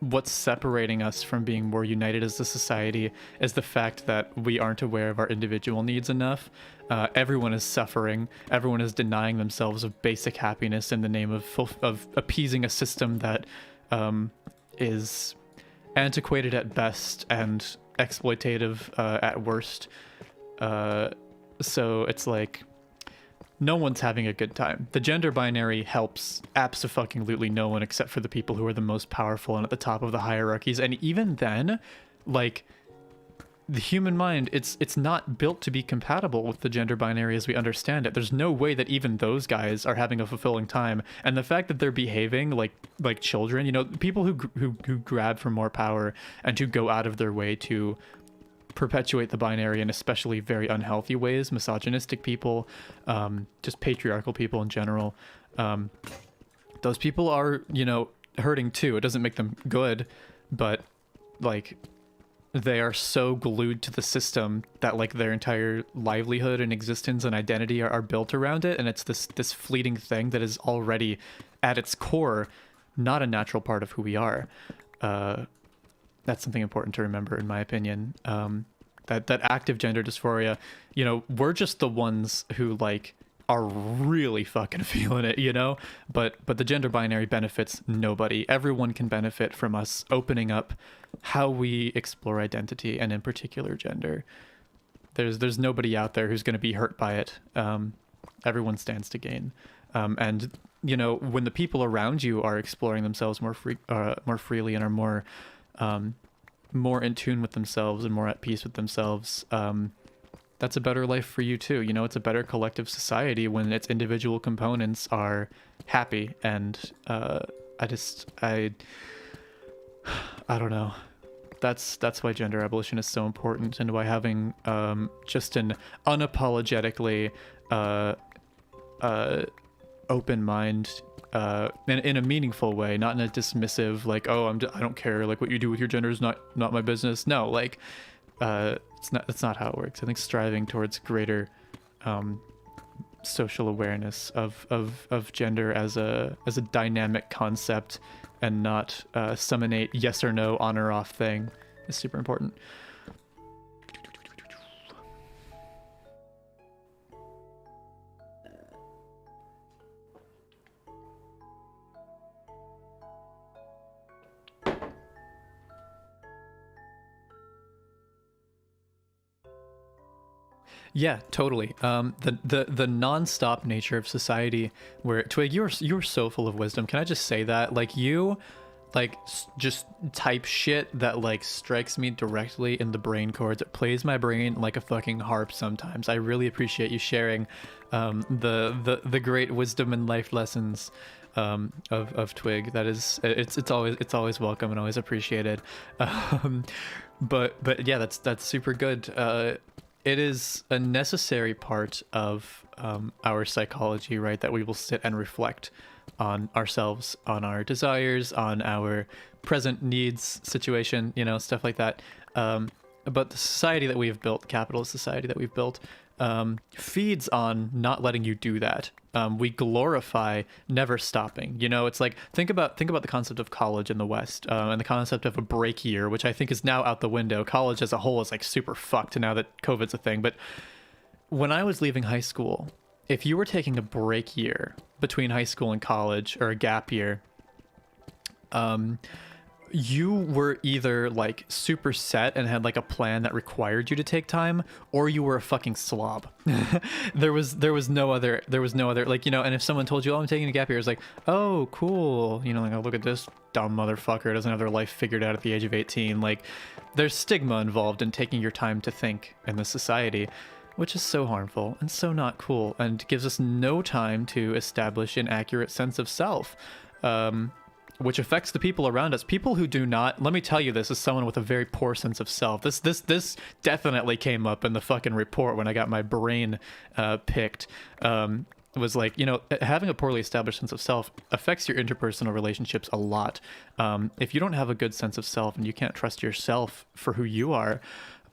what's separating us from being more united as a society is the fact that we aren't aware of our individual needs enough. Everyone is suffering. Everyone is denying themselves of basic happiness in the name of appeasing a system that is antiquated at best and exploitative at worst. So it's like no one's having a good time. The gender binary helps abso-fucking-lutely no one except for the people who are the most powerful and at the top of the hierarchies. And even then, like, the human mind, it's not built to be compatible with the gender binary as we understand it. There's no way that even those guys are having a fulfilling time. And the fact that they're behaving like children, you know, people who grab for more power and who go out of their way to perpetuate the binary in especially very unhealthy ways, misogynistic people, just patriarchal people in general, those people are, you know, hurting too. It doesn't make them good, but like they are so glued to the system that like their entire livelihood and existence and identity are built around it, and it's this fleeting thing that is already at its core not a natural part of who we are. That's something important to remember, in my opinion. That active gender dysphoria, you know, we're just the ones who like are really fucking feeling it, you know. But the gender binary benefits nobody. Everyone can benefit from us opening up how we explore identity, and in particular gender. There's nobody out there who's going to be hurt by it. Everyone stands to gain. And you know, when the people around you are exploring themselves more freely and are more in tune with themselves and more at peace with themselves, that's a better life for you too. You know, it's a better collective society when its individual components are happy. And I don't know. That's why gender abolition is so important, and why having just an unapologetically open mind, in a meaningful way, not in a dismissive like, oh, I don't care, like what you do with your gender is not my business. No, like that's not how it works. I think striving towards greater social awareness of gender as a dynamic concept, and not some innate yes or no, on or off thing, is super important. Yeah, totally. The non-stop nature of society, where Twig, you're so full of wisdom. Can I just say that? Like you, like just type shit that like strikes me directly in the brain chords. It plays my brain like a fucking harp sometimes. I really appreciate you sharing the great wisdom and life lessons of Twig. That is, it's always welcome and always appreciated. But yeah, that's super good. It is a necessary part of our psychology, right? That we will sit and reflect on ourselves, on our desires, on our present needs, situation, you know, stuff like that. But the society that we've built, capitalist society that we've built, feeds on not letting you do that. We glorify never stopping. You know, it's like, think about the concept of college in the West, and the concept of a break year, which I think is now out the window. College as a whole is like super fucked now that COVID's a thing. But when I was leaving high school, if you were taking a break year between high school and college, or a gap year, you were either like super set and had like a plan that required you to take time, or you were a fucking slob. there was no other, like, you know. And if someone told you, oh, I'm taking a gap year, it's like, oh, cool, you know, like, oh, look at this dumb motherfucker, doesn't have their life figured out at the age of 18. Like, there's stigma involved in taking your time to think in this society, which is so harmful and so not cool, and gives us no time to establish an accurate sense of self, which affects the people around us. People who do not, let me tell you this as someone with a very poor sense of self. This definitely came up in the fucking report when I got my brain picked. It was like, you know, having a poorly established sense of self affects your interpersonal relationships a lot. If you don't have a good sense of self and you can't trust yourself for who you are,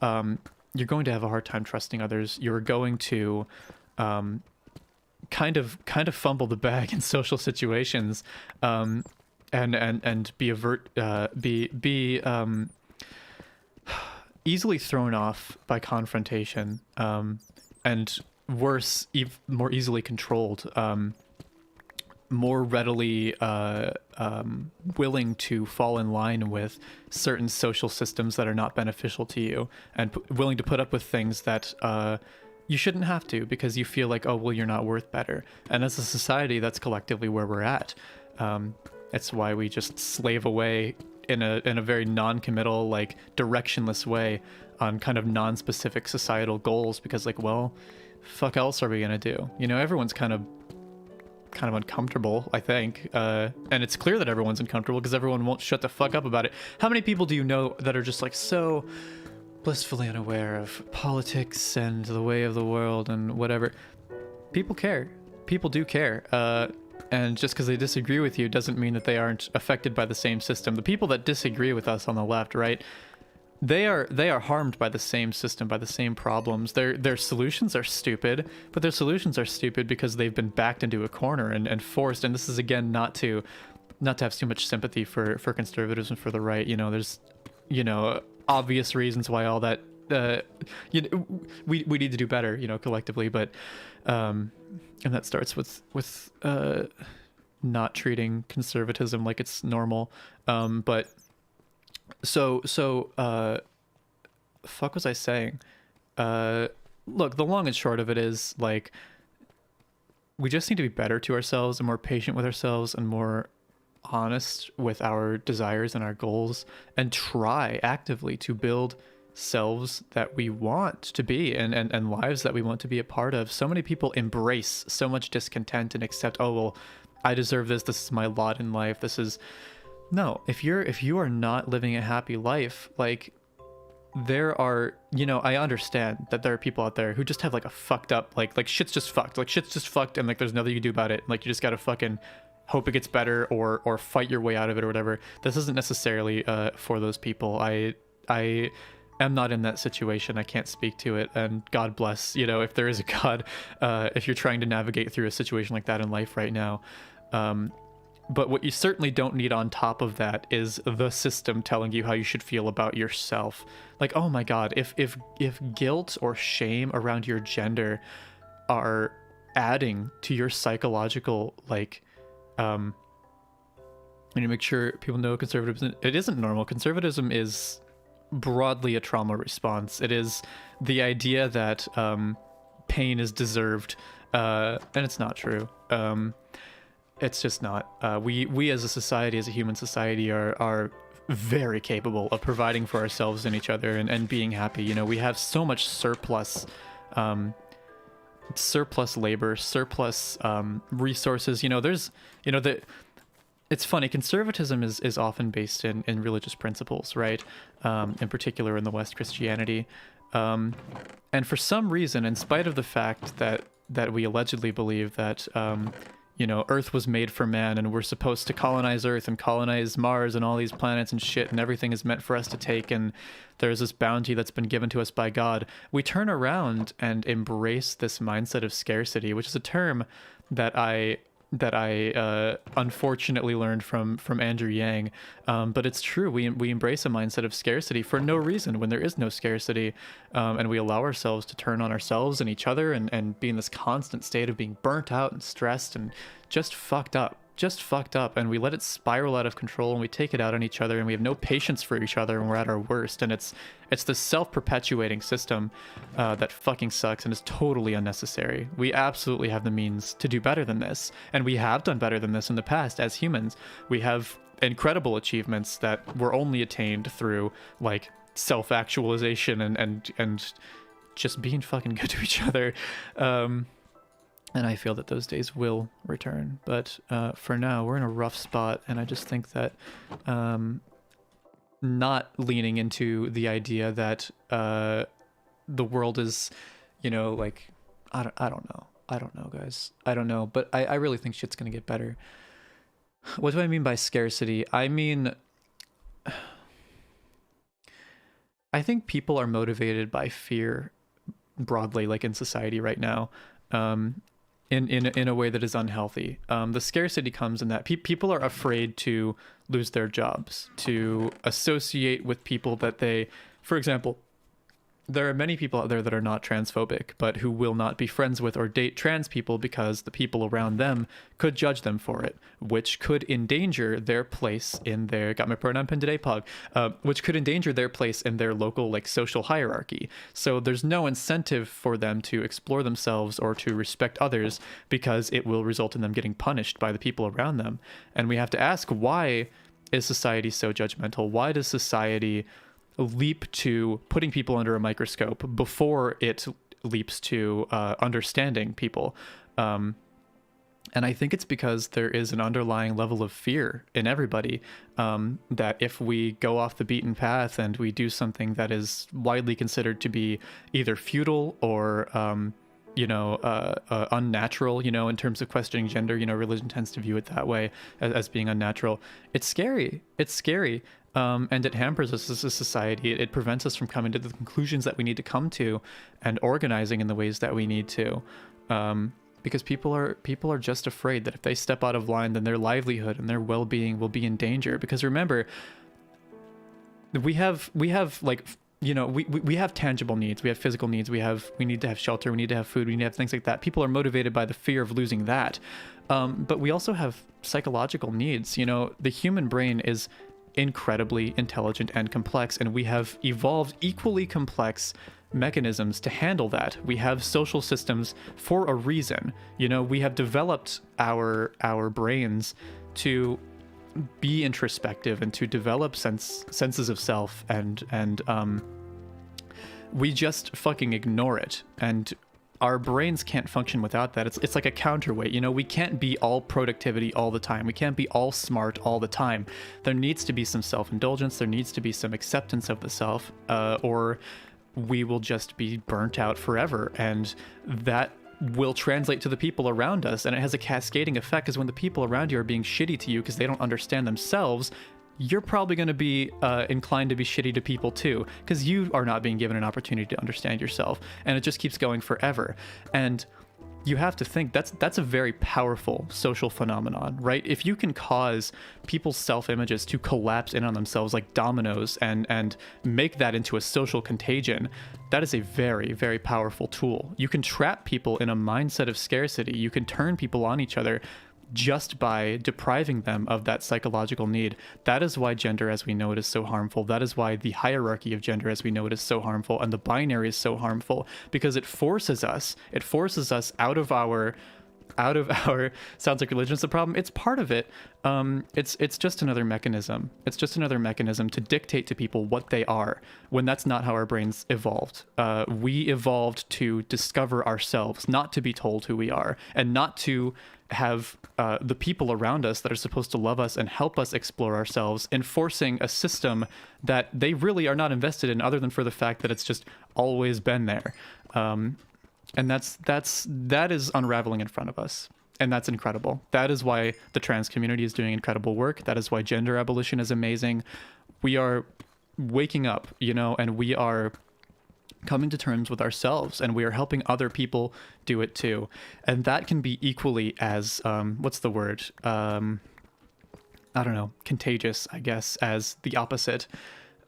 you're going to have a hard time trusting others. You're going to kind of fumble the bag in social situations, and be easily thrown off by confrontation, and worse, more easily controlled. more readily willing to fall in line with certain social systems that are not beneficial to you, and willing to put up with things that you shouldn't have to, because you feel like, oh, well, you're not worth better. And as a society, that's collectively where we're at. It's why we just slave away in a very non-committal, like directionless way on kind of non-specific societal goals, because like, well, fuck else are we gonna do? You know, everyone's kind of uncomfortable, I think, and it's clear that everyone's uncomfortable because everyone won't shut the fuck up about it. How many people do you know that are just like so blissfully unaware of politics and the way of the world and whatever? People care. People do care. And just because they disagree with you doesn't mean that they aren't affected by the same system. The people that disagree with us on the left, right? They are harmed by the same system, by the same problems. Their solutions are stupid, but their solutions are stupid because they've been backed into a corner and forced. And this is, again, not to have too much sympathy for conservatism, for the right. You know, there's, you know, obvious reasons why all that, you know, we need to do better, you know, collectively. But and that starts with not treating conservatism like it's normal. But so fuck was I saying? Look, the long and short of it is, like, we just need to be better to ourselves and more patient with ourselves and more honest with our desires and our goals, and try actively to build selves that we want to be and lives that we want to be a part of. So many people embrace so much discontent and accept, oh, well, I deserve this. This is my lot in life. This is... No, if you are not living a happy life, like, there are, you know, I understand that there are people out there who just have like a fucked up, like shit's just fucked, and like there's nothing you can do about it. Like, you just gotta fucking hope it gets better or fight your way out of it or whatever. This isn't necessarily for those people. I am not in that situation. I can't speak to it, and God bless, you know, if there is a God, if you're trying to navigate through a situation like that in life right now. But what you certainly don't need on top of that is the system telling you how you should feel about yourself. Like, oh my God, if guilt or shame around your gender are adding to your psychological, like, I need to make sure people know conservatism, it isn't normal. Conservatism is broadly a trauma response. It is the idea that pain is deserved, and it's not true. It's just not. We as a society, as a human society, are very capable of providing for ourselves and each other and being happy. You know, we have so much surplus labor, surplus resources. You know, there's, you know, it's funny, conservatism is often based in religious principles, right? In particular in the West, Christianity. And for some reason, in spite of the fact that we allegedly believe that you know, Earth was made for man, and we're supposed to colonize Earth and colonize Mars and all these planets and shit, and everything is meant for us to take, and there's this bounty that's been given to us by God. We turn around and embrace this mindset of scarcity, which is a term that I unfortunately learned from Andrew Yang, but it's true. We embrace a mindset of scarcity for no reason when there is no scarcity, and we allow ourselves to turn on ourselves and each other and be in this constant state of being burnt out and stressed and just fucked up, and we let it spiral out of control, and we take it out on each other, and we have no patience for each other when we're at our worst. And it's this self-perpetuating system that fucking sucks and is totally unnecessary. We absolutely have the means to do better than this, and we have done better than this in the past as humans. We have incredible achievements that were only attained through, like, self-actualization and just being fucking good to each other. And I feel that those days will return. But for now, we're in a rough spot. And I just think that not leaning into the idea that the world is, you know, like, I don't know. I don't know, guys. I don't know. But I really think shit's going to get better. What do I mean by scarcity? I mean, I think people are motivated by fear broadly, like in society right now. In a way that is unhealthy. The scarcity comes in that people are afraid to lose their jobs, to associate with people that they, for example, there are many people out there that are not transphobic, but who will not be friends with or date trans people because the people around them could judge them for it, which could endanger their place in their, got my pronoun pin today, Pog, which could endanger their place in their local like social hierarchy. So there's no incentive for them to explore themselves or to respect others because it will result in them getting punished by the people around them. And we have to ask, why is society so judgmental? Why does society leap to putting people under a microscope before it leaps to understanding people? And I think it's because there is an underlying level of fear in everybody, that if we go off the beaten path and we do something that is widely considered to be either futile or unnatural, in terms of questioning gender, religion tends to view it that way, as being unnatural. It's scary. And it hampers us as a society. It prevents us from coming to the conclusions that we need to come to and organizing in the ways that we need to. Because people are just afraid that if they step out of line, then their livelihood and their well-being will be in danger. Because remember, we have like, we have tangible needs, we have physical needs, we need to have shelter, we need to have food, we need to have things like that. People are motivated by the fear of losing that. But we also have psychological needs. The human brain is incredibly intelligent and complex, and we have evolved equally complex mechanisms to handle that. We have social systems for a reason. We have developed our brains to be introspective and to develop senses of self, and we just fucking ignore it, and our brains can't function without that. It's like a counterweight. We can't be all productivity all the time. We can't be all smart all the time. There needs to be some self-indulgence. There needs to be some acceptance of the self, or we will just be burnt out forever. And that will translate to the people around us. And it has a cascading effect, because when the people around you are being shitty to you because they don't understand themselves, you're probably going to be inclined to be shitty to people too, because you are not being given an opportunity to understand yourself, and it just keeps going forever. And you have to think that's a very powerful social phenomenon, right? If you can cause people's self-images to collapse in on themselves like dominoes and make that into a social contagion, that is a very, very powerful tool. You can trap people in a mindset of scarcity. You can turn people on each other just by depriving them of that psychological need. That is why gender as we know it is so harmful. That is why the hierarchy of gender as we know it is so harmful, and the binary is so harmful, because it forces us out of our sounds like religion's the problem. It's part of it. It's just another mechanism. It's just another mechanism to dictate to people what they are, when that's not how our brains evolved. We evolved to discover ourselves, not to be told who we are, and not to have the people around us that are supposed to love us and help us explore ourselves enforcing a system that they really are not invested in, other than for the fact that it's just always been there. And that is unraveling in front of us, and that's incredible. That is why the trans community is doing incredible work. That is why gender abolition is amazing. We are waking up, and we are coming to terms with ourselves, and we are helping other people do it too. And that can be equally as what's the word, I don't know, contagious, I guess, as the opposite.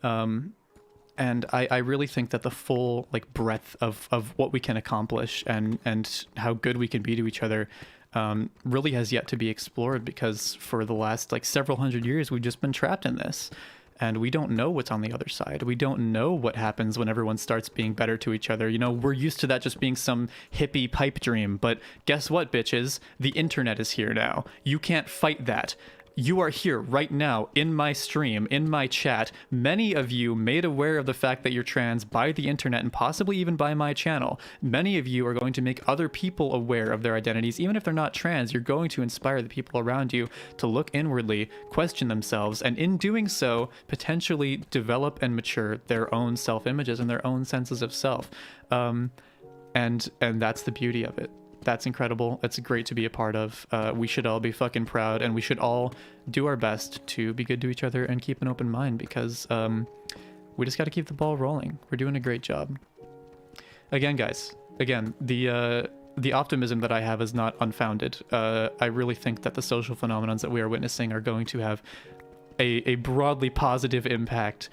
And I really think that the full breadth of what we can accomplish and how good we can be to each other really has yet to be explored, because for the last several hundred years we've just been trapped in this. And we don't know what's on the other side. We don't know what happens when everyone starts being better to each other. We're used to that just being some hippie pipe dream. But guess what, bitches? The internet is here now. You can't fight that. You are here right now in my stream, in my chat. Many of you made aware of the fact that you're trans by the internet and possibly even by my channel. Many of you are going to make other people aware of their identities. Even if they're not trans, you're going to inspire the people around you to look inwardly, question themselves, and in doing so, potentially develop and mature their own self-images and their own senses of self. And that's the beauty of it. That's incredible. It's great to be a part of. We should all be fucking proud, and we should all do our best to be good to each other and keep an open mind, because we just got to keep the ball rolling. We're doing a great job. Again, guys, the optimism that I have is not unfounded. I really think that the social phenomenons that we are witnessing are going to have a broadly positive impact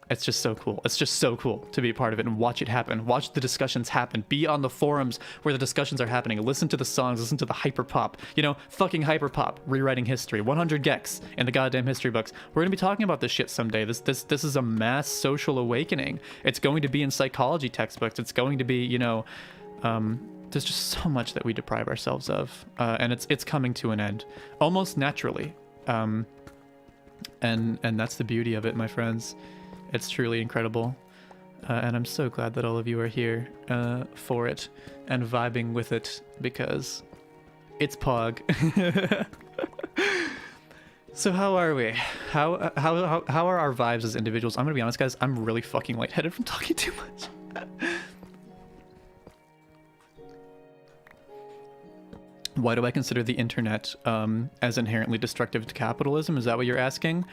It's just so cool. It's just so cool to be a part of it and watch it happen. Watch the discussions happen. Be on the forums where the discussions are happening. Listen to the songs. Listen to the hyperpop. You know, fucking hyperpop. Rewriting history. 100 gex in the goddamn history books. We're gonna be talking about this shit someday. This is a mass social awakening. It's going to be in psychology textbooks. It's going to be, you know, there's just so much that we deprive ourselves of, and it's coming to an end almost naturally. And that's the beauty of it, my friends. It's truly incredible, and I'm so glad that all of you are here for it and vibing with it, because it's Pog. So how are we? How are our vibes as individuals? I'm gonna be honest, guys. I'm really fucking lightheaded from talking too much. Why do I consider the internet as inherently destructive to capitalism? Is that what you're asking?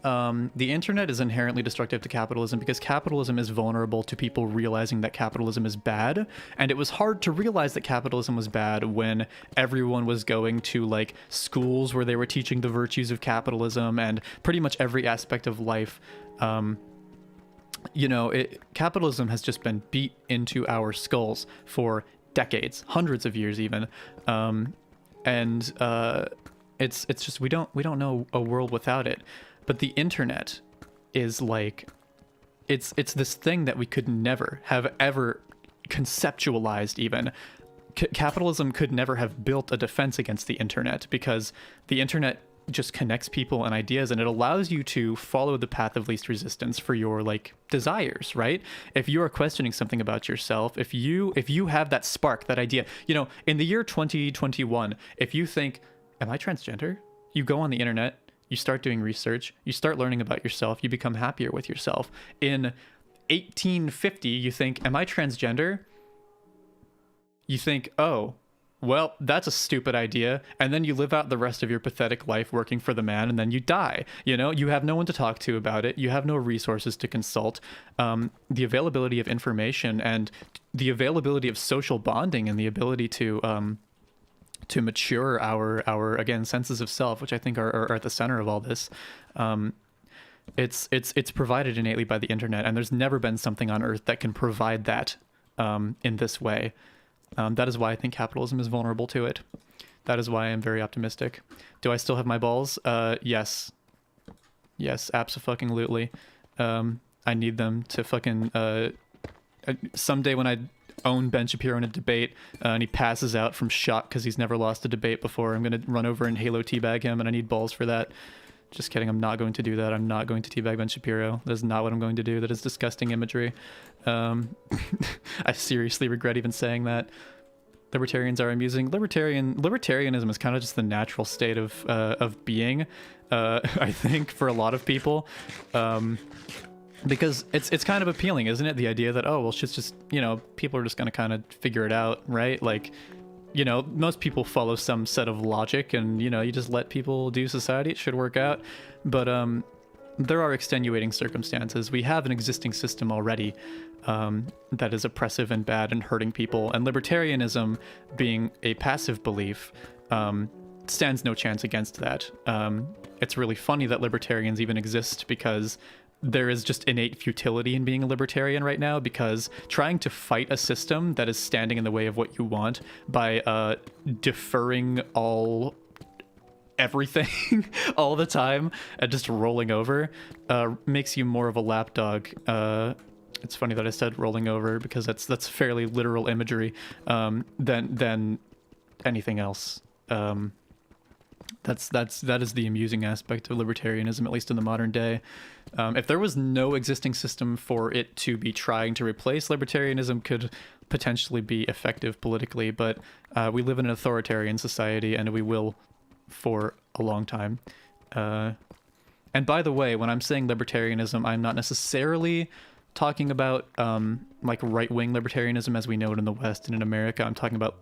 The internet is inherently destructive to capitalism because capitalism is vulnerable to people realizing that capitalism is bad. And it was hard to realize that capitalism was bad when everyone was going to like schools where they were teaching the virtues of capitalism and pretty much every aspect of life. You know, capitalism has just been beat into our skulls for decades, hundreds of years even. It's just we don't know a world without it. But the internet is like, it's this thing that we could never have ever conceptualized even. Capitalism could never have built a defense against the internet, because the internet just connects people and ideas, and it allows you to follow the path of least resistance for your like desires, right? If you are questioning something about yourself, if you have that spark, that idea, you know, in the year 2021, if you think, am I transgender? You go on the internet, you start doing research, you start learning about yourself, you become happier with yourself. In 1850, you think, am I transgender? You think, oh, well, that's a stupid idea. And then you live out the rest of your pathetic life working for the man, and then you die. You know, you have no one to talk to about it. You have no resources to consult. The availability of information and the availability of social bonding and the ability to mature our again senses of self, which I think are at the center of all this. It's provided innately by the internet, and there's never been something on earth that can provide that in this way. That is why I think capitalism is vulnerable to it. That is why I'm very optimistic. Do I still have my balls? Yes, abso-fucking-lutely. I need them to fucking someday when I own Ben Shapiro in a debate and he passes out from shock because he's never lost a debate before, I'm gonna run over and Halo teabag him, and I need balls for that. Just kidding, I'm not going to do that. I'm not going to teabag Ben Shapiro. That is not what I'm going to do. That is disgusting imagery. I seriously regret even saying that. Libertarians are amusing. Libertarianism is kind of just the natural state of being, I think, for a lot of people. Because it's kind of appealing, isn't it? The idea that, oh, well, shit's just, you know, people are just going to kind of figure it out, right? Like, you know, most people follow some set of logic, and, you know, you just let people do society, it should work out. But there are extenuating circumstances. We have an existing system already that is oppressive and bad and hurting people, and libertarianism, being a passive belief, stands no chance against that. It's really funny that libertarians even exist, because there is just innate futility in being a libertarian right now, because trying to fight a system that is standing in the way of what you want by deferring everything all the time and just rolling over makes you more of a lapdog. It's funny that I said rolling over, because that's fairly literal imagery than anything else. That is the amusing aspect of libertarianism, at least in the modern day. If there was no existing system for it to be trying to replace, libertarianism could potentially be effective politically, but we live in an authoritarian society, and we will for a long time. And by the way, when I'm saying libertarianism, I'm not necessarily talking about like right-wing libertarianism as we know it in the West and in America. I'm talking about,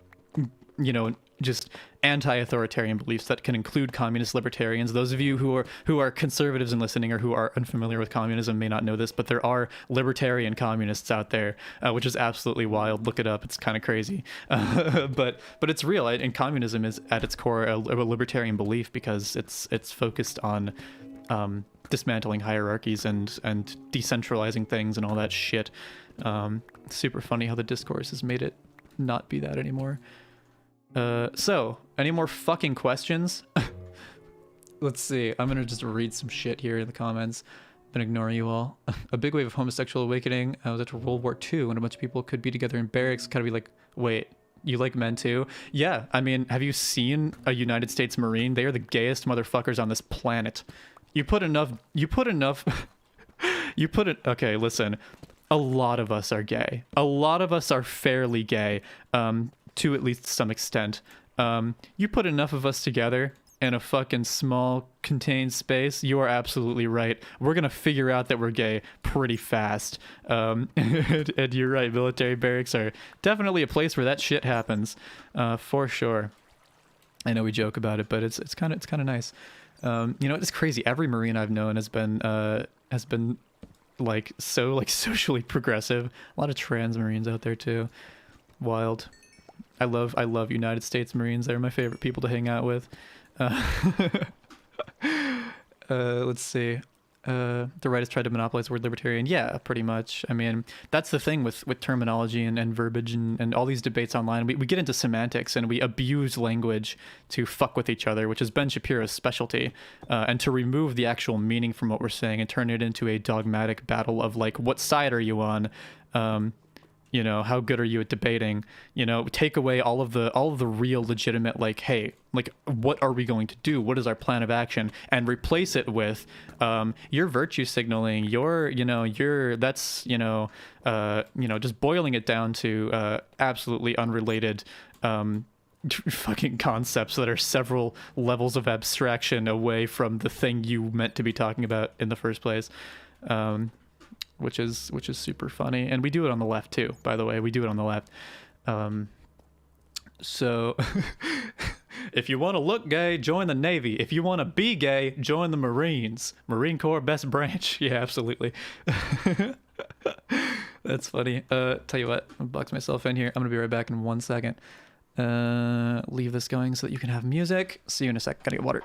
you know, just anti-authoritarian beliefs that can include communist libertarians. Those of you who are conservatives and listening, or who are unfamiliar with communism, may not know this, but there are libertarian communists out there, which is absolutely wild. Look it up; it's kind of crazy, but it's real. And communism is at its core a libertarian belief, because it's focused on dismantling hierarchies and decentralizing things and all that shit. Super funny how the discourse has made it not be that anymore. So, any more fucking questions? Let's see. I'm gonna just read some shit here in the comments. Been ignoring you all. A big wave of homosexual awakening was after World War II when a bunch of people could be together in barracks. Kind of be like, wait, you like men too? Yeah, I mean, have you seen a United States Marine? They are the gayest motherfuckers on this planet. Okay, listen. A lot of us are gay. A lot of us are fairly gay, to at least some extent. You put enough of us together in a fucking small contained space, you are absolutely right. We're gonna figure out that we're gay pretty fast. And you're right, military barracks are definitely a place where that shit happens, for sure. I know we joke about it, but it's kind of nice. You know, it's crazy. Every Marine I've known has been like socially progressive. A lot of trans Marines out there too. Wild. I love United States Marines. They're my favorite people to hang out with. Let's see. The right has tried to monopolize the word libertarian. Yeah, pretty much. I mean, that's the thing with terminology and verbiage and all these debates online. We get into semantics and we abuse language to fuck with each other, which is Ben Shapiro's specialty, and to remove the actual meaning from what we're saying and turn it into a dogmatic battle of like, what side are you on? You know, how good are you at debating? You know, take away all of the real legitimate, like, hey, like, what are we going to do? What is our plan of action? And replace it with, you're virtue signaling, that's just boiling it down to absolutely unrelated fucking concepts that are several levels of abstraction away from the thing you meant to be talking about in the first place. Which is super funny, and we do it on the left too, by the way. We do it on the left. So if you want to look gay, join the Navy. If you want to be gay, join the Marines. Marine Corps, best branch. Yeah, absolutely. That's funny. Tell you what, I'll box myself in here. I'm gonna be right back in 1 second. Leave this going so that you can have music. See you in a sec. Gotta get water.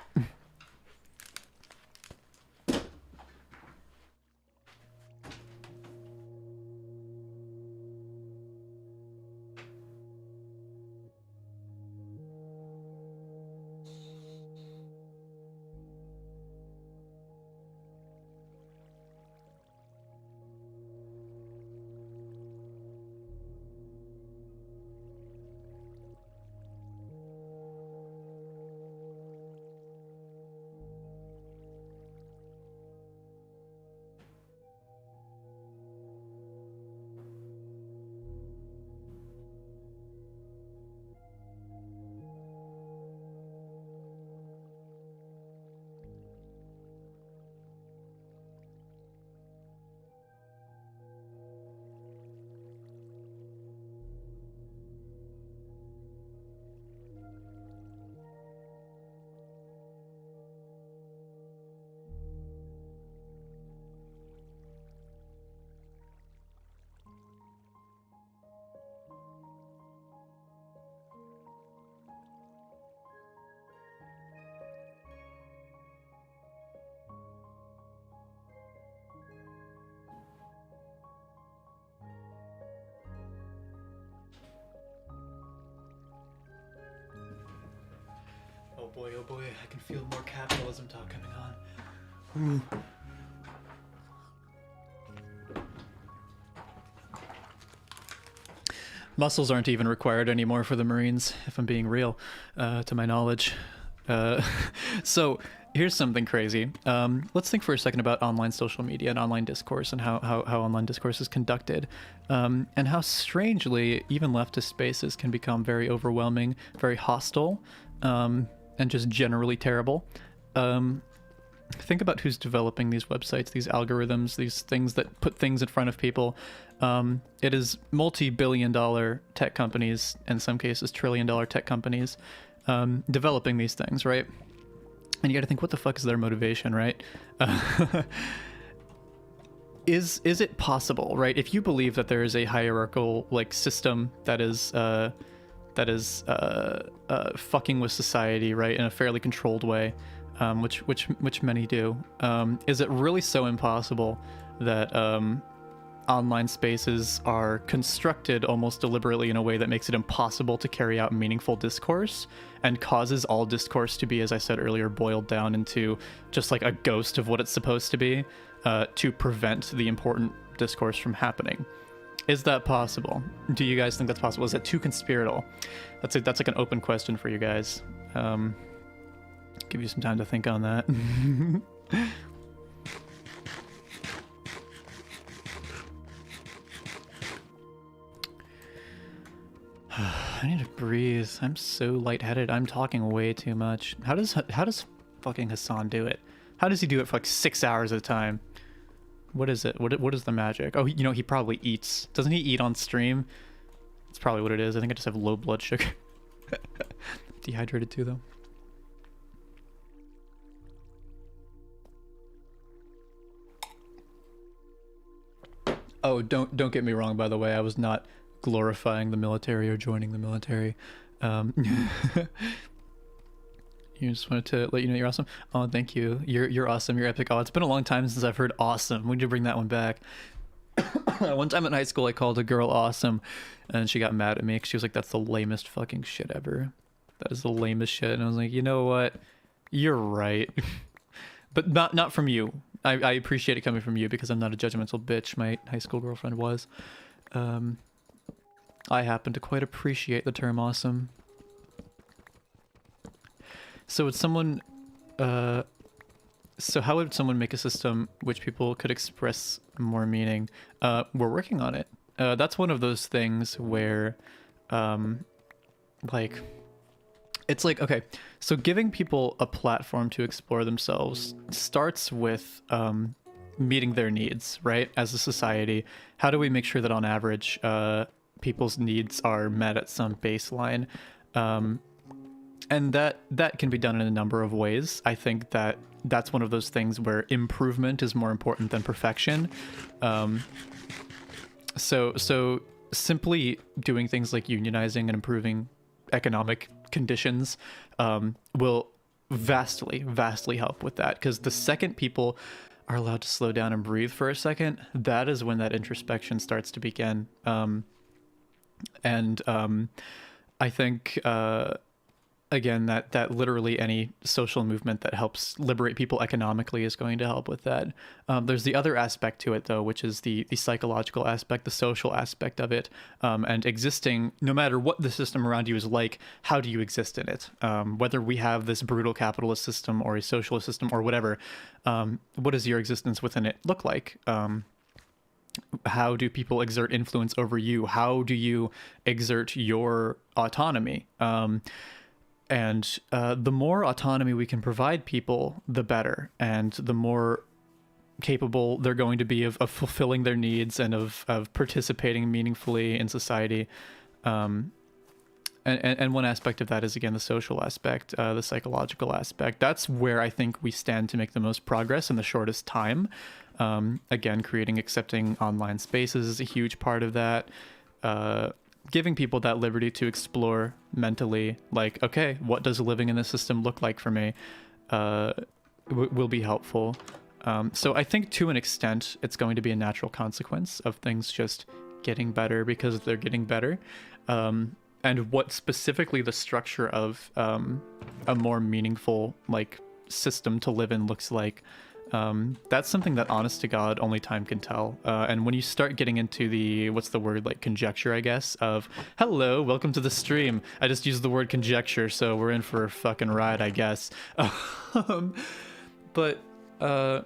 Oh boy, I can feel more capitalism talk coming on. Muscles aren't even required anymore for the Marines, if I'm being real, to my knowledge. So here's something crazy. Let's think for a second about online social media and online discourse and how online discourse is conducted, and how strangely even leftist spaces can become very overwhelming, very hostile, and just generally terrible. Think about who's developing these websites, these algorithms, these things that put things in front of people. It is multi-billion-dollar tech companies, in some cases trillion-dollar tech companies, developing these things, right? And you got to think, what the fuck is their motivation, right? Is it possible, right? If you believe that there is a hierarchical like system that is fucking with society, right, in a fairly controlled way, which many do. Is it really so impossible that online spaces are constructed almost deliberately in a way that makes it impossible to carry out meaningful discourse and causes all discourse to be, as I said earlier, boiled down into just like a ghost of what it's supposed to be, to prevent the important discourse from happening? Is that possible? Do you guys think that's possible? Is that too conspiratorial? That's like an open question for you guys. Give you some time to think on that. I need to breathe. I'm so lightheaded. I'm talking way too much. How does fucking Hassan do it? How does he do it for like 6 hours at a time? What is it? What is the magic? Oh, you know, he probably eats. Doesn't he eat on stream? That's probably what it is. I think I just have low blood sugar. Dehydrated too, though. Oh, don't get me wrong, by the way. I was not glorifying the military or joining the military. You just wanted to let you know you're awesome. Oh, thank you. You're awesome. You're epic. Oh, it's been a long time since I've heard awesome. We need to bring that one back. One time in high school, I called a girl awesome, and she got mad at me because she was like, "That's the lamest fucking shit ever. That is the lamest shit." And I was like, you know what? You're right. But not from you. I appreciate it coming from you because I'm not a judgmental bitch. My high school girlfriend was. I happen to quite appreciate the term awesome. So would someone, so how would someone make a system which people could express more meaning? We're working on it. That's one of those things where, like, it's like, okay, so giving people a platform to explore themselves starts with meeting their needs, right? As a society, how do we make sure that on average, people's needs are met at some baseline? And that can be done in a number of ways. I think that's one of those things where improvement is more important than perfection. So simply doing things like unionizing and improving economic conditions will vastly help with that, because the second people are allowed to slow down and breathe for a second, that is when that introspection starts to begin. I think again, that literally any social movement that helps liberate people economically is going to help with that. There's the other aspect to it, though, which is the psychological aspect, the social aspect of it, and existing, no matter what the system around you is like, how do you exist in it? Whether we have this brutal capitalist system or a socialist system or whatever, what does your existence within it look like? How do people exert influence over you? How do you exert your autonomy? And the more autonomy we can provide people, the better. And the more capable they're going to be of fulfilling their needs and of participating meaningfully in society. And one aspect of that is, again, the social aspect, the psychological aspect. That's where I think we stand to make the most progress in the shortest time. Again, creating accepting online spaces is a huge part of that. Giving people that liberty to explore mentally, like, okay, what does living in this system look like for me, will be helpful. So I think to an extent, it's going to be a natural consequence of things just getting better because they're getting better. And what specifically the structure of a more meaningful like system to live in looks like, that's something that, honest to God, only time can tell. And when you start getting into the, what's the word, like conjecture, I guess, of, hello, welcome to the stream. I just used the word conjecture, so we're in for a fucking ride, I guess. But for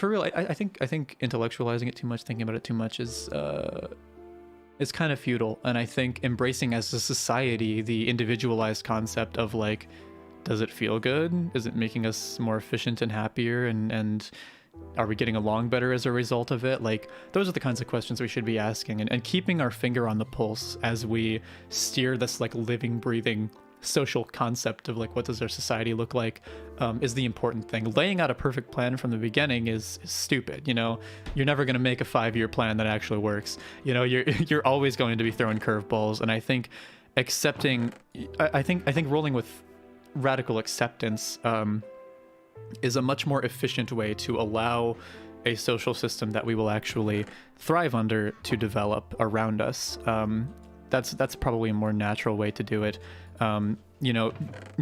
real, I think intellectualizing it too much, thinking about it too much is kind of futile. And I think embracing as a society the individualized concept of like, does it feel good? Is it making us more efficient and happier? And are we getting along better as a result of it? Like, those are the kinds of questions we should be asking, and keeping our finger on the pulse as we steer this like living, breathing social concept of like, what does our society look like, is the important thing. Laying out a perfect plan from the beginning is stupid. You know, you're never going to make a 5-year plan that actually works. You know, you're always going to be throwing curveballs. And I think accepting, I think rolling with radical acceptance is a much more efficient way to allow a social system that we will actually thrive under to develop around us. That's probably a more natural way to do it. You know,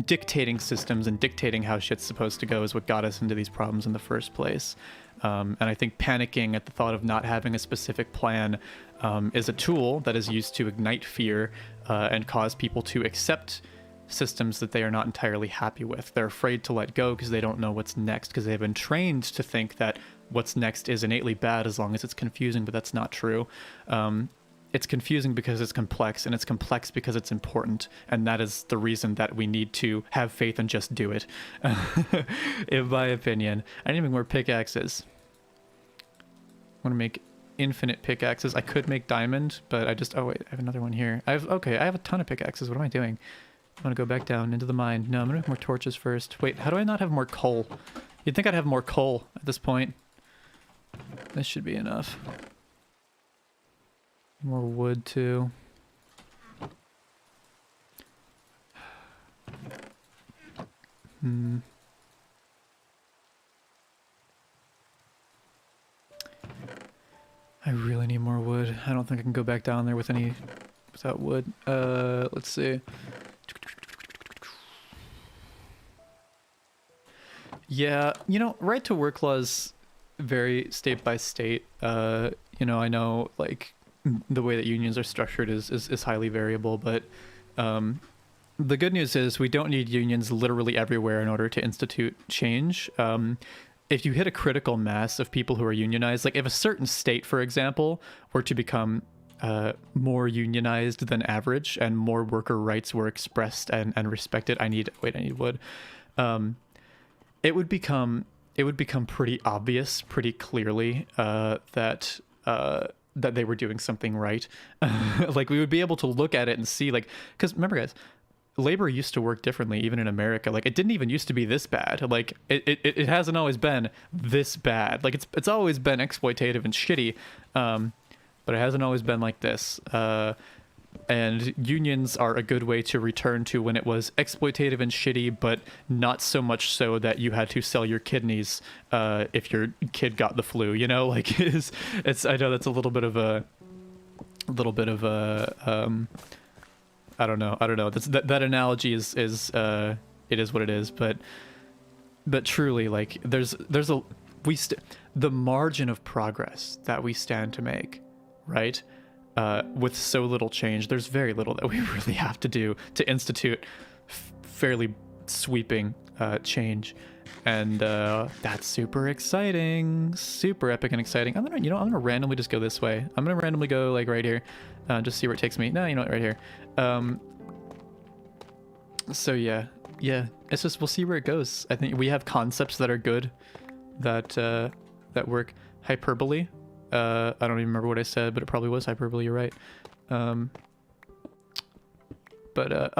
dictating systems and dictating how shit's supposed to go is what got us into these problems in the first place. And I think panicking at the thought of not having a specific plan is a tool that is used to ignite fear and cause people to accept systems that they are not entirely happy with. They're afraid to let go because they don't know what's next, because they've been trained to think that what's next is innately bad as long as it's confusing, but that's not true. It's confusing because it's complex, and it's complex because it's important, and that is the reason that we need to have faith and just do it. In my opinion. I need to make more pickaxes. I want to make infinite pickaxes. I could make diamond, but I just... Oh, wait, I have another one here. I have a ton of pickaxes. What am I doing? I want to go back down into the mine. No, I'm going to make more torches first. Wait, how do I not have more coal? You'd think I'd have more coal at this point. This should be enough. More wood, too. I really need more wood. I don't think I can go back down there with without wood. Let's see. Yeah, you know, right to work laws vary state by state. You know, I know, like, the way that unions are structured is highly variable, but the good news is we don't need unions literally everywhere in order to institute change. If you hit a critical mass of people who are unionized, like if a certain state, for example, were to become more unionized than average and more worker rights were expressed and respected, I need wood. It would become pretty obvious, pretty clearly that they were doing something right. Like we would be able to look at it and see, like, because remember, guys, labor used to work differently even in America. Like it didn't even used to be this bad. Like it hasn't always been this bad. Like it's always been exploitative and shitty, but it hasn't always been like this. And unions are a good way to return to when it was exploitative and shitty, but not so much so that you had to sell your kidneys if your kid got the flu, you know? Like it's I know that's a little bit of a I don't know. That analogy is it is what it is, but truly, like the margin of progress that we stand to make, right? With so little change, there's very little that we really have to do to institute fairly sweeping change, and that's super exciting, super epic and exciting. I'm gonna randomly just go this way. I'm gonna randomly go like right here, just see where it takes me. No, you know what, right here. So yeah, it's just we'll see where it goes. I think we have concepts that are good, that work. Hyperbole. I don't even remember what I said, but it probably was hyperbole. You're right. Oh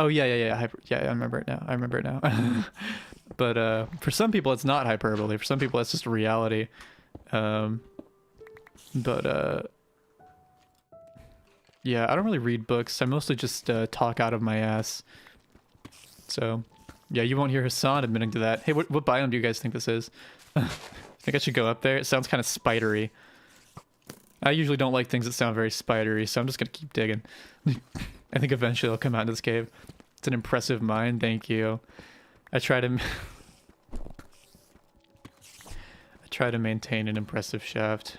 yeah. I remember it now. But for some people, it's not hyperbole. For some people, it's just reality. Yeah, I don't really read books. I mostly just talk out of my ass. So, yeah, you won't hear Hassan admitting to that. Hey, what biome do you guys think this is? I think I should go up there. It sounds kind of spidery. I usually don't like things that sound very spidery, so I'm just gonna keep digging. I think eventually I'll come out into this cave. It's an impressive mine, thank you. I try to maintain an impressive shaft.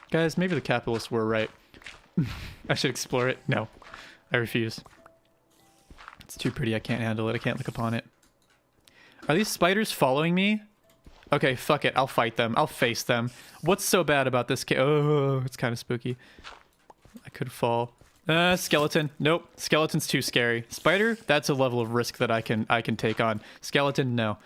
Guys, maybe the capitalists were right. I should explore it. No, I refuse. It's too pretty. I can't handle it. I can't look upon it. Are these spiders following me? Okay, fuck it. I'll fight them. I'll face them. What's so bad about this cave? Oh, it's kind of spooky. I could fall. Skeleton. Nope. Skeleton's too scary. Spider, that's a level of risk that I can take on. Skeleton, no.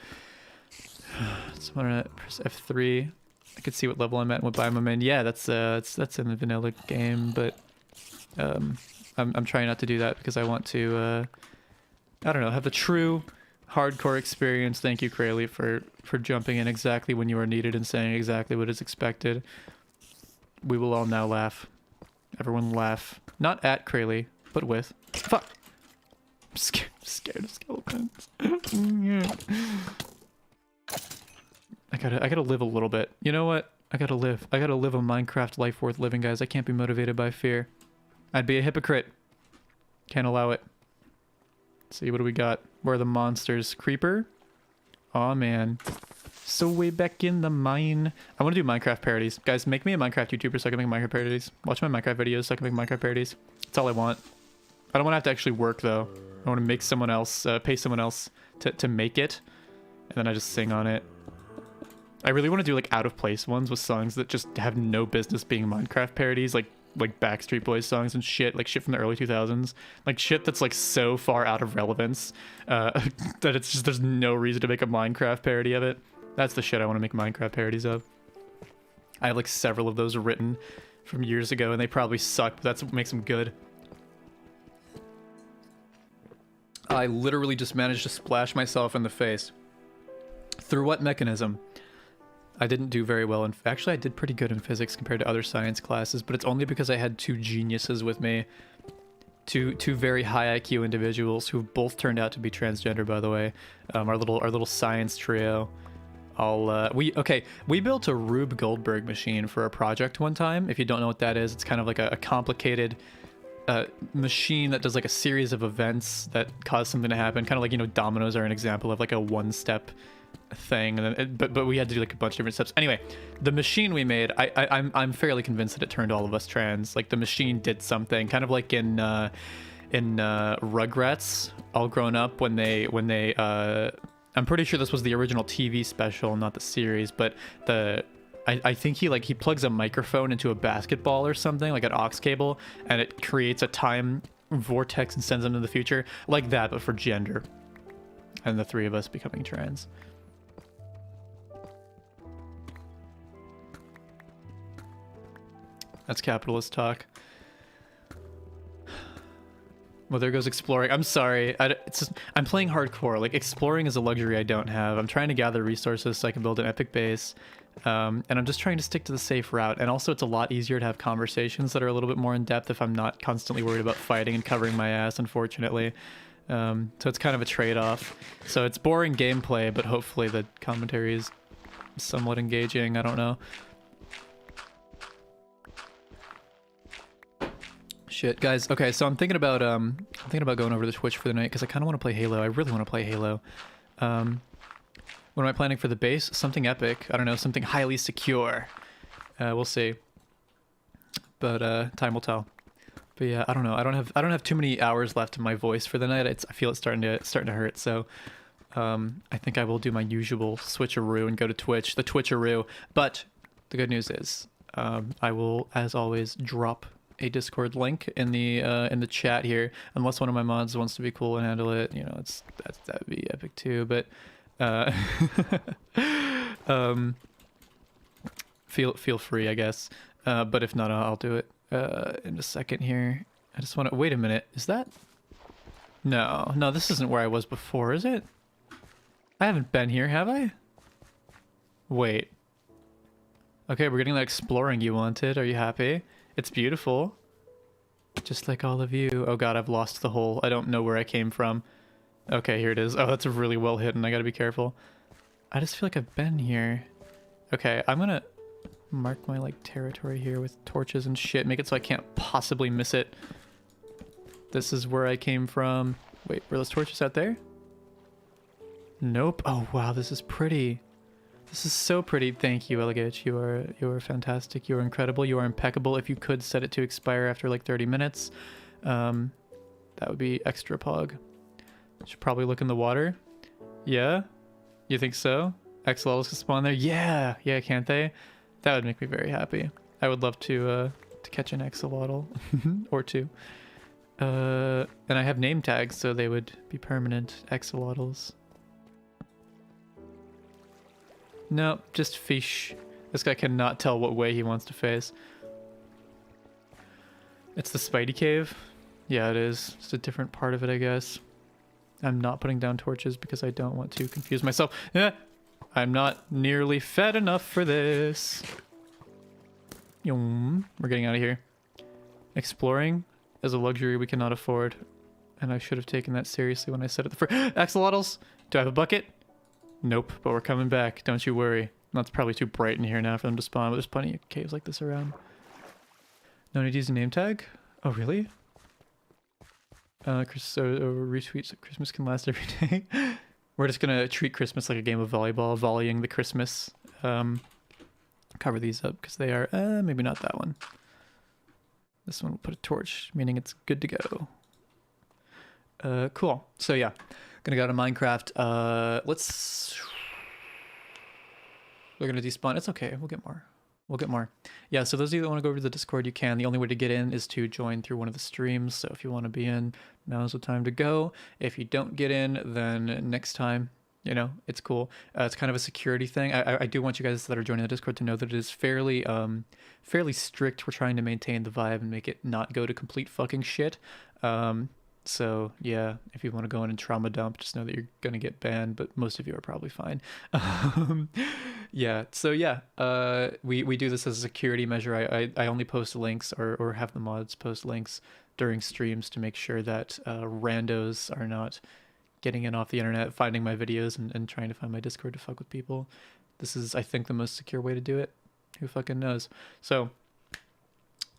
So I'm gonna press F3. I could see what level I'm at and what biome I'm in. Yeah, that's in the vanilla game, but I'm trying not to do that because I want to I don't know, have a true hardcore experience. Thank you, Krayley, for jumping in exactly when you are needed and saying exactly what is expected. We will all now laugh. Everyone laugh. Not at Krayley, but with. Fuck. I'm scared of skeletons. Yeah. I gotta live a little bit. You know what? I gotta live. I gotta live a Minecraft life worth living, guys. I can't be motivated by fear. I'd be a hypocrite. Can't allow it. Let's see, what do we got? Where are the monsters? Creeper? Aw, man. So way back in the mine. I want to do Minecraft parodies. Guys, make me a Minecraft YouTuber so I can make Minecraft parodies. Watch my Minecraft videos so I can make Minecraft parodies. That's all I want. I don't want to have to actually work, though. I want to make someone else, pay someone else to make it. And then I just sing on it. I really want to do, like, out-of-place ones with songs that just have no business being Minecraft parodies. Like Backstreet Boys songs and shit. Like, shit from the early 2000s. Like, shit that's, like, so far out of relevance that it's just, there's no reason to make a Minecraft parody of it. That's the shit I want to make Minecraft parodies of. I have, like, several of those written from years ago, and they probably suck, but that's what makes them good. I literally just managed to splash myself in the face. Through what mechanism? I didn't do very well in... Actually, I did pretty good in physics compared to other science classes, but it's only because I had two geniuses with me. Two very high IQ individuals who both turned out to be transgender, by the way. Our little science trio. We built a Rube Goldberg machine for a project one time. If you don't know what that is, it's kind of like a complicated machine that does like a series of events that cause something to happen. Kind of like, you know, dominoes are an example of like a one-step thing, and then but we had to do like a bunch of different steps. Anyway, the machine we made, I'm fairly convinced that it turned all of us trans. Like the machine did something, kind of like in Rugrats, All Grown Up, when they I'm pretty sure this was the original TV special, not the series, but I think he plugs a microphone into a basketball or something, like an aux cable, and it creates a time vortex and sends them to the future, like that, but for gender, and the three of us becoming trans. That's capitalist talk. Well, there goes exploring. I'm sorry. I'm playing hardcore. Like, exploring is a luxury I don't have. I'm trying to gather resources so I can build an epic base. And I'm just trying to stick to the safe route. And also, it's a lot easier to have conversations that are a little bit more in depth if I'm not constantly worried about fighting and covering my ass, unfortunately. So it's kind of a trade-off. So it's boring gameplay, but hopefully the commentary is somewhat engaging. I don't know. Shit, guys. Okay, so I'm thinking about going over to Twitch for the night because I kind of want to play Halo. I really want to play Halo. What am I planning for the base? Something epic. I don't know, something highly secure. We'll see. But time will tell. But yeah, I don't know. I don't have too many hours left in my voice for the night. I feel it's starting to hurt. So I think I will do my usual switcheroo and go to Twitch, the Twitcheroo. But the good news is I will, as always, drop a Discord link in the chat here, unless one of my mods wants to be cool and handle it. You know, that'd be epic too. But feel free, I guess. But if not, I'll do it in a second here. I just want to wait a minute. Is that? No, this isn't where I was before, is it? I haven't been here, have I? Wait. Okay, we're getting that exploring you wanted. Are you happy? It's beautiful. Just like all of you. Oh god, I've lost the hole. I don't know where I came from. Okay, here it is. Oh, that's really well hidden. I gotta be careful. I just feel like I've been here. Okay, I'm gonna mark my like territory here with torches and shit. Make it so I can't possibly miss it. This is where I came from. Wait, were those torches out there? Nope. Oh wow, this is pretty. This is so pretty. Thank you, Elegage. You are fantastic. You are incredible. You are impeccable. If you could set it to expire after like 30 minutes, that would be extra pog. Should probably look in the water. Yeah? You think so? Axolotls can spawn there? Yeah! Yeah, can't they? That would make me very happy. I would love to catch an axolotl. Or two. And I have name tags, so they would be permanent axolotls. No, just fish. This guy cannot tell what way he wants to face. It's the Spidey cave. Yeah, it is. It's a different part of it, I guess. I'm not putting down torches because I don't want to confuse myself. Yeah, I'm not nearly fed enough for this. We're getting out of here. Exploring is a luxury we cannot afford, and I should have taken that seriously when I said it the first. Axolotls! Do I have a bucket? Nope, but we're coming back. Don't you worry. That's probably too bright in here now for them to spawn, but there's plenty of caves like this around. No need to use a name tag? Oh, really? Retweets at Christmas can last every day. We're just gonna treat Christmas like a game of volleyball, volleying the Christmas. Cover these up because they are, maybe not that one. This one will put a torch, meaning it's good to go. Cool. So yeah, gonna go to Minecraft. We're gonna despawn. It's okay. We'll get more. We'll get more. Yeah, so those of you that want to go over to the Discord, you can. The only way to get in is to join through one of the streams. So if you want to be in, now's the time to go. If you don't get in, then next time, you know, it's cool. It's kind of a security thing. I do want you guys that are joining the Discord to know that it is fairly strict. We're trying to maintain the vibe and make it not go to complete fucking shit. So yeah, if you want to go in and trauma dump, just know that you're gonna get banned, but most of you are probably fine. Yeah, so yeah, we do this as a security measure. I only post links or have the mods post links during streams to make sure that randos are not getting in off the internet, finding my videos and trying to find my Discord to fuck with people. This is, I think, the most secure way to do it. Who fucking knows? So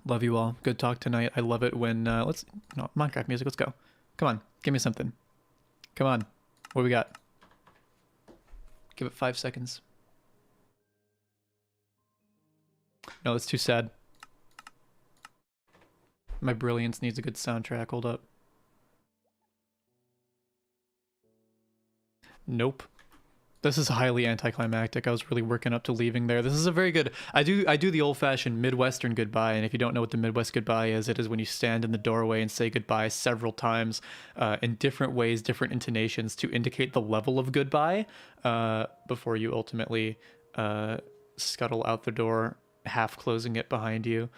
love you all. Good talk tonight. I love it when Minecraft music. Let's go. Come on, give me something. Come on. What do we got? Give it 5 seconds. No, that's too sad. My brilliance needs a good soundtrack. Hold up. Nope. This is highly anticlimactic. I was really working up to leaving there. This is a very good... I do the old-fashioned Midwestern goodbye, and if you don't know what the Midwest goodbye is, it is when you stand in the doorway and say goodbye several times in different ways, different intonations to indicate the level of goodbye before you ultimately scuttle out the door, half closing it behind you.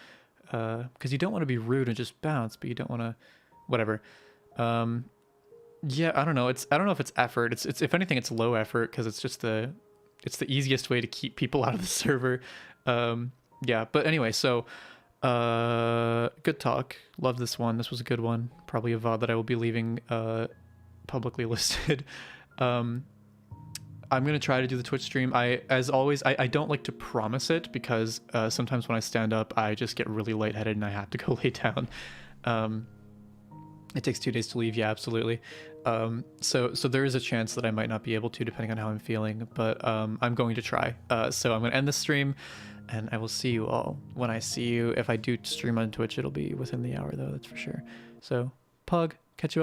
Because you don't want to be rude and just bounce, but you don't want to... Whatever. Yeah, I don't know. I don't know if it's effort. It's if anything, it's low effort because it's just the easiest way to keep people out of the server. Yeah, but anyway, so good talk. Love this one. This was a good one. Probably a VOD that I will be leaving publicly listed. I'm gonna try to do the Twitch stream. As always, I don't like to promise it because sometimes when I stand up, I just get really lightheaded and I have to go lay down. It takes 2 days to leave. Yeah, absolutely. So there is a chance that I might not be able to, depending on how I'm feeling, but I'm going to try. So I'm going to end the stream, and I will see you all when I see you. If I do stream on Twitch, it'll be within the hour, though, that's for sure. So, Pug, catch you all later.